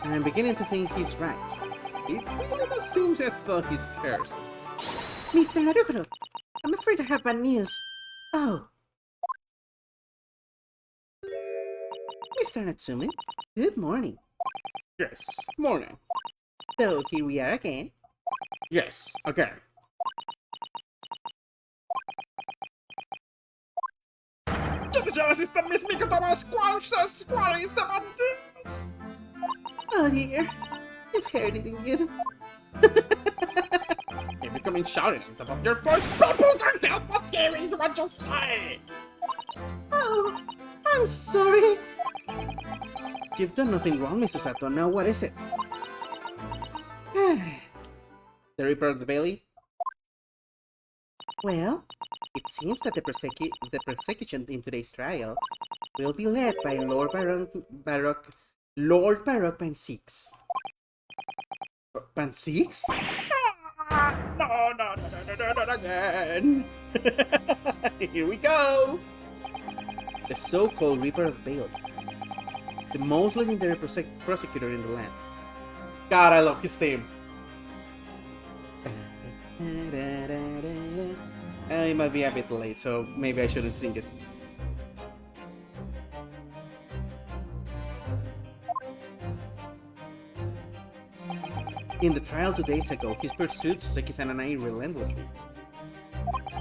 And I'm beginning to think he's right. It really does seem as though he's cursed. Mr. Narukuro, I'm afraid I have bad news. Oh. Mr. Natsume, good morning. Yes, morning. So here we are again. Yes, again. Division Assistant Miss Mikatama squares the buttons! Oh dear, you've heard it, didn't you? If you come in shouting on top of your voice, people can't help but hearing what you say! Oh, I'm sorry. You've done nothing wrong, Mr. Sato. Now what is it? The Reaper of the Bailey? Well, it seems that the prosecution in today's trial will be led by Lord Baroque Band 6. Band 6? No, again! Here we go! The so-called Reaper of Bailey. The most legendary prosecutor in the land. God, I love his theme. It might be a bit late, so maybe I shouldn't sing it. In the trial 2 days ago, he pursued Soseki-san and I relentlessly.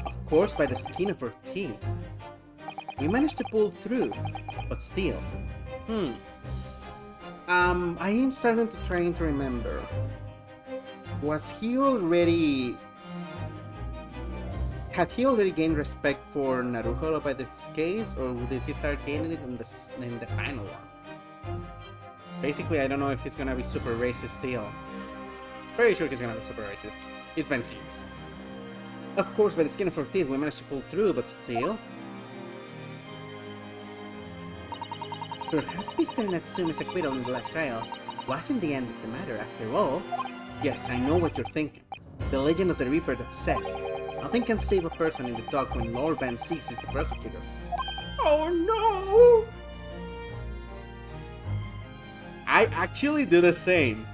Of course, by the skin of our teeth. We managed to pull through, but still. I am starting to try to remember. Was he already... Had he already gained respect for Naruhodo by this case, or did he start gaining it in the final one? Basically, I don't know if he's gonna be super racist still. Very sure he's gonna be super racist. It's been 6. Of course, by the skin of our teeth, we managed to pull through, but still... Perhaps Mr. Natsume's acquittal in the last trial wasn't the end of the matter after all. Yes, I know what you're thinking. The legend of the Reaper that says, nothing can save a person in the dock when Lord Band 6 is the prosecutor. Oh no! I actually do the same.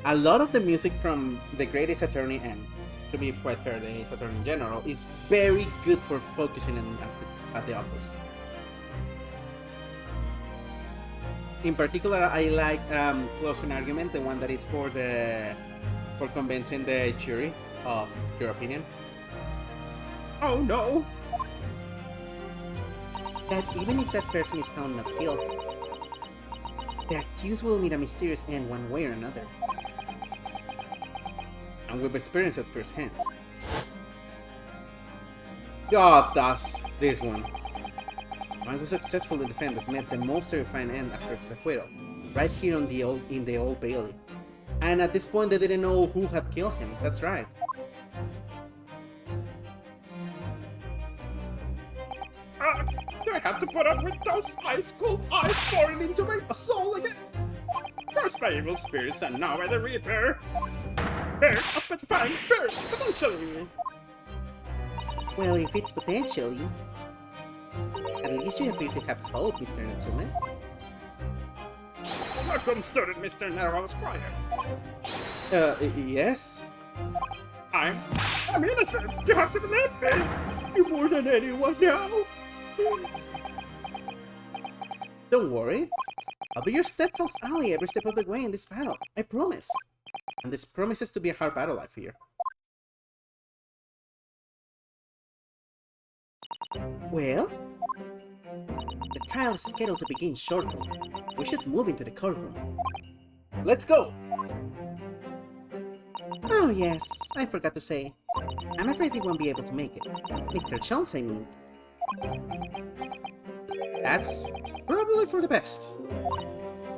A lot of the music from The Great Ace Attorney, and to be quite fair, the Ace Attorney in general, is very good for focusing at the office. In particular, I like Closing Argument, the one that is for convincing the jury of your opinion. Oh no! That even if that person is found not guilty, the accused will meet a mysterious end one way or another. And we've experienced it firsthand. God, that's this one. Man who successfully defended met the most terrifying end after his acquittal, right here in the Old Bailey. And at this point, they didn't know who had killed him. That's right. Do I have to put up with those ice-cold eyes pouring into my soul again? First by evil spirits and now by the Reaper. Bird of petrifying birds, potentially. Well, if it's potentially... At least you appear to have hope, Mr. Natsume. Welcome, student Mr. Narrow Squire. Yes? I'm innocent. You have to believe me. You more than anyone now. Don't worry. I'll be your steadfast ally every step of the way in this battle. I promise. And this promises to be a hard battle, I fear. Well, the trial is scheduled to begin shortly. We should move into the courtroom. Let's go! Oh yes, I forgot to say. I'm afraid he won't be able to make it. Mr. Jones, I mean. That's probably for the best.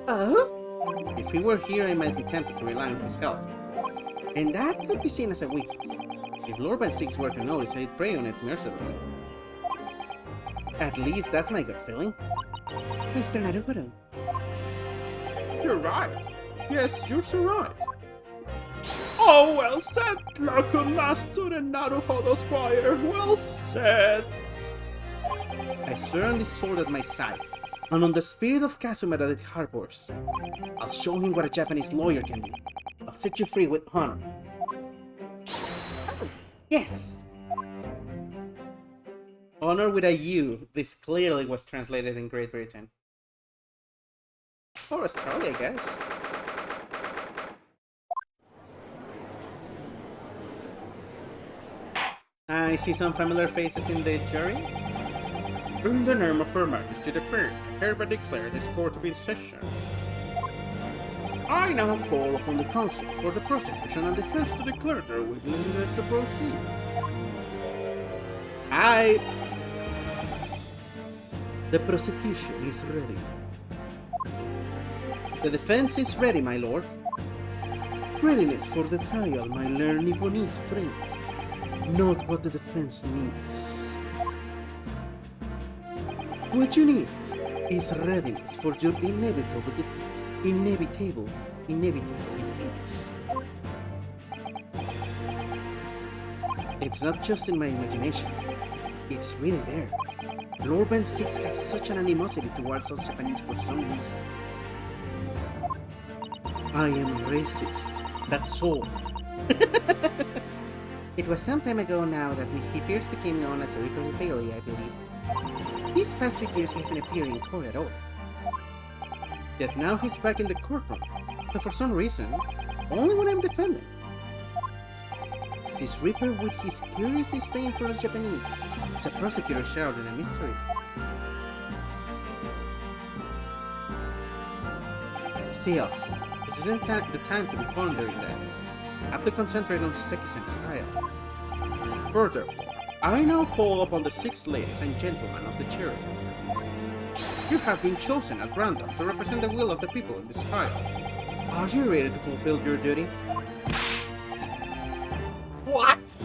Oh? If he were here, I might be tempted to rely on his health. And that could be seen as a weakness. If Lord Van Six were to notice, I'd prey on it mercilessly. At least that's my gut feeling. Mr. Naruto. You're right. Yes, you're so right. Oh, well said, Lacunar student Naruto Squire. Well said. I swear on this sword at my side, and on the spirit of Kazuma that it harbors. I'll show him what a Japanese lawyer can do. I'll set you free with honor. Yes. Honor with a U. This clearly was translated in Great Britain. Or Australia, I guess. I see some familiar faces in the jury. In the name of Her Majesty the Queen, I hereby declare this court to be in session. I now call upon the counsel for the prosecution and defense to declare their willingness to proceed. The prosecution is ready. The defense is ready, my lord. Readiness for the trial, my learned Nipponese friend. Not what the defense needs. What you need is readiness for your inevitable defeat. It's not just in my imagination. It's really there. Lord Van Six has such an animosity towards us Japanese for some reason. I am racist. That's all. It was some time ago now that he first became known as the Reaper Bailey, I believe. These past few years he hasn't appeared in court at all. Yet now he's back in the courtroom, and for some reason, only when I'm defending. This Reaper with his curious disdain for us Japanese is a prosecutor shrouded in a mystery. Still, this isn't the time to be pondering that. I have to concentrate on Soseki-san's trial. Further, I now call upon the 6 ladies and gentlemen of the jury. You have been chosen at random to represent the will of the people in this trial. Are you ready to fulfill your duty? What?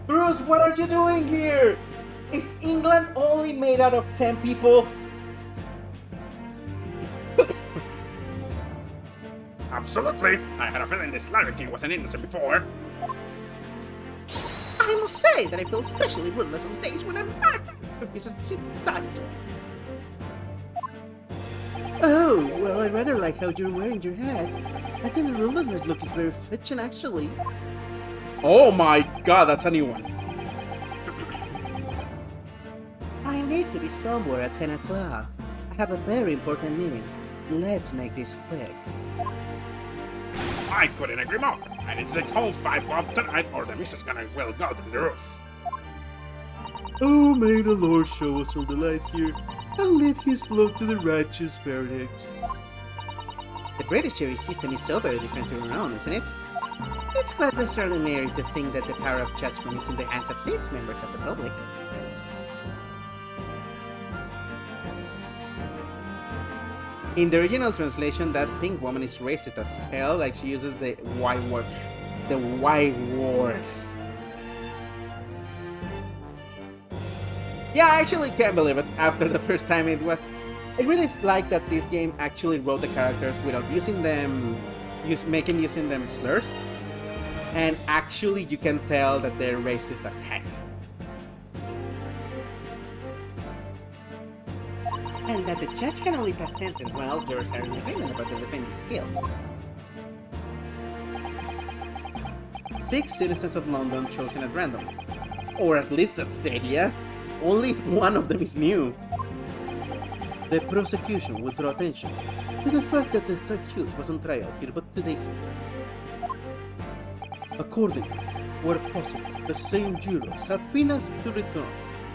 Bruce, what are you doing here? Is England only made out of 10 people? Absolutely. I had a feeling this Lion King was an innocent before. I must say that I feel especially ruthless on days when I'm back. If you just sit tight. Oh, well, I rather like how you're wearing your hat. I think the ruthlessness look is very fetching, actually. Oh my god, that's a new one. I need to be somewhere at 10 o'clock. I have a very important meeting. Let's make this quick. I couldn't agree more. I need to take home 5 bob tonight or the missus gonna well go through the roof. Oh, may the Lord show us all the light here, and let his flow to the righteous verdict. The British jury system is so very different from our own, isn't it? It's quite extraordinary to think that the power of judgment is in the hands of 6 members of the public. In the original translation, that pink woman is racist as hell, like she uses the Y word. The Y word. Yeah, I actually can't believe it after the first time it was. I really like that this game actually wrote the characters without using them, using them slurs. And actually, you can tell that they're racist as heck. And that the judge can only pass sentence when all jurors are in agreement about the defendant's guilt. 6 citizens of London chosen at random. Or at least at Stadia. Only one of them is new. The prosecution will draw attention to the fact that the accused was on trial here but 2 days ago. Accordingly, where possible, the same jurors have been asked to return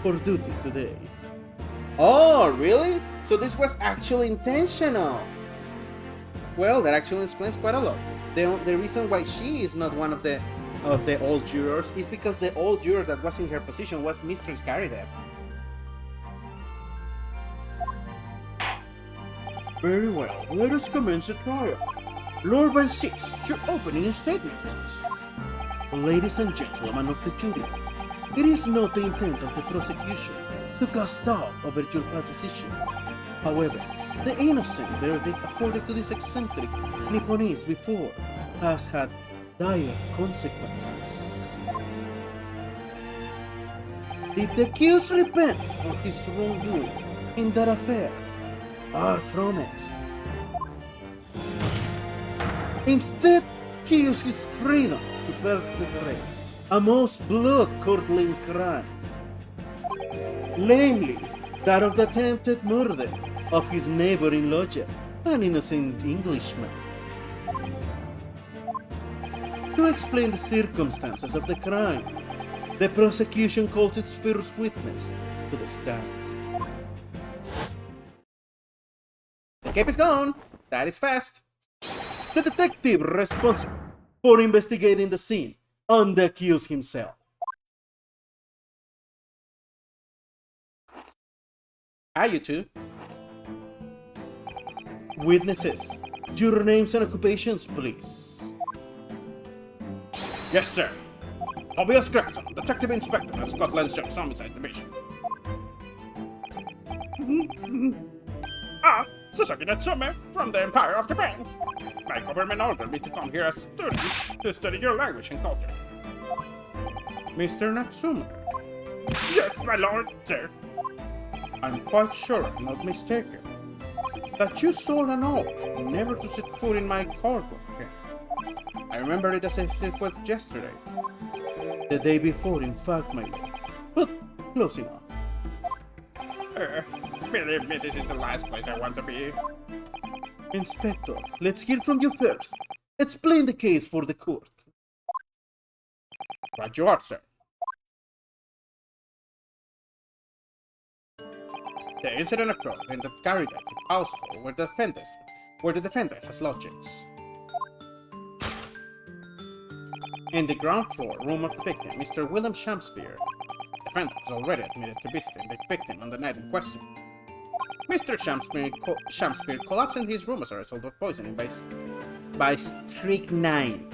for duty today. Oh, really? So this was actually intentional. Well, that actually explains quite a lot. The reason why she is not one of the old jurors is because the old juror that was in her position was Mistress Garridev. Very well, let us commence the trial. Lord Van Six, your opening statement, please. Ladies and gentlemen of the jury, it is not the intent of the prosecution to cast doubt over your past decision. However, the innocent verdict afforded to this eccentric Nipponese before has had dire consequences. Did the accused repent for his wrongdoing in that affair? Far from it. Instead, he used his freedom to perpetrate a most blood-curdling crime, namely that of the attempted murder of his neighboring lodger, an innocent Englishman. To explain the circumstances of the crime, the prosecution calls its first witness to the stand. The cape is gone. That is fast. The detective responsible for investigating the scene and the accused himself. Hi, you two. Witnesses, your names and occupations, please. Yes, sir. Tobias Gregson, Detective Inspector at Scotland Yard's Homicide Division. Soseki Natsume from the Empire of Japan. My government ordered me to come here as a student to study your language and culture. Mr. Natsume, Yes, my lord, sir. I'm quite sure I'm not mistaken that you swore an oath never to set foot in my courtroom again. I remember it as if it was yesterday. The day before, in fact, my lord. But close enough. Believe me, this is the last place I want to be. Inspector, let's hear from you first. Explain the case for the court. Right you are, sir. The incident occurred in the Garridev household where the defendant has lodgings. In the ground floor room of the victim, Mr. William Shakespeare. The defendant has already admitted to visiting the victim on the night in question. Mr. Shakespeare collapsed in his room as a result of poisoning by strychnine.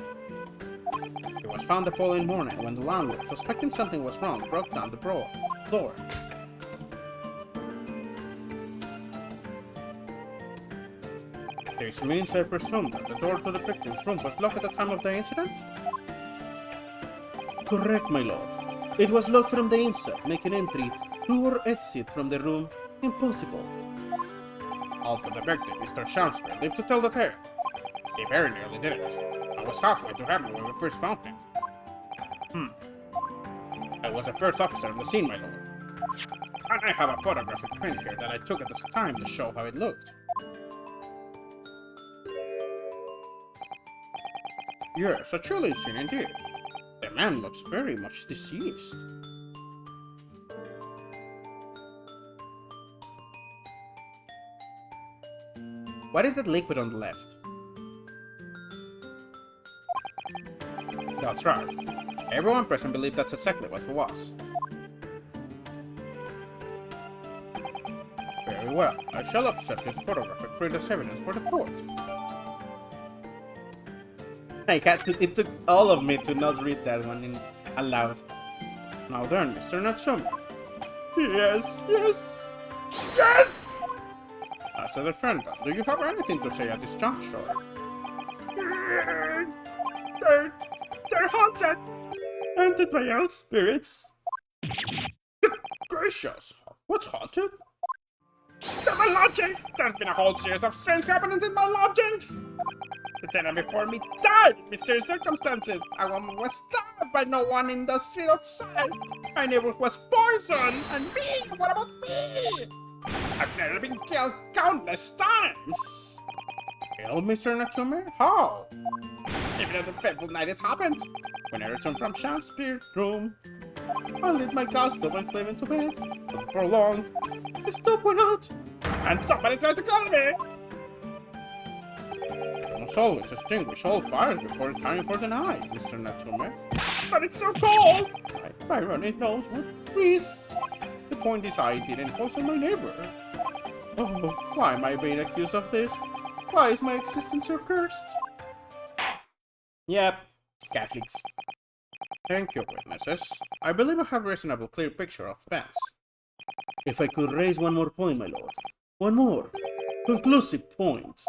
He was found the following morning when the landlord, suspecting something was wrong, broke down the door. This means I presume that the door to the victim's room was locked at the time of the incident? Correct, my lord. It was locked from the inside, making entry to or exit from the room impossible. Also, the victim, Mr. Shakespeare, lived to tell the tale. He very nearly did it. I was halfway to heaven when we first found him. I was the first officer on the scene, my lord. And I have a photographic print here that I took at the time to show how it looked. Yes, a chilling scene indeed. The man looks very much deceased. What is that liquid on the left? That's right. Everyone present believed that's exactly what it was. Very well. I shall accept this photographic print as evidence for the court. It took all of me to not read that one aloud. Now then, Mr. Natsume. Yes. As a defendant, do you have anything to say at this juncture? they're haunted! Haunted by old spirits? Gracious, what's haunted? They're my lodgings! There's been a whole series of strange happenings in my lodgings! The tenant before me died in mysterious circumstances. A woman was stabbed by no one in the street outside. My neighbor was poisoned. And me? What about me? I've never been killed countless times. Well, Mr. Natsume, how? Even on the fateful night it happened, when I returned from Shakespeare's room, I lit my gas stove and climbed into bed. But for long, the stove went out, and somebody tried to kill me. You must always extinguish all fires before retiring for the night, Mr. Natsume. But it's so cold! Byron, it knows what freeze. The point is I didn't poison my neighbor. Oh, why am I being accused of this? Why is my existence so cursed? Yep, gas leaks. Thank you, witnesses. I believe I have a reasonable clear picture of events. If I could raise one more point, my lord. One more. Conclusive point.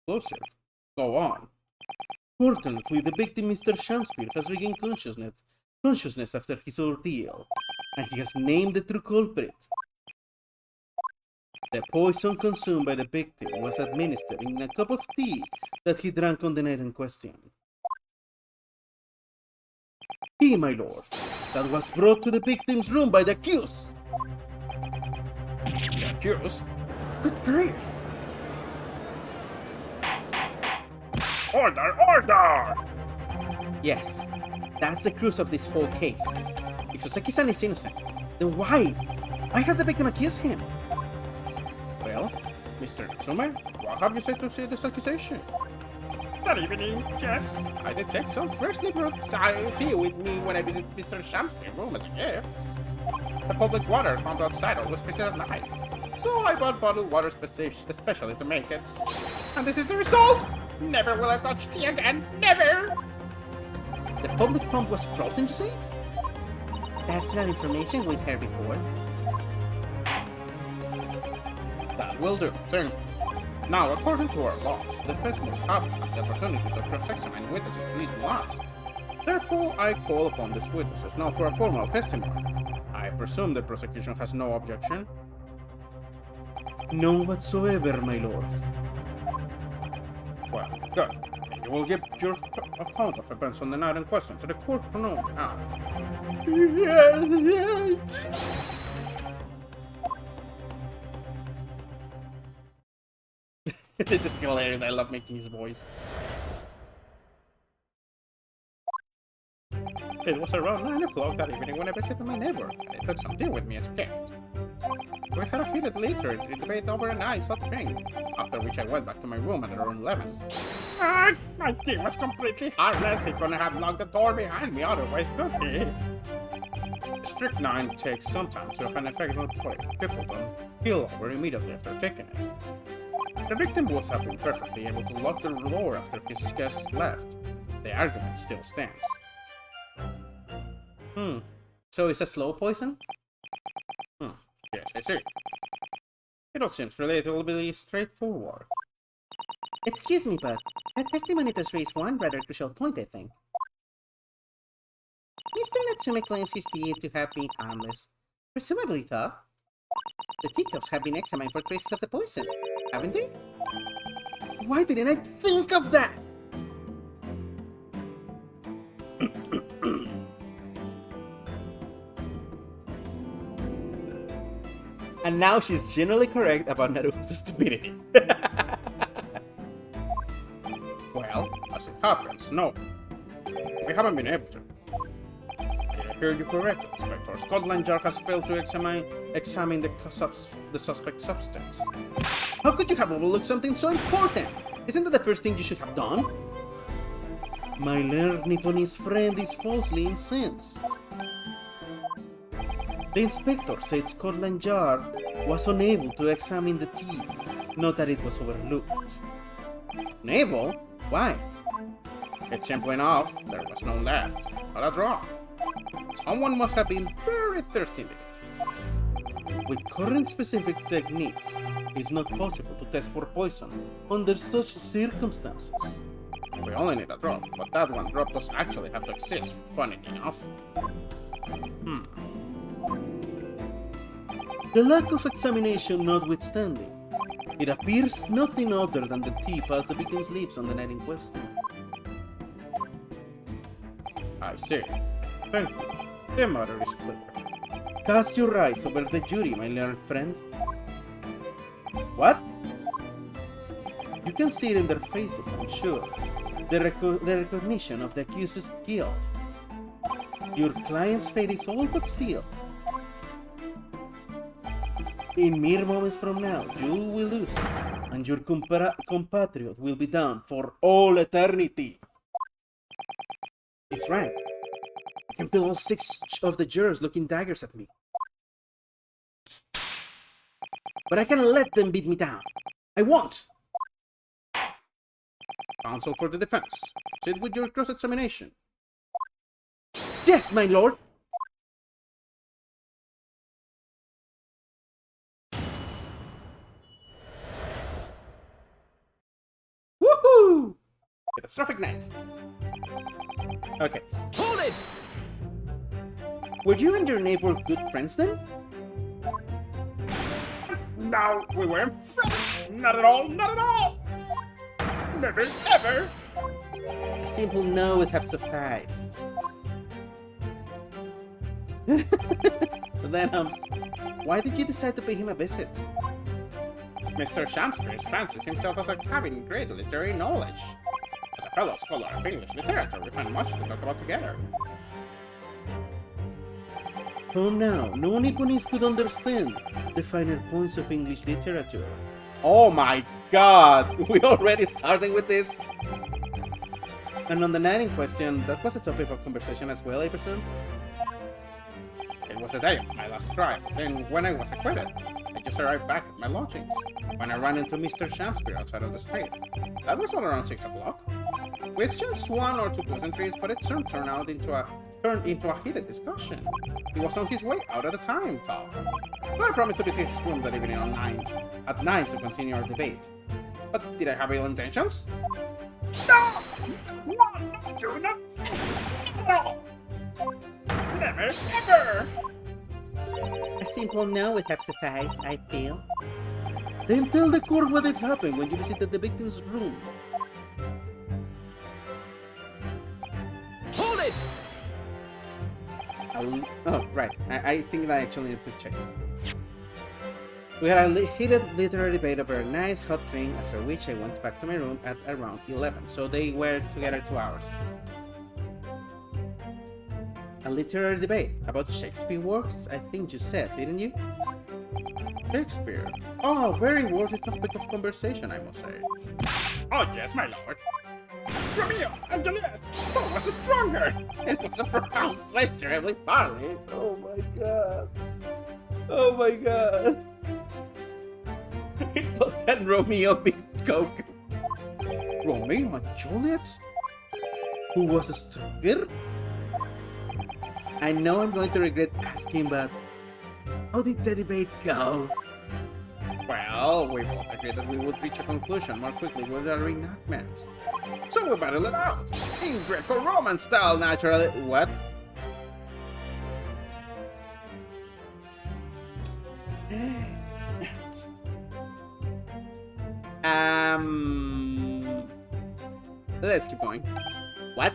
Conclusive? Go on. Fortunately, the victim, Mr. Shakespeare, has regained consciousness after his ordeal, and he has named the true culprit. The poison consumed by the victim was administered in a cup of tea that he drank on the night in question. Tea, my lord, that was brought to the victim's room by the accused. The accused? Good grief! Order! Order! Yes, that's the crux of this whole case. If Soseki-san is innocent, then why has the victim accused him? Well, Mr. Natsume, what have you said to say this accusation? That evening, yes, I did take some freshly brewed tea with me when I visited Mr. Shakespeare's room as a gift. The public water pumped outside always tasted nice, so I bought bottled water especially to make it. And this is the result! Never will I touch tea again, never! The public pump was frozen, you say? That's not information we've heard before. That will do, thank you. Now, according to our laws, the defense must have the opportunity to cross-examine witnesses at least once. Therefore, I call upon these witnesses now for a formal testimony. I presume the prosecution has no objection? None whatsoever, my lord. Well, good. You will give your account of events on the night in question to the court pronoun now. Yes. It's just hilarious. I love making his voice. It was around 9 o'clock that evening when I visited my neighbor, and he took some tea with me as a gift. We had a heated literary debate over an ice hot drink, after which I went back to my room at around 11. My tea was completely harmless. He couldn't have locked the door behind me otherwise, could he? Strychnine takes sometimes to have an effect on people don't kill over immediately after taking it. The victim would have been perfectly able to lock the door after his guest left. The argument still stands. So it's a slow poison? Yes, I see. It all seems relatively straightforward. Excuse me, but that testimony does raise one rather crucial point, I think. Mr. Natsume claims his tea to have been harmless. Presumably, though. The teacups have been examined for traces of the poison, haven't they? Why didn't I think of that? And now she's generally correct about Naruto's stupidity. Well, as it happens, no. We haven't been able to. Did I hear you correctly, Inspector? Scotland Yard has failed to examine the suspect substance. How could you have overlooked something so important? Isn't that the first thing you should have done? My learned Nipponese friend is falsely incensed. The inspector said Scotland Yard was unable to examine the tea, not that it was overlooked. Unable? Why? It's simple enough. There was none left. But a drop. Someone must have been very thirsty there. With current specific techniques, it's not possible to test for poison under such circumstances. We only need a drop, but that one drop does actually have to exist, funny enough. The lack of examination notwithstanding, it appears nothing other than the tea passed the victim's lips on the night in question. I see. Thank you. The matter is clear. Cast your eyes over the jury, my learned friend. What? You can see it in their faces, I'm sure. The recognition of the accused's guilt. Your client's fate is all but sealed. In mere moments from now, you will lose, and your compatriot will be down for all eternity. He's right. I can feel all 6 of the jurors looking daggers at me. But I can't let them beat me down. I won't! Counsel for the defense, proceed with your cross-examination. Yes, my lord! Woohoo! Catastrophic night. Okay. Hold it! Were you and your neighbor good friends then? No, we weren't friends. Not at all, not at all. Never, ever. A simple no would have sufficed. But then, why did you decide to pay him a visit? Mr. Shamspears fancies himself as having great literary knowledge. As a fellow scholar of English literature, we find much to talk about together. Home now, no Nipponese could understand the finer points of English literature. Oh my god! We already starting with this? And on the night in question, that was a topic of conversation as well, I presume? It was the day of my last trial, then when I was acquitted, I just arrived back at my lodgings, when I ran into Mr. Shamspeare outside on the street. That was all around 6 o'clock. We exchanged 1 or 2 pleasantries, but it soon turned into a heated discussion. He was on his way out at the time, though. So I promised to visit his room that evening at 9 to continue our debate. But did I have ill intentions? No! No, do not! No! Never, ever! A simple no would have sufficed, I feel. Then tell the court what had happened when you visited the victim's room. Hold it! Oh, right. I think I actually need to check. We had a heated literary debate over a nice hot drink, after which I went back to my room at around 11, so they were together 2 hours. A literary debate about Shakespeare works, I think you said, didn't you? Shakespeare. Oh, very worthy topic of conversation, I must say. Oh yes, my lord. Romeo and Juliet! Who was stronger? It was a profound pleasure, Emily Farley. Oh my god. Oh my god. But can Romeo beat Coke? Romeo and Juliet? Who was stronger? I know I'm going to regret asking, but how did the debate go? Well, we both agreed that we would reach a conclusion more quickly with a reenactment. So we battled it out, in Greco-Roman style, naturally. What? Let's keep going. What?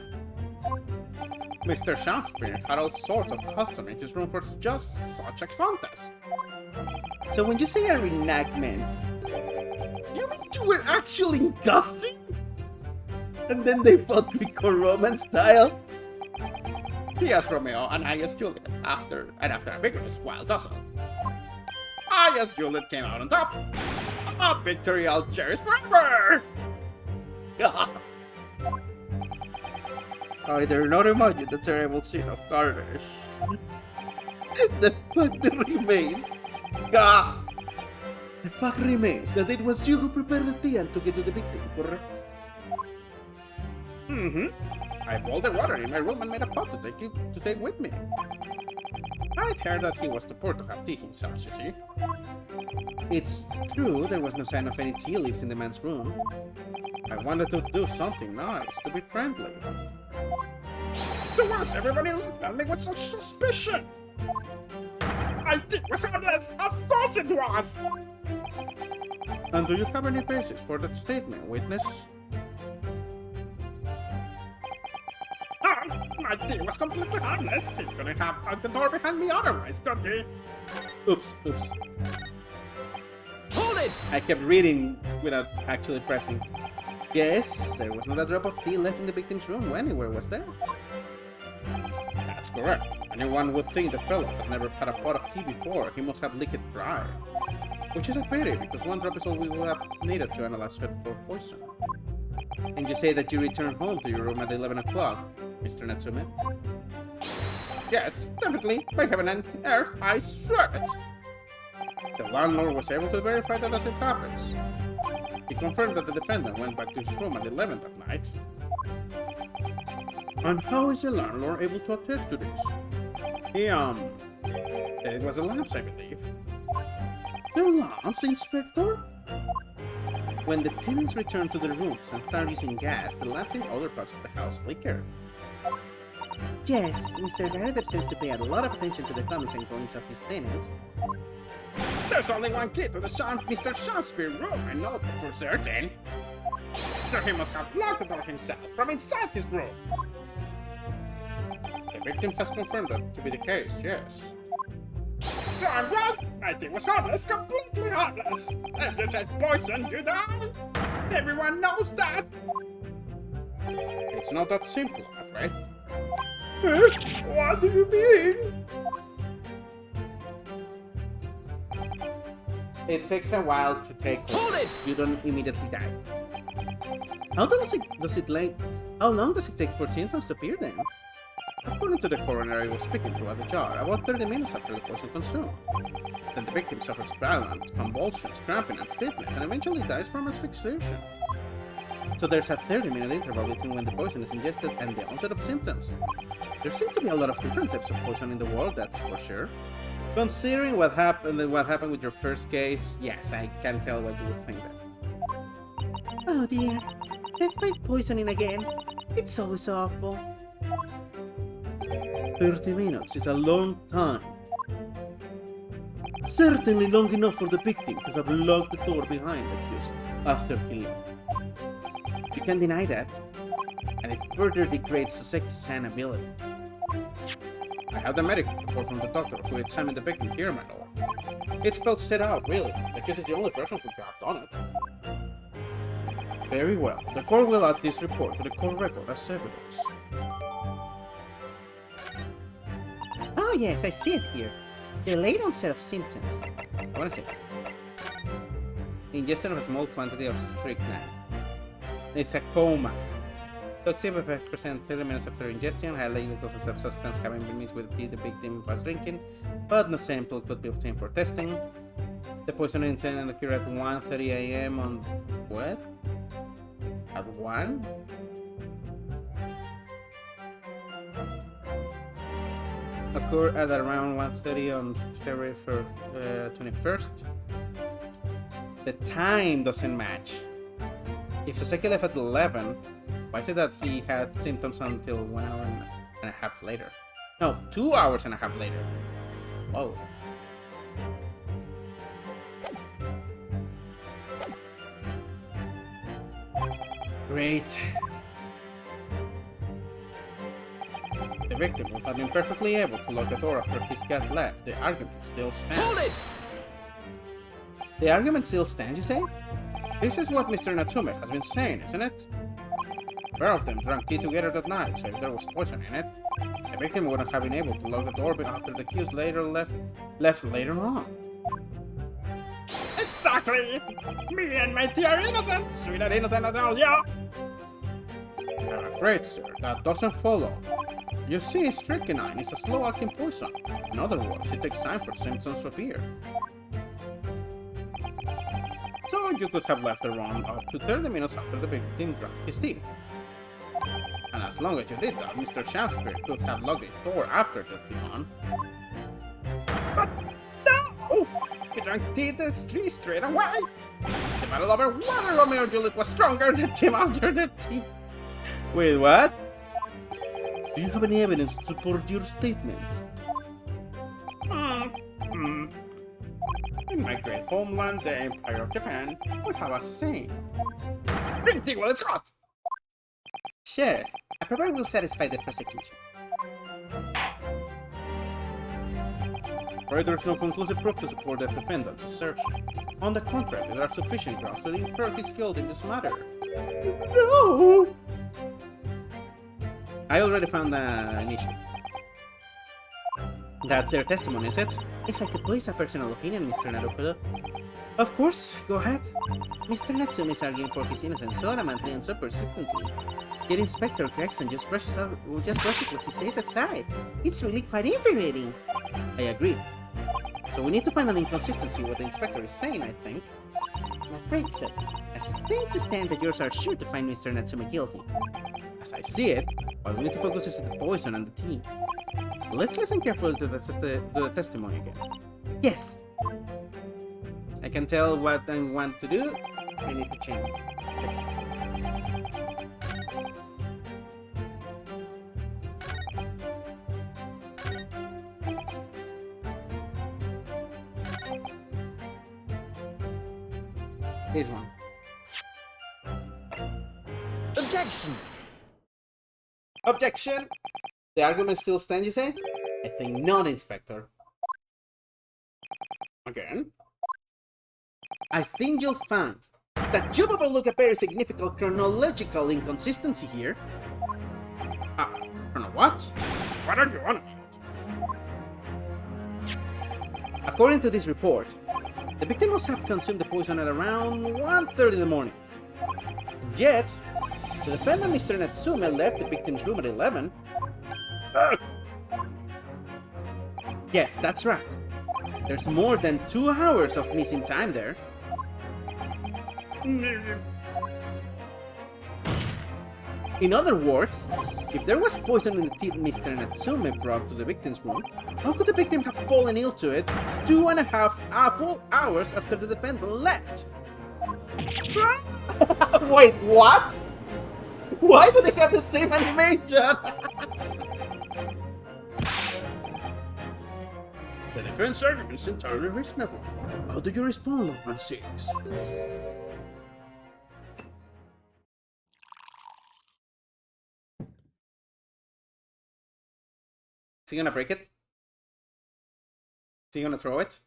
Mr. Shamspeare had all sorts of custom in his room for just such a contest. So when you say a reenactment, you mean you were actually gusting? And then they fought Greco-Roman style? He as Romeo and I as Juliet, after a vigorous wild tussle. I as Juliet came out on top. A victory I'll cherish forever! I dare not imagine the terrible scene of carnage. The fact remains. The fact remains that it was you who prepared the tea and took it to the victim, correct? Mm-hmm. I boiled the water in my room and made a pot to take with me. I'd heard that he was too poor to have tea himself, you see. It's true, there was no sign of any tea leaves in the man's room. I wanted to do something nice, to be friendly. To us, everybody looked at me with such suspicion. I did was harmless, of course it was! And do you have any basis for that statement, witness? My deed was completely harmless. He couldn't have locked the door behind me otherwise, could he? Oops. Hold it! I kept reading without actually pressing. Yes, there was not a drop of tea left in the victim's room anywhere, was there? That's correct. Anyone would think the fellow had never had a pot of tea before. He must have licked it dry. Which is a pity, because one drop is all we would have needed to analyze it for poison. And you say that you returned home to your room at 11 o'clock, Mr. Natsume? Yes, definitely. By heaven and earth, I swear it. The landlord was able to verify that as it happens. He confirmed that the defendant went back to his room at 11 that night. And how is the landlord able to attest to this? He, It was the lamps, I believe. The lamps, Inspector? When the tenants returned to their rooms and started using gas, the lamps in other parts of the house flickered. Yes, Mr. Garrett seems to pay a lot of attention to the comings and goings of his tenants. There's only one key to the Mr. Shakespeare room, I know that for certain. So he must have locked the door himself from inside his room. The victim has confirmed that to be the case, yes. So I'm right. My tea was harmless, completely harmless. If you take poison, you die. Everyone knows that. It's not that simple, I'm afraid. What do you mean? It takes a while to take. Hold it! You don't immediately die. How long does it take for symptoms to appear then? According to the coroner I was speaking to at the jar, about 30 minutes after the poison consumed. Then the victim suffers violent convulsions, cramping, and stiffness, and eventually dies from asphyxiation. So there's a 30-minute interval between when the poison is ingested and the onset of symptoms. There seem to be a lot of different types of poison in the world, that's for sure. Considering what happened with your first case, yes, I can tell what you would think that. Oh dear, they've tried poisoning again. It's always awful. 30 minutes is a long time. Certainly long enough for the victim to have locked the door behind the accused after he left. You can deny that, and it further degrades Soseki's sanability. I have the medical report from the doctor who examined the victim here, my lord. It spells it out, really. The accused is the only person who could have done it. Very well. The court will add this report to the court record as evidence. Oh yes, I see it here. Delayed onset of symptoms. I want to see. Ingestion of a small quantity of strychnine. It's a coma. Toxic by 5% 30 minutes after ingestion, highly levels of substance having been mixed with the victim was drinking, but no sample could be obtained for testing. The poison incident occurred at 1:30 a.m. on what? At 1? Occurred at around 1:30 on February 21st. The time doesn't match. If Soseki left at 11, why is it that he had symptoms until 1 hour and a half later? No, 2 hours and a half later. Whoa. Great. The victim would have been perfectly able to lock the door after his guest left. The argument still stands. Hold it! The argument still stands, you say? This is what Mr. Natsume has been saying, isn't it? A pair of them drank tea together that night, so if there was poison in it, the victim wouldn't have been able to lock the door after the accused later left later on. Exactly! Me and my tea are innocent! Sweet and innocent, I tell ya! I'm afraid, sir, that doesn't follow. You see, strychnine is a slow-acting poison. In other words, it takes time for symptoms to appear. So you could have left the room up to 30 minutes after the victim drank his tea. And as long as you did that, Mr. Shakespeare could have locked the door after it had begun. But no! He drank tea the tree straight away! The battle over whether Romeo and Juliet was stronger than came after the tea. Wait, what? Do you have any evidence to support your statement? In my great homeland, the Empire of Japan, we have a saying. Bring tea while it's hot! Sure, a paper will satisfy the prosecution. Right, there's no conclusive proof to support the defendant's assertion. On the contrary, there are sufficient grounds to infer his guilt in this matter. No! I already found an issue. That's their testimony, is it? If I could voice a personal opinion, Mr. Naruhodo. Of course, go ahead. Mr. Natsume is arguing for his innocence so adamantly and so persistently. Yet Inspector Gregson just brushes what he says aside. It's really quite infuriating. I agree. So we need to find an inconsistency with what the inspector is saying, I think. I'm afraid so. As things stand, the jurors are sure to find Mr. Natsume guilty. As I see it, what we need to focus is on the poison and the tea. Let's listen carefully to the testimony again. Yes. I can tell what I want to do. I need to change. This one. Objection! Objection! The argument still stands, you say? I think not, Inspector. Again? I think you'll find that you've overlooked a very significant chronological inconsistency here. Ah, what? What are you on about? According to this report, the victim must have consumed the poison at around 1:30 in the morning. Yet, the defendant, Mr. Natsume, left the victim's room at 11. Yes, that's right. There's more than 2 hours of missing time there. In other words, if there was poison in the tea Mr. Natsume brought to the victim's room, how could the victim have fallen ill to it 2.5 full hours after the defendant left? Wait, what? Why do they have the same animation? The defense argument is entirely reasonable. How do you respond, Lord 6? Is he gonna break it? Is he gonna throw it?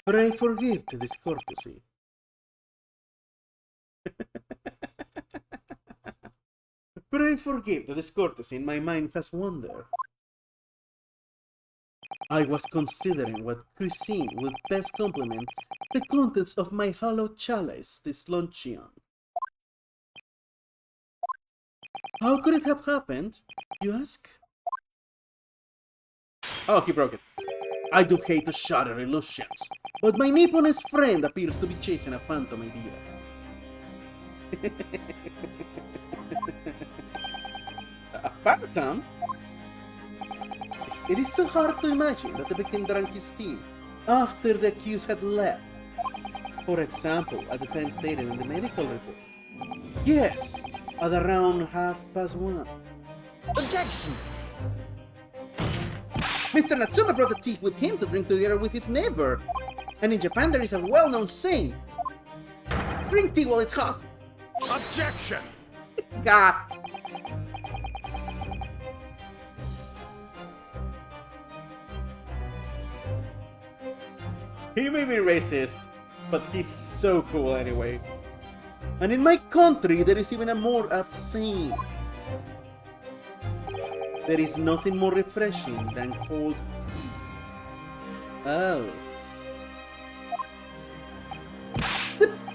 Pray forgive the discourtesy. Pray forgive the discourtesy, my mind has wandered. I was considering what cuisine would best complement the contents of my hollow chalice this luncheon. How could it have happened, you ask? Oh, he broke it. I do hate to shatter illusions, but my Nipponese friend appears to be chasing a phantom idea. A phantom? It is so hard to imagine that the victim drank his tea after the accused had left. For example, at the time stated in the medical report. Yes, at around 1:30. Objection! Mr. Natsume brought the tea with him to drink together with his neighbor. And in Japan there is a well-known saying, drink tea while it's hot. Objection! God. He may be racist, but he's so cool anyway. And in my country, there is even a more apt saying. There is nothing more refreshing than cold tea. Oh.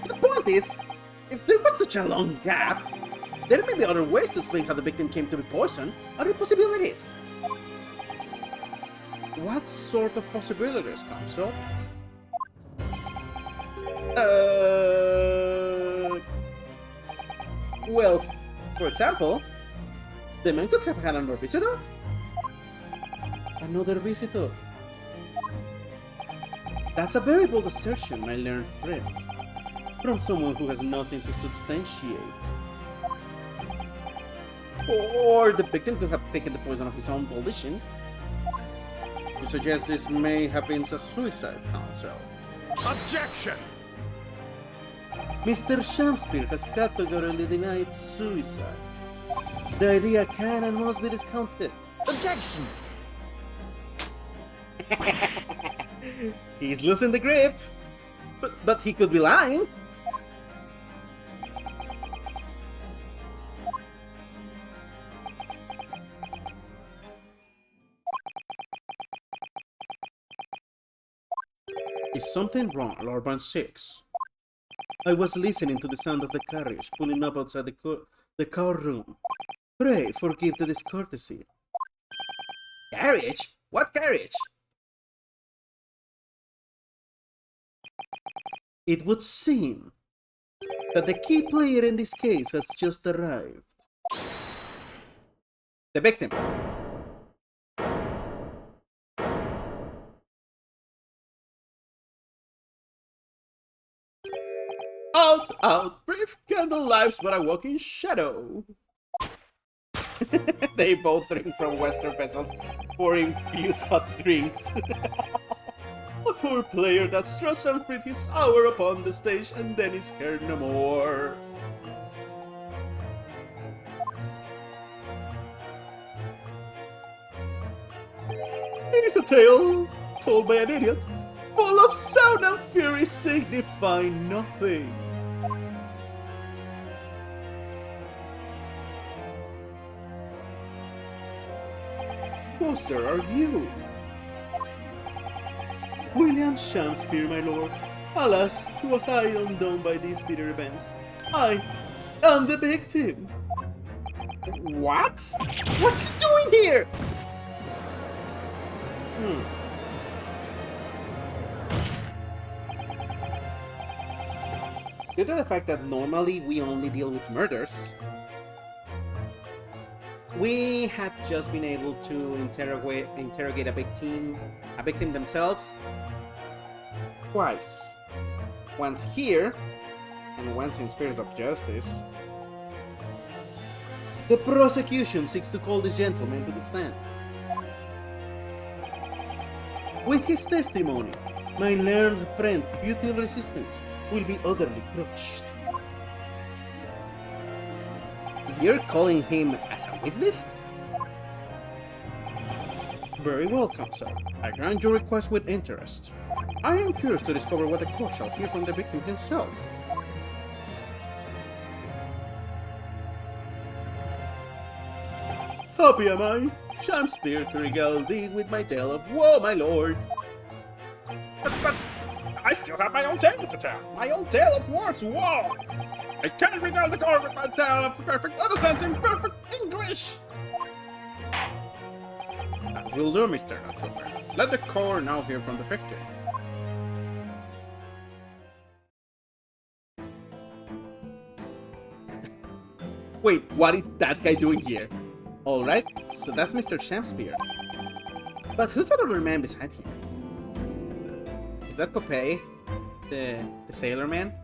The point is, if there was such a long gap, there may be other ways to explain how the victim came to be poisoned, other possibilities. What sort of possibilities, Counsel? Well, for example, the man could have had another visitor. Another visitor. That's a very bold assertion, my learned friend. From someone who has nothing to substantiate. Or the victim could have taken the poison of his own volition. To suggest this may have been a suicide, counsel. Objection! Mr. Shakespeare has categorically denied suicide. The idea can and must be discounted. Objection! He's losing the grip. But he could be lying. Is something wrong, Lord Van 6? I was listening to the sound of the carriage pulling up outside the car room. Pray forgive the discourtesy. Carriage? What carriage? It would seem that the key player in this case has just arrived. The victim. Out, brief candle lives but I walk in shadow. They both drink from Western vessels, pouring fuse hot drinks. A poor player that struts and freed his hour upon the stage and then is heard no more. It is a tale told by an idiot, full of sound and fury signifying nothing. Who, sir, are you? William Shakespeare, my lord. Alas, was I undone by these bitter events. I am the victim. What? What's he doing here? Due to the fact that normally we only deal with murders, we have just been able to interrogate a victim themselves twice. Once here, and once in Spirit of Justice. The prosecution seeks to call this gentleman to the stand. With his testimony, my learned friend futile resistance will be utterly crushed. You're calling him as a witness? Very well, counsel. I grant your request with interest. I am curious to discover what the court shall hear from the victim himself. Happy am I, Shakespeare, to regale thee with my tale of woe, my lord. But I still have my own tale to tell. My own tale of wars. Whoa! I can't regale the court with my tale of perfect innocence in perfect English. That will do, Mr. Trooper. Let the court now hear from the victim. Wait, what is that guy doing here? Alright, so that's Mr. Shakespeare. But who's that other man beside him? Is that Popeye? The sailor man?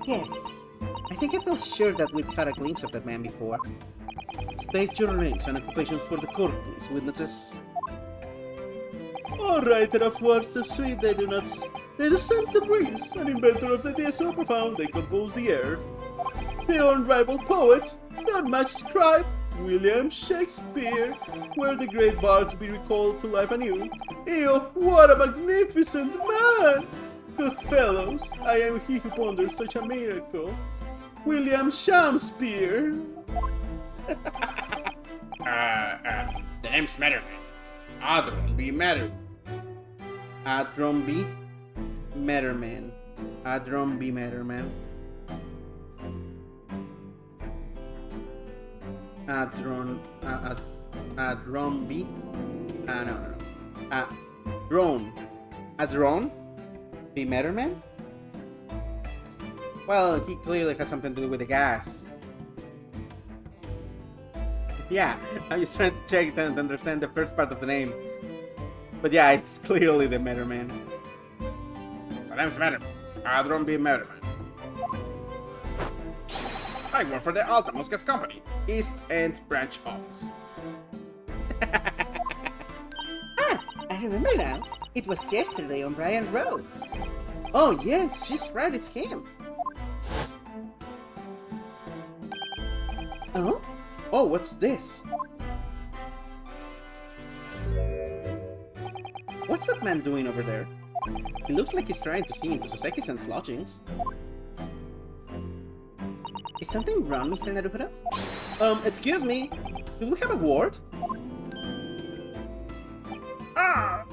Yes. I think I feel sure that we've caught a glimpse of that man before. State your names and occupations for the court, please, witnesses. A writer of words so sweet they do scent the breeze, an inventor of ideas so profound they compose the earth. The unrivaled poet, the unmatched scribe, William Shakespeare, were the great bard to be recalled to life anew. Ew, what a magnificent man! Good fellows, I am he who ponders such a miracle. William Shakespeare. The name's Matterman. Adron B. Matter. Adron B. Matterman. Adron B. Matterman. Adron B. No. Adron B. Matterman? Well, he clearly has something to do with the gas. Yeah, I'm just trying to check and understand the first part of the name. But yeah, it's clearly the Matter Man. My name's Matterman. Adron B. Matterman. I work for the Alta Muscats Company, East End Branch Office. Ah, I remember now. It was yesterday on Bryan Road. Oh yes, she's right, it's him. Oh? Oh, what's this? What's that man doing over there? He looks like he's trying to see into Soseki's lodgings. Is something wrong, Mr. Naruhara? Excuse me. Do we have a ward? Ah!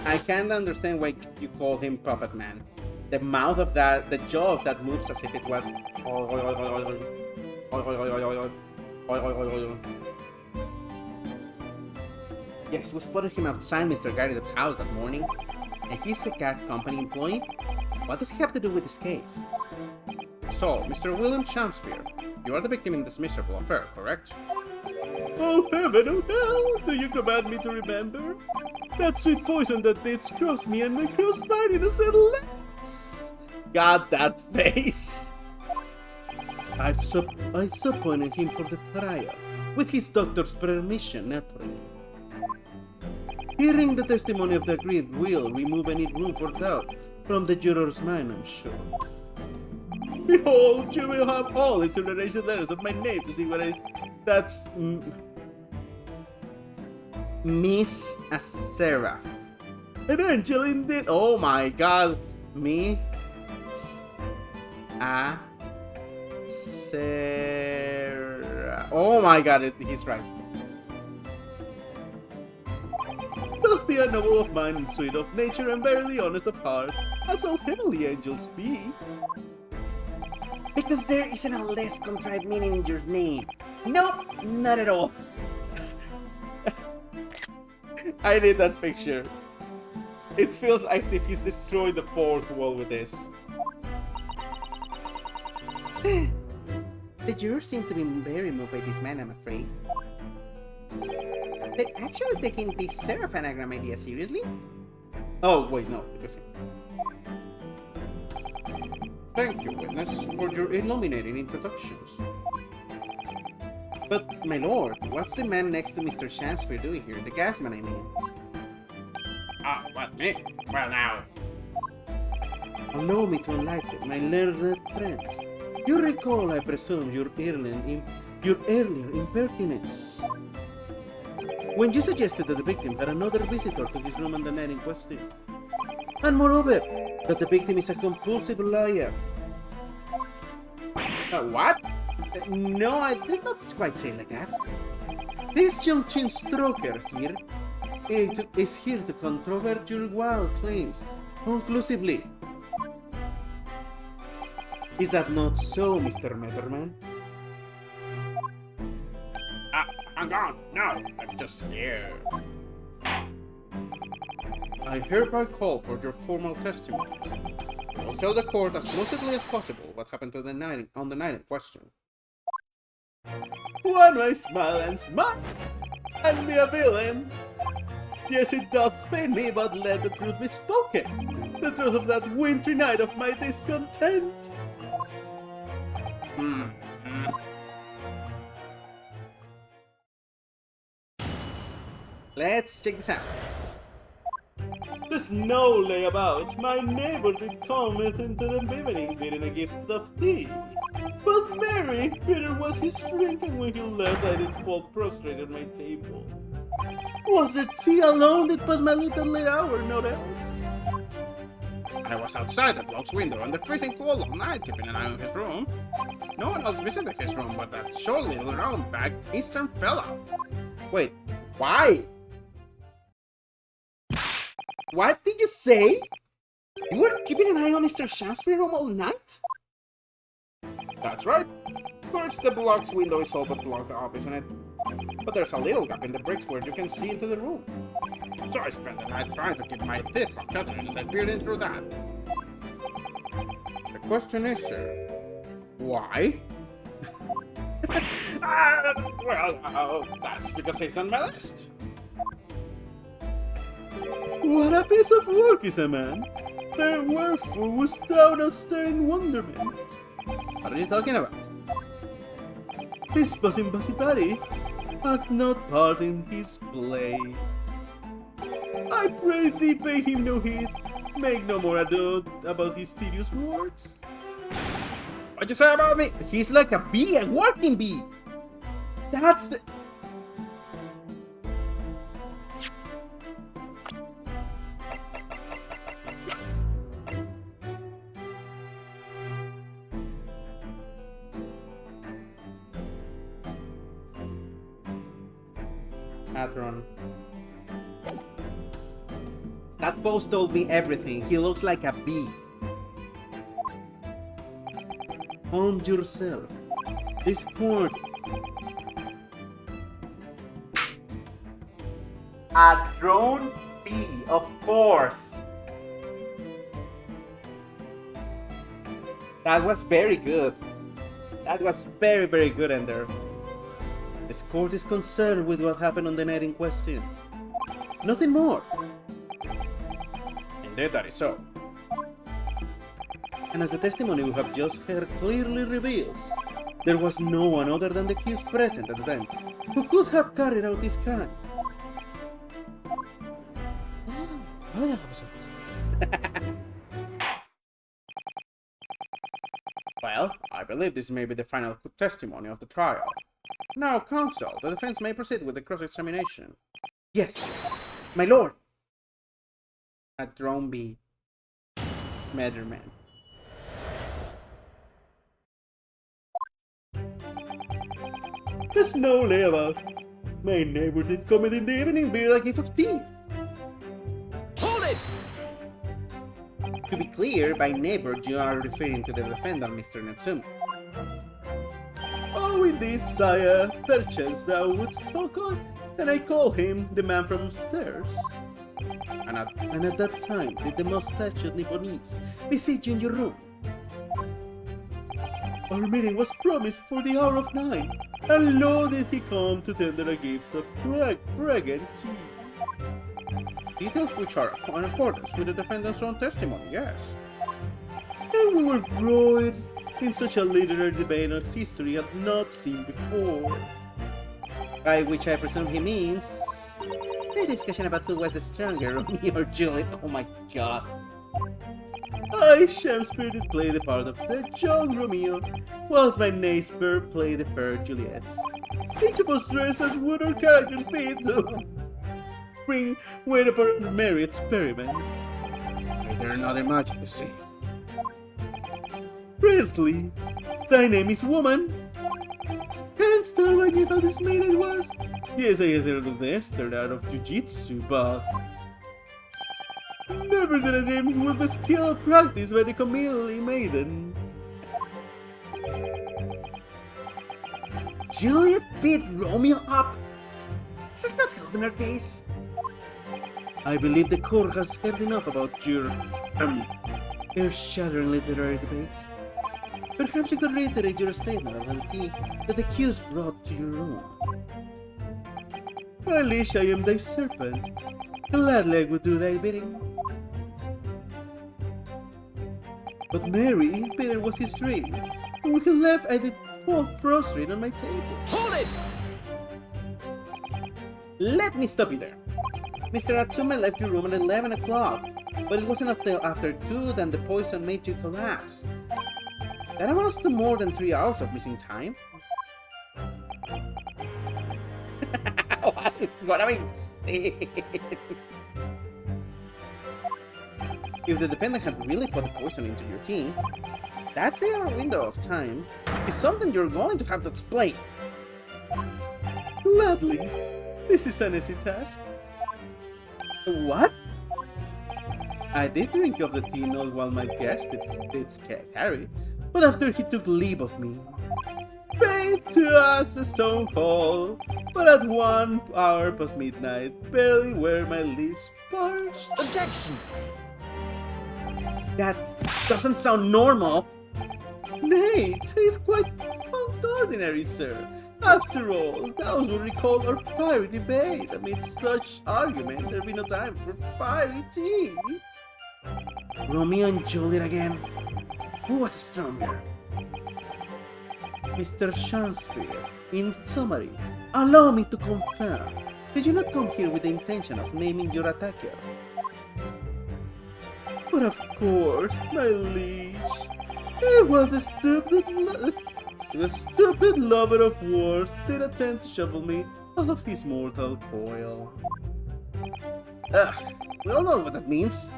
I can't understand why you call him Puppet Man. The mouth of that, the jaw of that moves as if it was. Yes, we spotted him outside Mr. Garrett's house that morning, and he's a gas company employee. What does he have to do with this case? So, Mr. William Shakespeare, you are the victim in this miserable affair, correct? Oh heaven, oh hell! Do you command me to remember? That sweet poison that did cross me and make cross mine innocent lips! God, that face! I subpoenaed him for the trial, with his doctor's permission, naturally. Hearing the testimony of the aggrieved will remove any room for doubt from the juror's mind, I'm sure. Behold, you will have all interlineation letters of my name to see what is. That's. Miss Seraph. An angel indeed. Oh my god. Miss Seraph. Oh my god, he's right. Must be a noble of mind and sweet of nature and verily honest of heart, as all heavenly angels be. Because there isn't a less contrived meaning in your name. Nope, not at all. I need that picture. It feels as if he's destroyed the fourth wall with this. The jurors seem to be very moved by this man, I'm afraid. They're actually taking this Seraph anagram idea seriously? Oh, wait, no, it was him. Thank you, witness, for your illuminating introductions. But, my lord, what's the man next to Mr. Shakespeare doing here? The gasman, I mean. Ah, what, me? Well, now. Allow me to enlighten my learned friend. You recall, I presume, your earlier impertinence, when you suggested that the victim had another visitor to his room on the night in question. And moreover, that the victim is a compulsive liar. What? No, I did not quite say like that. This young chin stroker here is here to controvert your wild claims conclusively. Is that not so, Mr. Matterman? Hang on. No, I'm just here. I hereby call for your formal testimony. I will tell the court as lucidly as possible what happened on the night in question. One may smile and be a villain. Yes, it doth pain me, but let the truth be spoken. The truth of that wintry night of my discontent. Let's check this out. The snow lay about. My neighbor did cometh into the evening, bearing a gift of tea. But merry, bitter was his drink, and when he left, I did fall prostrate at my table. Was the tea alone that passed my little late hour, not else? I was outside the block's window on the freezing cold all night, keeping an eye on his room. No one else visited his room but that short little round-backed eastern fella. Wait, why? What did you say? You were keeping an eye on Mr. Shakespeare's room all night? That's right. Towards the block's window is all but blocked up, isn't it? But there's a little gap in the bricks where you can see into the room. So I spent the night trying to keep my teeth from chattering as I peered in through that. The question is, sir, why? That's because he's on my list. What a piece of work is a man! There wherefore was thou not staring in wonderment? What are you talking about? This buzzing buddy hath not part in his play. I pray thee pay him no heed, make no more ado about his tedious words. What'd you say about me? He's like a bee, a working bee. That's the... Atron. That post told me everything. He looks like a bee. Calm yourself. Discord. A drone bee, of course. That was very good. That was very, very good, Ender. This court is concerned with what happened on the night in question. Nothing more. Indeed, that is so. And as the testimony we have just heard clearly reveals, there was no one other than the accused present at the time who could have carried out this crime. Well, I believe this may be the final testimony of the trial. Now, counsel, the defense may proceed with the cross-examination. Yes, my lord. A drone bee. Matterman. There's no layabout. My neighbor did come in the evening beer a gift of tea. Hold it! To be clear, by neighbor you are referring to the defendant, Mr. Natsume. Oh, indeed, sire. Perchance thou wouldst talk on, and I call him the man from upstairs. And at that time, did the mustachioed Nipponese visit you in your room? Our meeting was promised for the hour of 9, and lo did he come to tender a gift of fragrant tea. Details which are in accordance with the defendant's own testimony, yes. And we were embroiled in such a literary debate as history had not seen before. By which I presume he means... a discussion about who was the stronger, Romeo or Juliet. Oh my god. I, Shakespeare, did play the part of the young Romeo, whilst my neighbor played the fair Juliet. Each of us dressed as would our characters be to bring weight upon a merry experiment. I dare not imagine the scene. Brilliantly, thy name is woman. Canst thou imagine how dismayed I was? Yes, I had heard of the Esther out of Jiu-Jitsu, but... never did I dream it would be skill practiced by the comely maiden. Juliet beat Romeo up? This is not helping our case. I believe the court has heard enough about your earth-shattering literary debates. Perhaps you could reiterate your statement about the tea that the accused brought to your room. Alicia, I am thy servant. Gladly I would do thy bidding. But Mary, bitter was his dream. When he left, I did fall prostrate on my table. Hold it! Let me stop you there. Mr. Natsume left your room at 11 o'clock, but it wasn't until after 2 that the poison made you collapse. That amounts to more than 3 hours of missing time. What am I saying? If the defendant had really put the poison into your tea, that 3-hour window of time is something you're going to have to explain. Gladly. This is an easy task. What? I did drink of the tea not while my guest did carry, but after he took leave of me. Faith to us the stone cold, but at 1 hour past midnight, barely were my lips parched. Objection! That doesn't sound normal. Nay, 'tis quite extraordinary, sir. After all, those would recall our fiery debate. Amidst such argument, there'd be no time for fiery tea. Romeo and Juliet again. Who was stronger? Mr. Shakespeare, in summary, allow me to confirm. Did you not come here with the intention of naming your attacker? But of course, my liege. It was a stupid lover of wars did attempt to shovel me of his mortal coil. Ugh, we all know what that means.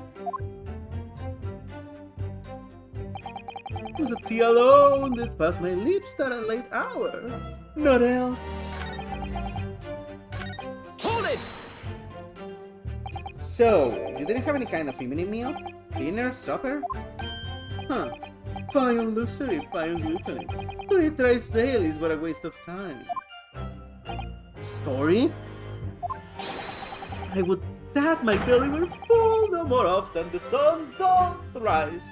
It was a tea alone that passed my lips at a late hour. Not else. Hold it! So, you didn't have any kind of evening meal? Dinner? Supper? Huh. Fine luxury, fine gluttony. To eat thrice daily is but a waste of time. Story? I would that my belly were full no more often the sun doth rise.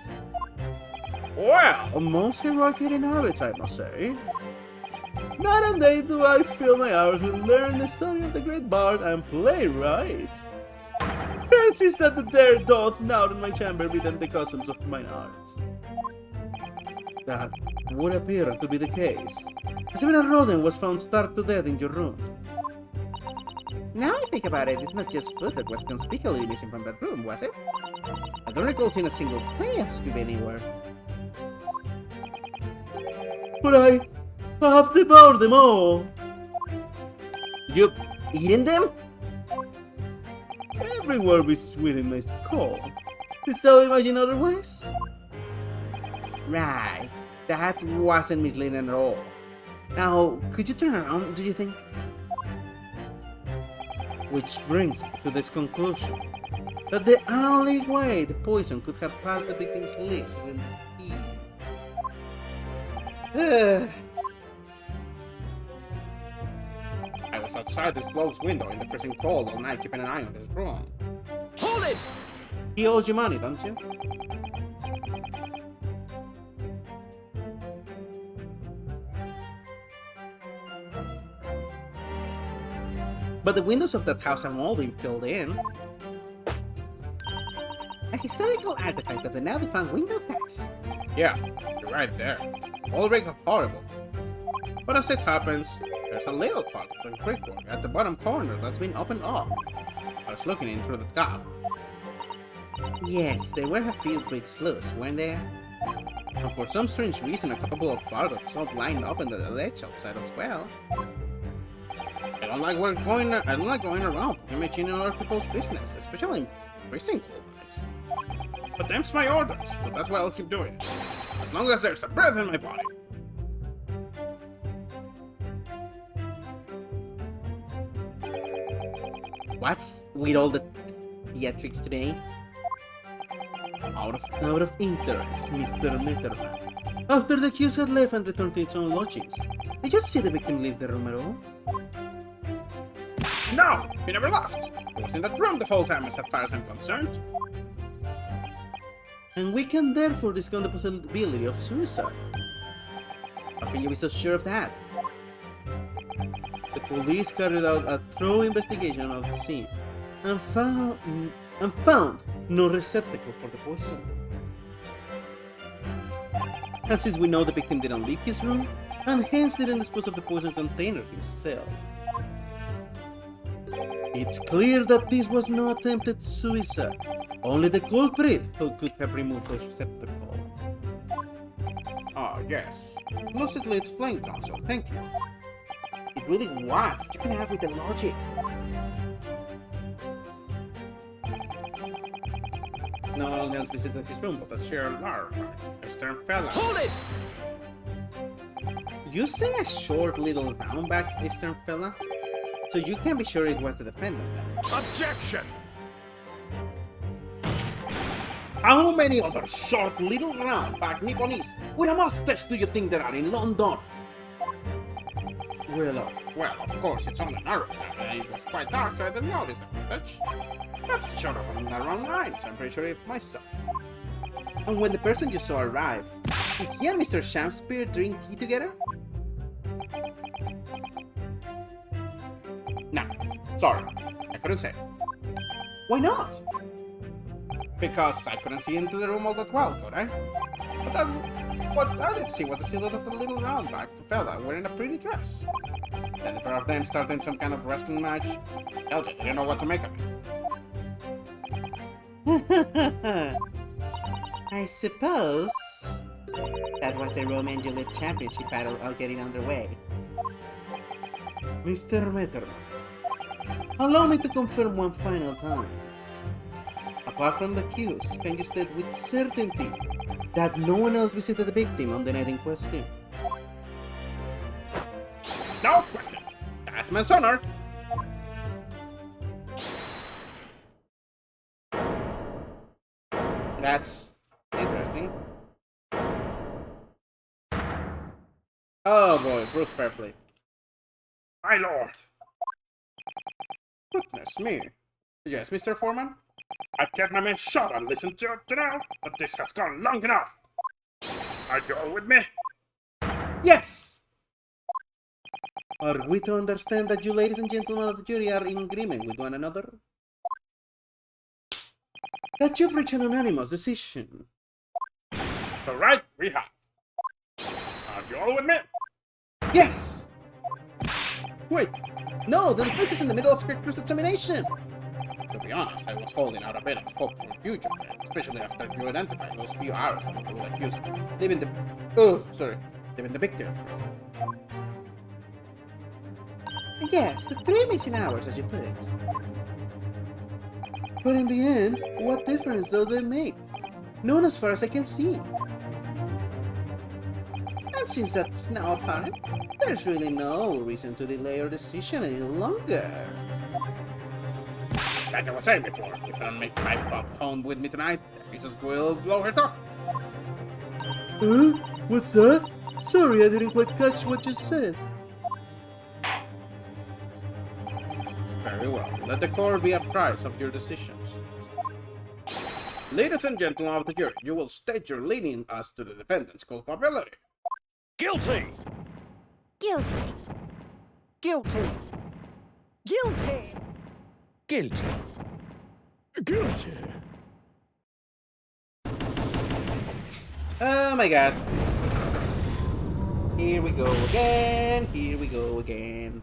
Well, most heroic eating habits, I must say. Night and day do I fill my hours with learn the story of the great bard and playwright. Fancies that the dare doth now in my chamber within the customs of mine art. That would appear to be the case, as even a rodent was found starved to death in your room. Now I think about it, it's not just food that was conspicuously missing from that room, was it? I don't recall seeing a single play of squib anywhere. But I have devoured them all. You've eaten them? Every word is within my skull. Did thou imagine otherwise? Right, that wasn't misleading at all. Now, could you turn around, do you think? Which brings me to this conclusion, that the only way the poison could have passed the victim's lips is in this tea. I was outside this bloke's window in the freezing cold all night keeping an eye on his room. Hold it! He owes you money, don't you? But the windows of that house have all been filled in. A historical artifact of the now defunct window tax. Yeah, you're right there. All ring horrible. But as it happens, there's a little part of the brickwork at the bottom corner that's been opened up. I was looking in through the gap. Yes, there were a few bricks loose, weren't there? And for some strange reason, a couple of bars of soap lined up in the ledge outside as well. I don't like going around imaging in other people's business, especially in freezing cold nights. But them's my orders, so that's why I'll keep doing it. As long as there's a breath in my body. What's with all the theatrics today? Out of interest, Mr. Mitterman. After the accused had left and returned to its own lodgings, did you see the victim leave the room at all? No! He never left! He was in that room the whole time as far as I'm concerned. And we can therefore discount the possibility of suicide. How can you be so sure of that? The police carried out a thorough investigation of the scene and found no receptacle for the poison. And since we know the victim didn't leave his room, and hence didn't dispose of the poison container himself, it's clear that this was no attempted suicide. Only the culprit who could have removed the receptacle. Ah, yes. Lucidly explained, Counsel. Thank you. It really was. You can have with the logic. No one else visited his room but a sheer lark, a stern fella. Hold it! You say a short little roundback, Eastern fella? So you can be sure it was the defendant then? Objection! How many other short little roundback Nipponese with a mustache do you think there are in London? Well, of course, it's only narrow, and it was quite dark, so I didn't notice the mustache. But it showed up on the wrong line, so I'm pretty sure it myself. And when the person you saw arrived, did he and Mr. Shakespeare drink tea together? No, sorry, I couldn't say. Why not? Because I couldn't see into the room all that well, could I? But then, what I did see was the silhouette of a little round-backed fella wearing a pretty dress. Then the pair of them started some kind of wrestling match. Hell, I didn't know what to make of it. I suppose that was the Romeo and Juliet Championship battle all getting underway. Mr. Metterman, allow me to confirm one final time. Apart from the accused, can you state with certainty that no one else visited the victim on the night in question? No question. That's my sonar. That's interesting. Oh boy, Bruce Fairplay. My lord. Goodness me. Yes, Mr. Foreman? I've kept my men shut and listened to it now, but this has gone long enough. Are you all with me? Yes! Are we to understand that you ladies and gentlemen of the jury are in agreement with one another? That you've reached an unanimous decision? The right we have. Are you all with me? Yes! Wait, no, the defense is in the middle of strict cross-examination! To be honest, I was holding out a bit of hope for you, John, especially after you identified those few hours of the accused leaving the victim. Yes, the 3 missing hours, as you put it. But in the end, what difference do they make? None as far as I can see. And since that's now apparent, there's really no reason to delay our decision any longer. Like I was saying before, if I don't make 5 pop home with me tonight, the Mrs. will blow her top. Huh? What's that? Sorry, I didn't quite catch what you said. Very well. Let the court be apprised of your decisions. Ladies and gentlemen of the jury, you will state your leaning as to the defendant's culpability. Guilty! Guilty. Guilty. Guilty. Guilty. Guilty. Oh my god. Here we go again. Here we go again.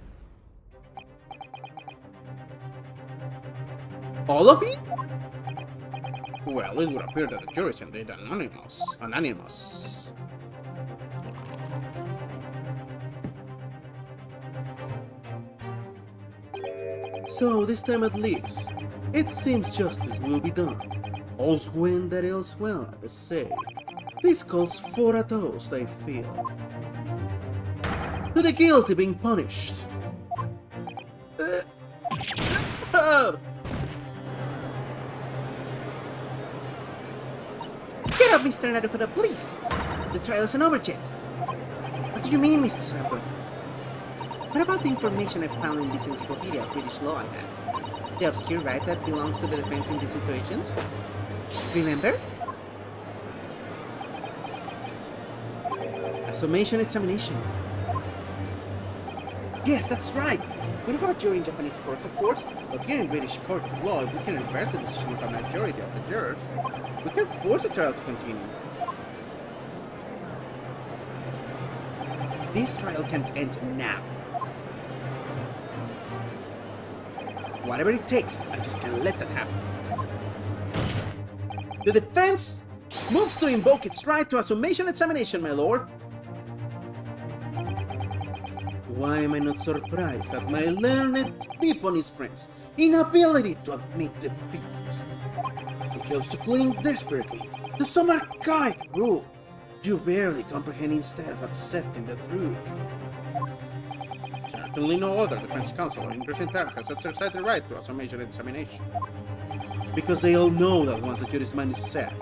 All of you? Well, it would appear that the jury is indeed anonymous. So, this time at least, it seems justice will be done. All's when that ill's well, they say. This calls for a toast, I feel. To the guilty being punished. Get up, Mr. Naruto, please! The trial isn't over yet. What do you mean, Mr. Sato? What about the information I found in this encyclopedia of British law I have? The obscure right that belongs to the defense in these situations? Remember? A summation examination. Yes, that's right! We don't have a jury in Japanese courts, of course, but here in British court of law, if we can reverse the decision of a majority of the jurors, we can force the trial to continue. This trial can't end now. Whatever it takes, I just can't let that happen. The defense moves to invoke its right to a summation examination, my lord. Why am I not surprised at my learned Nipponese friends' inability to admit defeat? You chose to cling desperately to some archaic rule you barely comprehend instead of accepting the truth. Certainly no other defense counsel or interested party has exercised the right to a summation examination. Because they all know that once the jury's mind is set,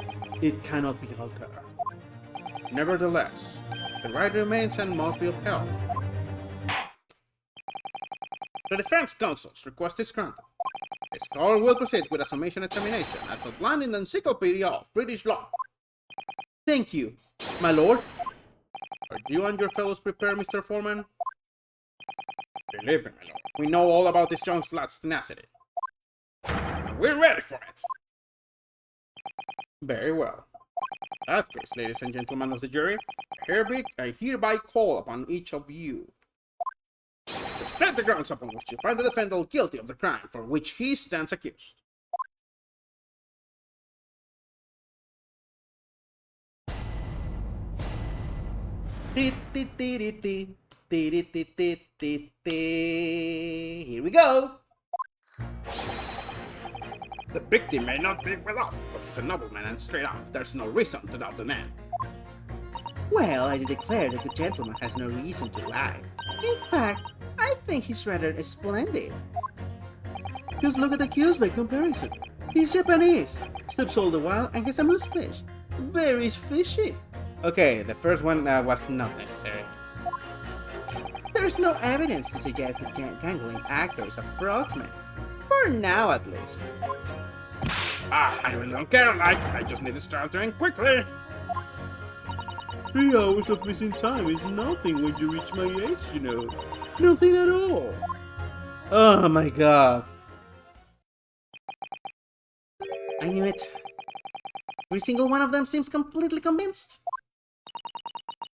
it cannot be altered. Nevertheless, the right remains and must be upheld. The defense counsel's request is granted. The scholar will proceed with a summation examination as outlined in the Encyclopedia of British Law. Thank you, my lord. Are you and your fellows prepared, Mr. Foreman? Believe me, my lord, we know all about this young lad's tenacity. And we're ready for it. Very well. In that case, ladies and gentlemen of the jury, I hereby call upon each of you to state the grounds upon which you find the defendant guilty of the crime for which he stands accused. Here we go. The victim may not be well off, but he's a nobleman and straight up. There's no reason to doubt the man. Well, I declare that the gentleman has no reason to lie. In fact, I think he's rather splendid. Just look at the accused by comparison. He's Japanese, steps all the while, and has a mustache. Very fishy. Okay, the first one was not necessary. There's no evidence to suggest the gangling actor is a fraudman. For now, at least. I really don't care, I just need to start doing quickly. 3 hours of missing time is nothing when you reach my age, you know. Nothing at all. Oh my god. I knew it. Every single one of them seems completely convinced.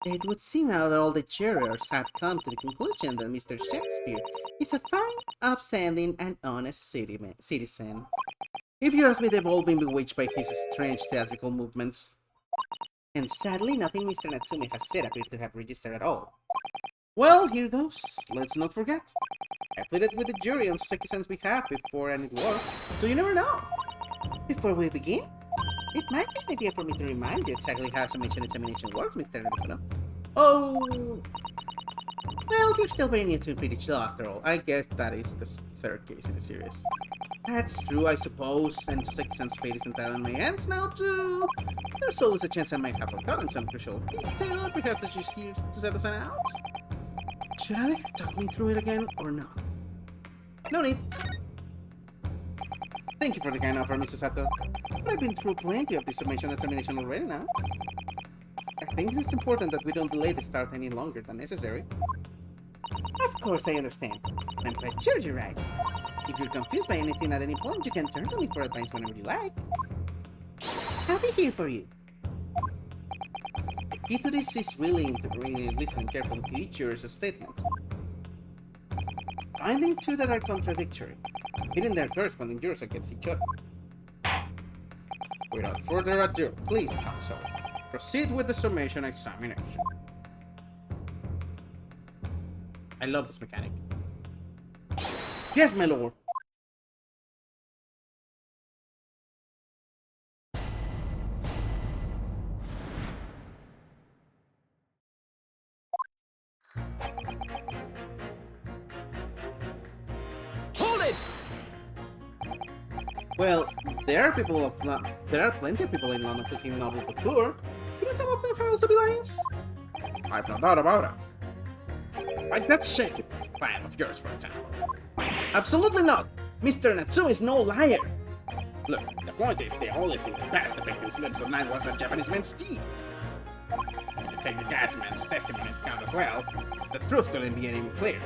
It would seem now that all the jurors have come to the conclusion that Mr. Shakespeare is a fine, upstanding, and honest citizen. If you ask me, they've all been bewitched by his strange theatrical movements. And sadly, nothing Mr. Natsume has said appears to have registered at all. Well, here goes. Let's not forget. I pleaded with the jury on Soseki-san's behalf before, and it worked, so you never know. Before we begin, it might be an idea for me to remind you exactly how summation examination works, Mr. Naruto. Oh... Well, you're still very new to British law after all. I guess that is the third case in the series. That's true, I suppose, and Soseki-san's fate is entirely in my hands now, too. There's always a chance I might have forgotten some crucial detail, perhaps I should here to set the sign out. Should I let her talk me through it again, or not? No need. Thank you for the kind offer, Mr. Sato. But I've been through plenty of this summation examination already now. I think it's important that we don't delay the start any longer than necessary. Of course, I understand. I'm quite sure you're right. If you're confused by anything at any point, you can turn to me for advice whenever you like. I'll be here for you. The key to this is really listening carefully to each juror's statements. Finding two that are contradictory, hitting their corresponding jurors against each other. Without further ado, please, counsel, proceed with the summation examination. I love this mechanic. Yes, my lord. Hold it! Well, there are plenty of people in London who seem novel but poor. Couldn't some of them have also be liars? I've no doubt about it. Like that shaky plan of yours, for example. Absolutely not! Mr. Natsume is no liar! Look, the point is the only thing that passed the victim's lips at night was that Japanese man's tea. If you take the gas man's testimony into account as well, the truth couldn't be any more clear.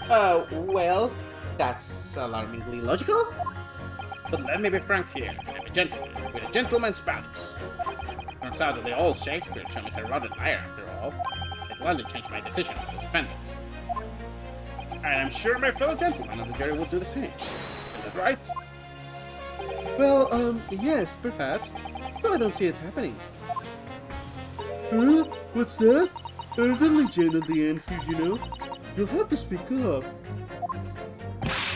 Well, that's alarmingly logical. But let me be frank here. I'm a gentleman, with a gentleman's values. Turns out that the old Shakespeare chum is a rotten liar after all. It gladly changed my decision for the defendant. And I'm sure my fellow gentlemen on the jury would do the same. Isn't that right? Well, yes, perhaps. But I don't see it happening. Huh? What's that? There's a legend at the end here, you know. You'll have to speak up.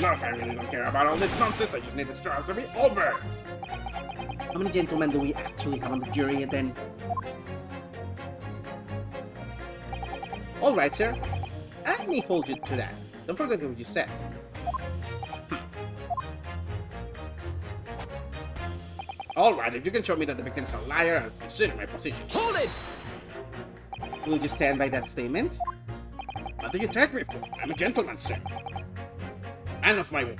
Look, I really don't care about all this nonsense. I just need this trial to be over. How many gentlemen do we actually have on the jury, and then... Alright, sir. Let me hold you to that. Don't forget what you said. Alright, if you can show me that the victim's a liar, I'll consider my position. Hold it! Will you stand by that statement? What do you take me for? I'm a gentleman, sir. Man of my word.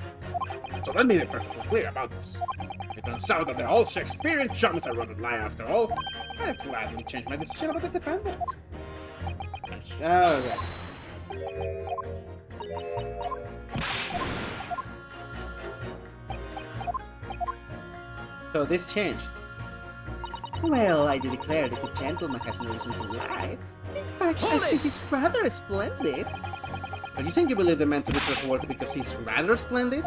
So let me be perfectly clear about this. If it turns out that the old Shakespearean chum is a rotten liar after all, I'll gladly change my decision about the defendant. Alright. So this changed. Well, I do declare the good gentleman has no reason to lie. In fact, I think he's rather splendid. Are you saying you believe the man to be trustworthy because he's rather splendid?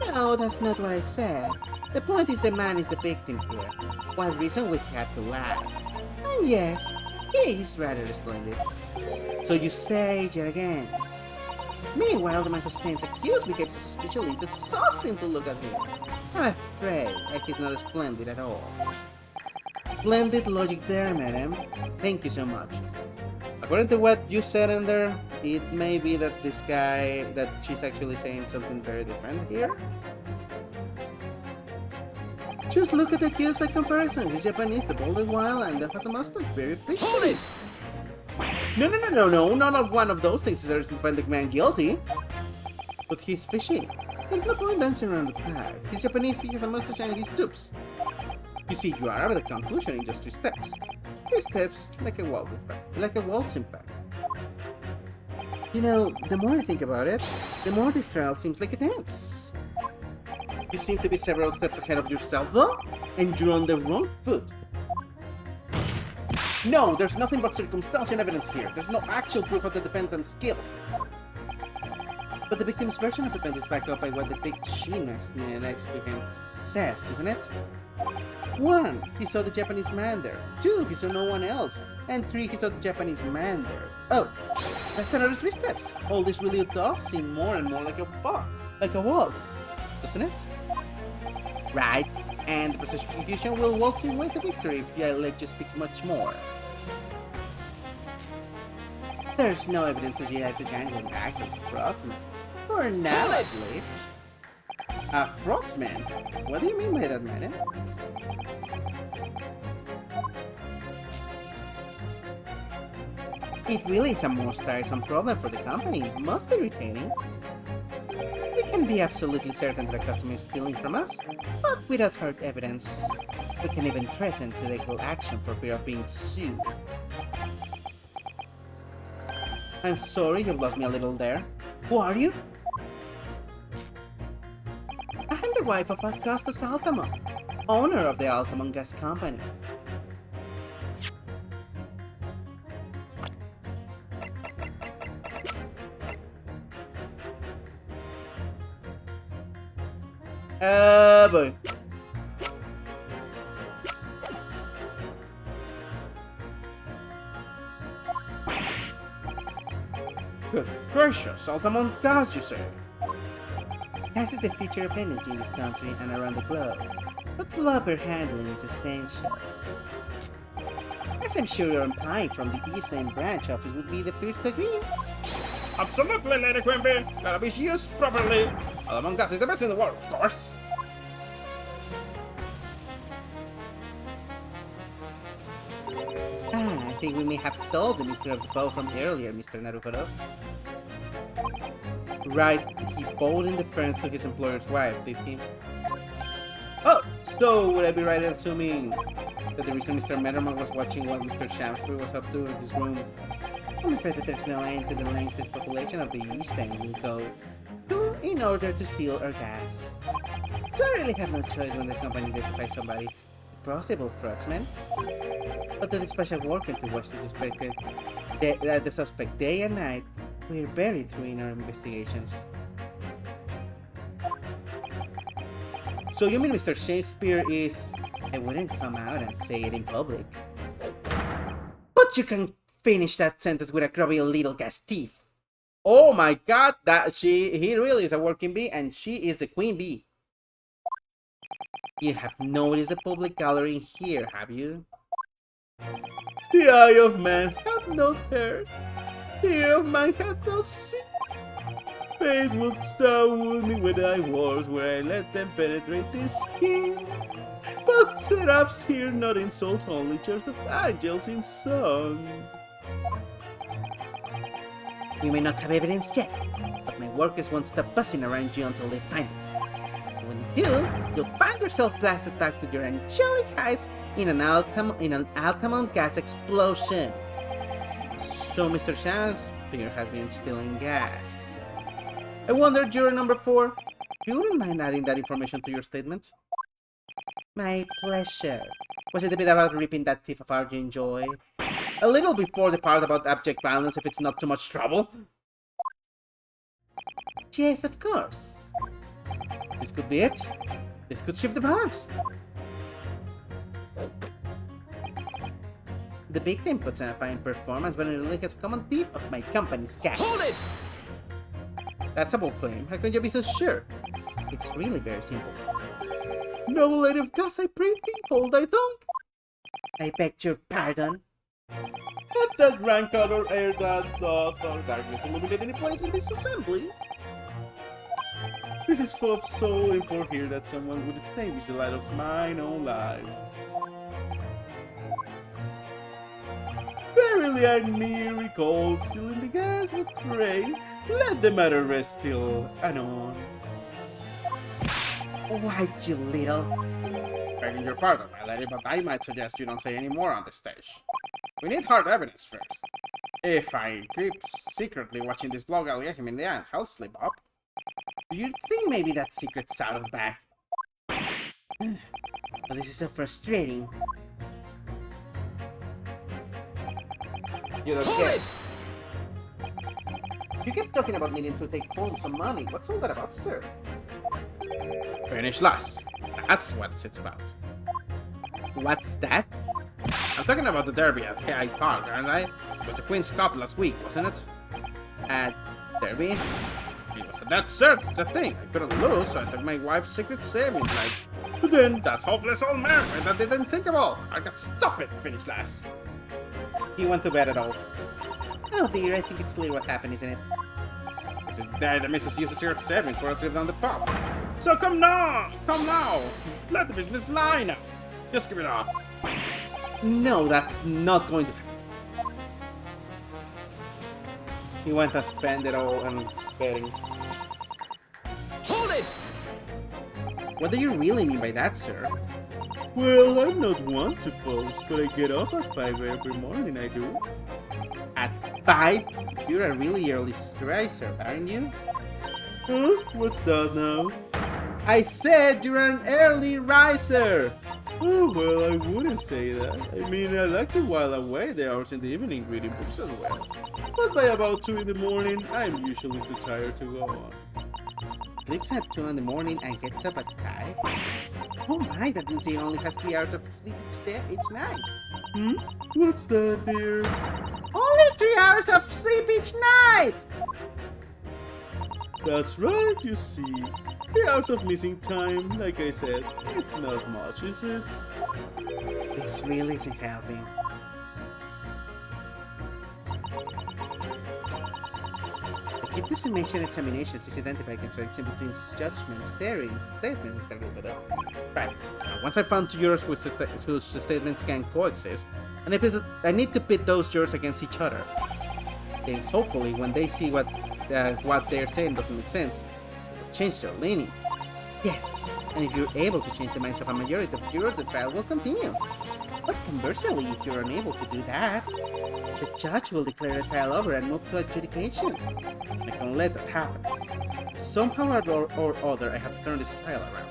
No, that's not what I said. The point is the man is the victim here. What reason would he have to lie? And yes, he is rather splendid. So you say yet again. Meanwhile, the man who stands accused behaves suspiciously. It's exhausting to look at him. I'm afraid he's not splendid at all. Splendid logic there, madam. Thank you so much. According to what you said in there, it may be that this guy, that she's actually saying something very different here. Just look at the accused by comparison. He's Japanese, the bald and wild, and has a mustache, very fishy. No, none of one of those things is to find the man guilty. But he's fishy. There's no point dancing around the crowd. He's Japanese, he has a mustache, and he stoops. You see, you arrive at the conclusion in just 3 steps. 3 steps, like a waltz, in fact. You know, the more I think about it, the more this trial seems like a dance. You seem to be several steps ahead of yourself, though, and you're on the wrong foot. No, there's nothing but circumstantial evidence here. There's no actual proof of the defendant's guilt. But the victim's version of events is backed up by what the big she next to him says, isn't it? 1. He saw the Japanese man there. 2. He saw no one else. And 3. He saw the Japanese man there. Oh, that's another 3 steps. All this really does seem more and more like a waltz, doesn't it? Right. And the prosecution will waltz in way to victory if I let you speak much more. There's no evidence that he has the gangling actor's frogman. For now, at least. A frogman? What do you mean by that, madam? It really is a most tiresome problem for the company, most irritating. We can be absolutely certain that a customer is stealing from us, but without hard evidence, we can even threaten to legal action for fear of being sued. I'm sorry, you've lost me a little there. Who are you? I'm the wife of Augustus Altamont, owner of the Altamont Gas Company. Boy. Good gracious, Altamont gas, you say? Gas is the future of energy in this country and around the globe, but proper handling is essential. As I'm sure you're implying from the East End branch office would be the first to agree. Absolutely, Lady Quimby. Gotta be used properly. Altamont Gas is the best in the world, of course. I think we may have solved the mystery of the bow from earlier, Mr. Naruhodo. Right, he bowed in deference to his employer's wife, did he? Oh, so would I be right in assuming that the reason Mr. Matterman was watching what Mr. Shamsbury was up to in his room? I'm afraid that there's no end to the lengths this population of the East End will go to in order to steal our gas. So I really have no choice when the company identifies somebody a possible fraudster. But the special worker to watch the suspect day and night, we're very through in our investigations. So you mean Mr. Shakespeare is... I wouldn't come out and say it in public. But you can finish that sentence with a grubby little gas thief. Oh my god, he really is a working bee and she is the queen bee. You have noticed the public gallery here, have you? The eye of man hath not heard, the ear of man hath not seen. Fate wouldst thou wound me with thy words, where I let them penetrate the skin. But seraphs here not insult, only chairs of angels in song. We may not have evidence yet, but my workers won't stop buzzing around you until they find it. And when you do, you'll find yourself blasted back to your angelic heights in an Altamont gas explosion. So Mr. Shakespeare has been stealing gas. I wonder, juror number 4, you wouldn't mind adding that information to your statement? My pleasure. Was it a bit about ripping that thief apart you enjoyed? A little before the part about abject violence if it's not too much trouble? Yes, of course. This could be it. This could shift the balance. The victim puts in a fine performance when it really has a common thief of my company's cash. Hold it! That's a bold claim. How can you be so sure? It's really very simple. Noble lady of gods, I pray thee, hold thy tongue. I beg your pardon. Let that rank color air that thought or darkness illuminate any place in this assembly. This is full of so important here that someone would extinguish the light of mine own life. Verily I near recall, still in the gas would pray, let the matter rest till anon. Why, you little... Begging your pardon, my lady, but I might suggest you don't say any more on the stage. We need hard evidence first. If I creep secretly watching this blog, I'll get him in the end. I'll slip up. Do you think maybe that secret's out of the bag? Oh, this is so frustrating. You don't get it. You kept talking about needing to take home some money. What's all that about, sir? Finish last. That's what it's about. What's that? I'm talking about the derby at Hyde Park, aren't I? It was the Queen's Cup last week, wasn't it? At Derby? It was a dead cert, it's a thing. I couldn't lose, so I took my wife's secret savings, like. But then, that hopeless old man that didn't think of all. I got stop it, finish last. He went to bed at all. Oh dear, I think it's clear what happened, isn't it? This is the day the missus uses her savings for a trip down the pub. So come now! Let the business lie now. Just give it up. No, that's not going to happen. He went to spend it all on betting. Hold it! What do you really mean by that, sir? Well, I'm not one to boast, but I get up at 5 every morning, I do. At 5? You're a really early riser, aren't you? Huh? What's that now? I said you're an early riser! Oh, well, I wouldn't say that. I mean, I like to while away the hours in the evening reading books as well. But by about 2 in the morning, I'm usually too tired to go on. Sleeps at 2 in the morning and gets up at 5? Oh my, that means he only has 3 hours of sleep each night. Hmm? What's that, dear? Only 3 hours of sleep each night! That's right, you see. 3 hours of missing time, like I said, it's not much, is it? This really isn't helping. The key to summation examinations is identifying contradiction between judgments, statements, Right. Once I found 2 jurors whose statements can coexist, I need to pit those jurors against each other. Then hopefully, when they see what they're saying doesn't make sense, they'll change their leaning. Yes, and if you're able to change the minds of a majority of jurors, the trial will continue. But conversely, if you're unable to do that, the judge will declare the trial over and move to adjudication. I can't let that happen. Somehow or other, I have to turn this trial around.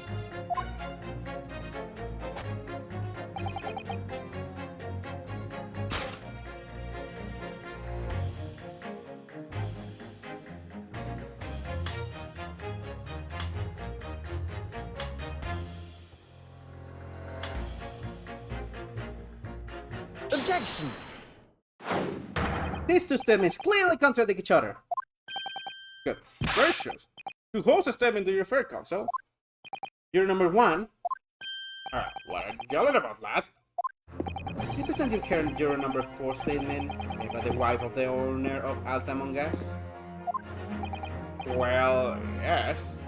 Objection! These 2 statements clearly contradict each other. Good. Gracious. To host a statement to your fair counsel. Juror number 1. What are you yelling about, lad? You present your current juror number 4 statement made by the wife of the owner of Alta Among Us. Well, yes.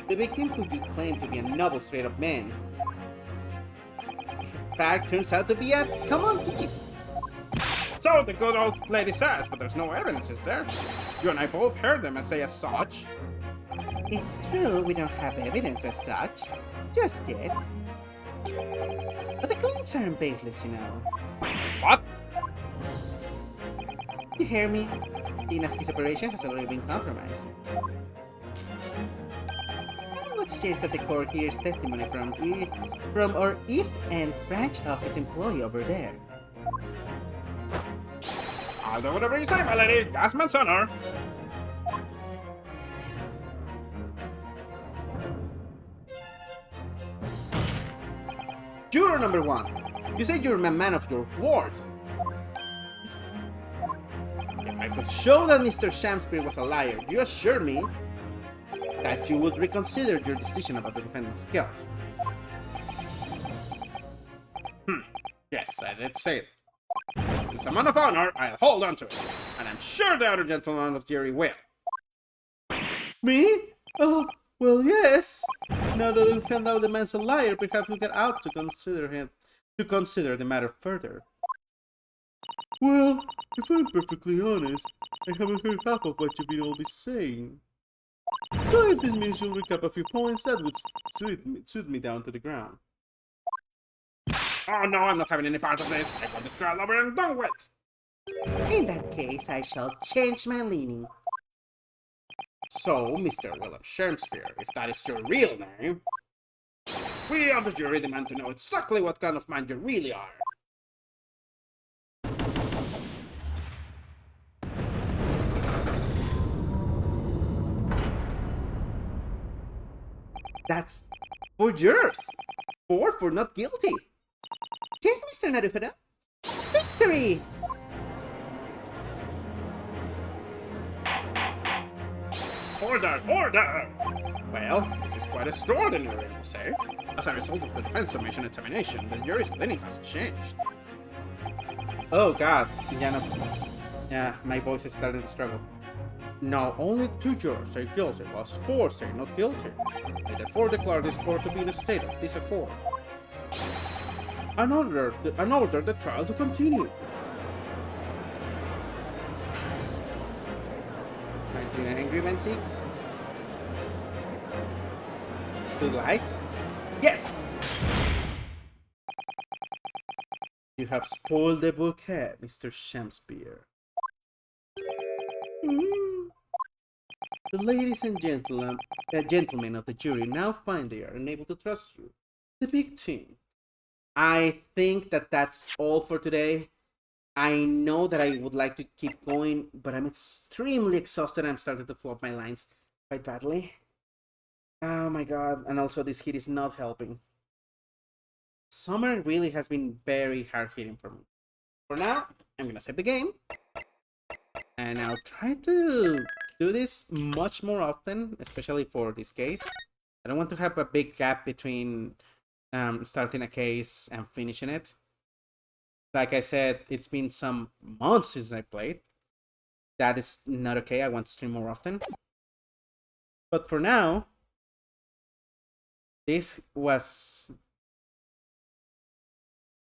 The victim who you claim to be a noble straight-up man, in fact, turns out to be a common thief. So the good old lady says, but there's no evidence, is there? You and I both heard them and say as such. It's true, we don't have evidence as such, just yet. But the claims aren't baseless, you know. What? You hear me? The Inaski's operation has already been compromised. would suggest that the court hears testimony from our East End branch office employee over there. I'll do whatever you say, my lady. Gasman's honor. Juror number 1. You said you're a man of your word. If I could show that Mr. Shamspeare was a liar, you assure me that you would reconsider your decision about the defendant's guilt. Yes, I did say it. As a man of honor, I'll hold on to it. And I'm sure the other gentleman of the jury will. Me? Oh, well, yes. Now that we found out the man's a liar, perhaps we get out to consider the matter further. Well, if I'm perfectly honest, I haven't heard half of what you've been all be saying. So if this means you'll recap a few points, that would suit me down to the ground. Oh no, I'm not having any part of this. I want this trial over and done with. In that case, I shall change my leaning. So, Mr. William Shamspeare, if that is your real name, we of the jury demand to know exactly what kind of man you really are. That's 4 jurors. 4 for not guilty. Yes, Mr. Naruhodo. Victory! Order! Order! Well, this is quite extraordinary, I must say. As a result of the defense summation examination, the jury's leaning has changed. Oh god. Yeah, my voice is starting to struggle. Now, only 2 jurors say guilty, whilst 4 say not guilty. I therefore declare this court to be in a state of disaccord. And order the trial to continue. Aren't you angry, Man 6? 2 lights? Yes! You have spoiled the bouquet, Mr. Shamspeare. The ladies and gentlemen of the jury now find they are unable to trust you, the big team. I think that that's all for today. I know that I would like to keep going, but I'm extremely exhausted. I'm starting to flop my lines quite badly. Oh my god, and also this heat is not helping. Summer really has been very hard hitting for me. For now, I'm gonna save the game. And I'll try to do this much more often, especially for this case. I don't want to have a big gap between starting a case and finishing it. Like I said, it's been some months since I played. That is not okay. I want to stream more often. But for now, this was...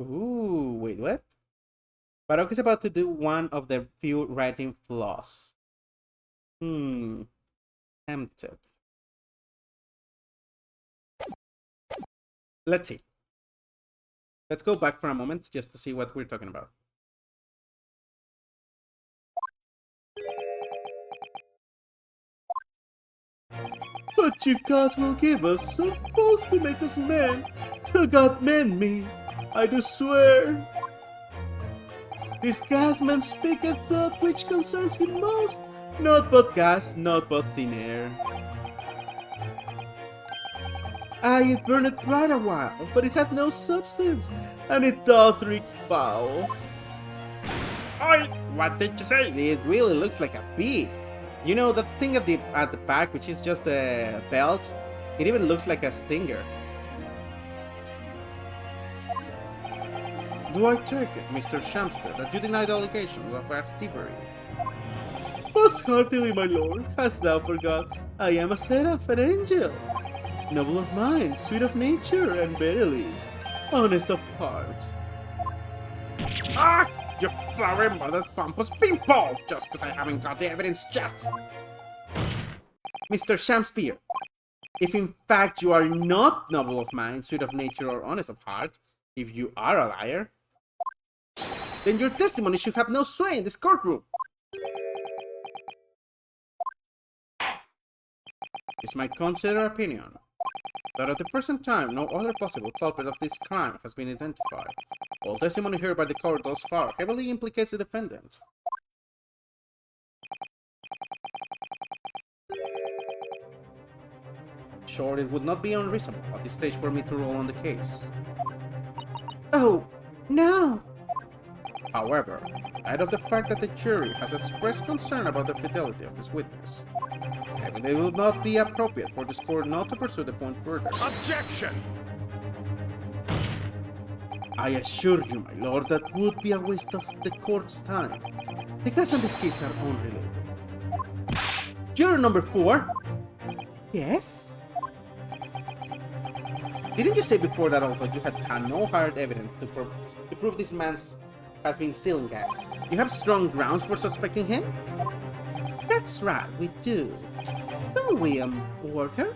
Ooh, wait, what? Barok is about to do one of the few writing flaws. Tempted. Let's see. Let's go back for a moment just to see what we're talking about. But you gods will give us some balls to make us men, till God mend me, I do swear. This gasman speaketh that which concerns him most, not but gas, not but thin air. Aye, it burneth bright a while, but it hath no substance, and it doth reek foul. Oi! What did you say? It really looks like a bee. You know, that thing at the back, which is just a belt, it even looks like a stinger. Do I take it, Mr. Shamspeare, that you deny the allegations of thievery? Most heartily, my lord, hast thou forgot I am a seraph, an angel, noble of mind, sweet of nature, and verily, honest of heart. Ah! You flowering mother pompous beanpole! Just because I haven't got the evidence yet! Mr. Shamspeare, if in fact you are not noble of mind, sweet of nature, or honest of heart, if you are a liar, then your testimony should have no sway in this courtroom. It's my considered opinion But at the present time, no other possible culprit of this crime has been identified. All testimony heard by the court thus far heavily implicates the defendant. Sure, it would not be unreasonable at this stage for me to rule on the case. Oh, no! However, in light of the fact that the jury has expressed concern about the fidelity of this witness, I believe it would not be appropriate for this court not to pursue the point further. Objection! I assure you, my lord, that would be a waste of the court's time. The facts on this case are unrelated. Juror number 4. Yes? Didn't you say before that although you had no hard evidence to prove this man has been stealing gas, you have strong grounds for suspecting him? That's right, we do. Don't we, worker?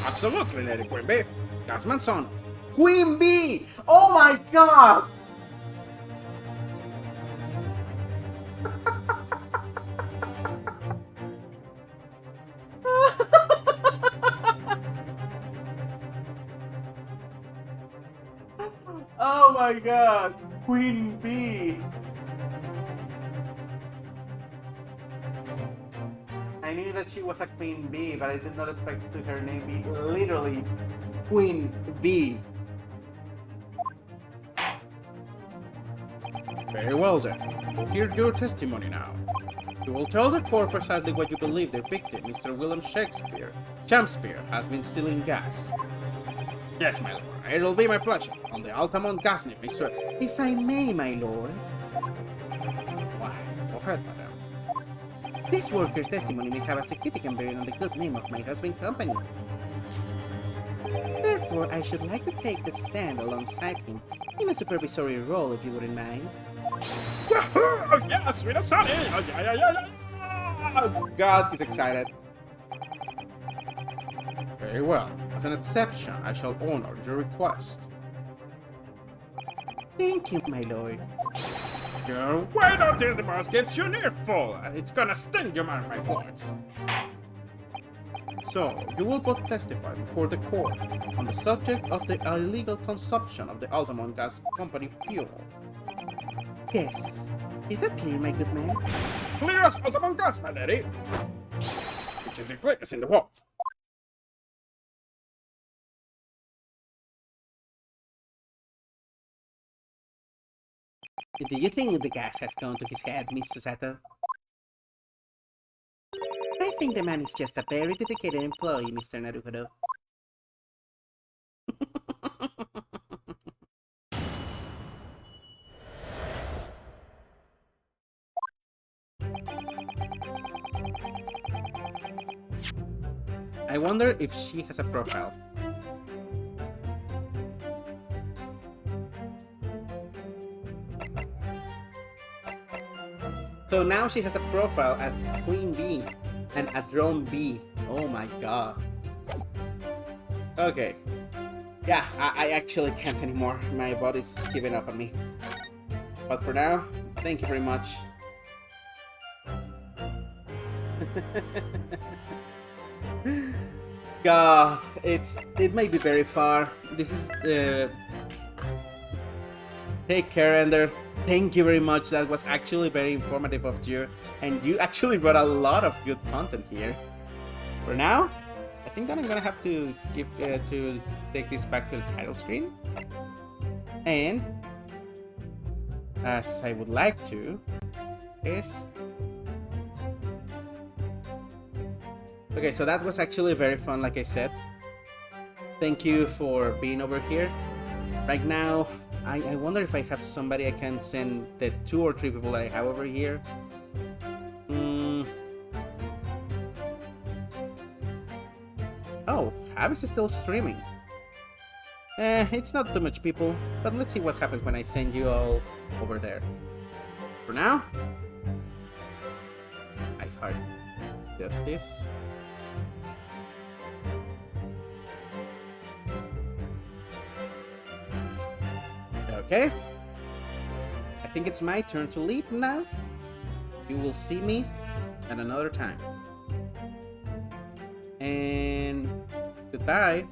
Absolutely, Lady Quimby. Gasman's son. Queen Bee! Oh my god! Oh my god! Queen Bee! I knew that she was a Queen Bee, but I did not expect to her name be literally Queen Bee. Very well then. We'll hear your testimony now. You will tell the court precisely what you believe the victim, Mr. William Shakespeare, has been stealing gas. Yes, my lord. It'll be my pleasure. On the Altamont gas name, Mr. If I may, my lord. Why, go ahead, madam. This worker's testimony may have a significant bearing on the good name of my husband's company. Therefore, I should like to take the stand alongside him in a supervisory role, if you wouldn't mind. Oh, yes, sweetest honey! Oh, yeah. Oh god, he's excited. Very well. As an exception, I shall honor your request. Thank you, my lord. You wait until the boss gets you near full. It's gonna sting you, mark my words. So, you will both testify before the court on the subject of the illegal consumption of the Altamont Gas Company fuel. Yes. Is that clear, my good man? Clear as Altamont Gas, my lady! Which is the clearest in the world. Do you think the gas has gone to his head, Miss Susato? I think the man is just a very dedicated employee, Mr. Naruhodo. I wonder if she has a profile. So now she has a profile as Queen Bee and a drone bee. Oh my god. Okay. Yeah, I actually can't anymore. My body's giving up on me. But for now, thank you very much. God, it may be very far. This is take care, Ender. Thank you very much. That was actually very informative of you, and you actually brought a lot of good content here. For now, I think that I'm gonna have to to take this back to the title screen, and as I would like to, is okay. So that was actually very fun, like I said. Thank you for being over here. Right now, I wonder if I have somebody I can send the 2 or 3 people that I have over here. Oh, Habis is still streaming. It's not too much people, but let's see what happens when I send you all over there. For now, I heart just this. Okay. I think it's my turn to leave now. You will see me at another time. And goodbye.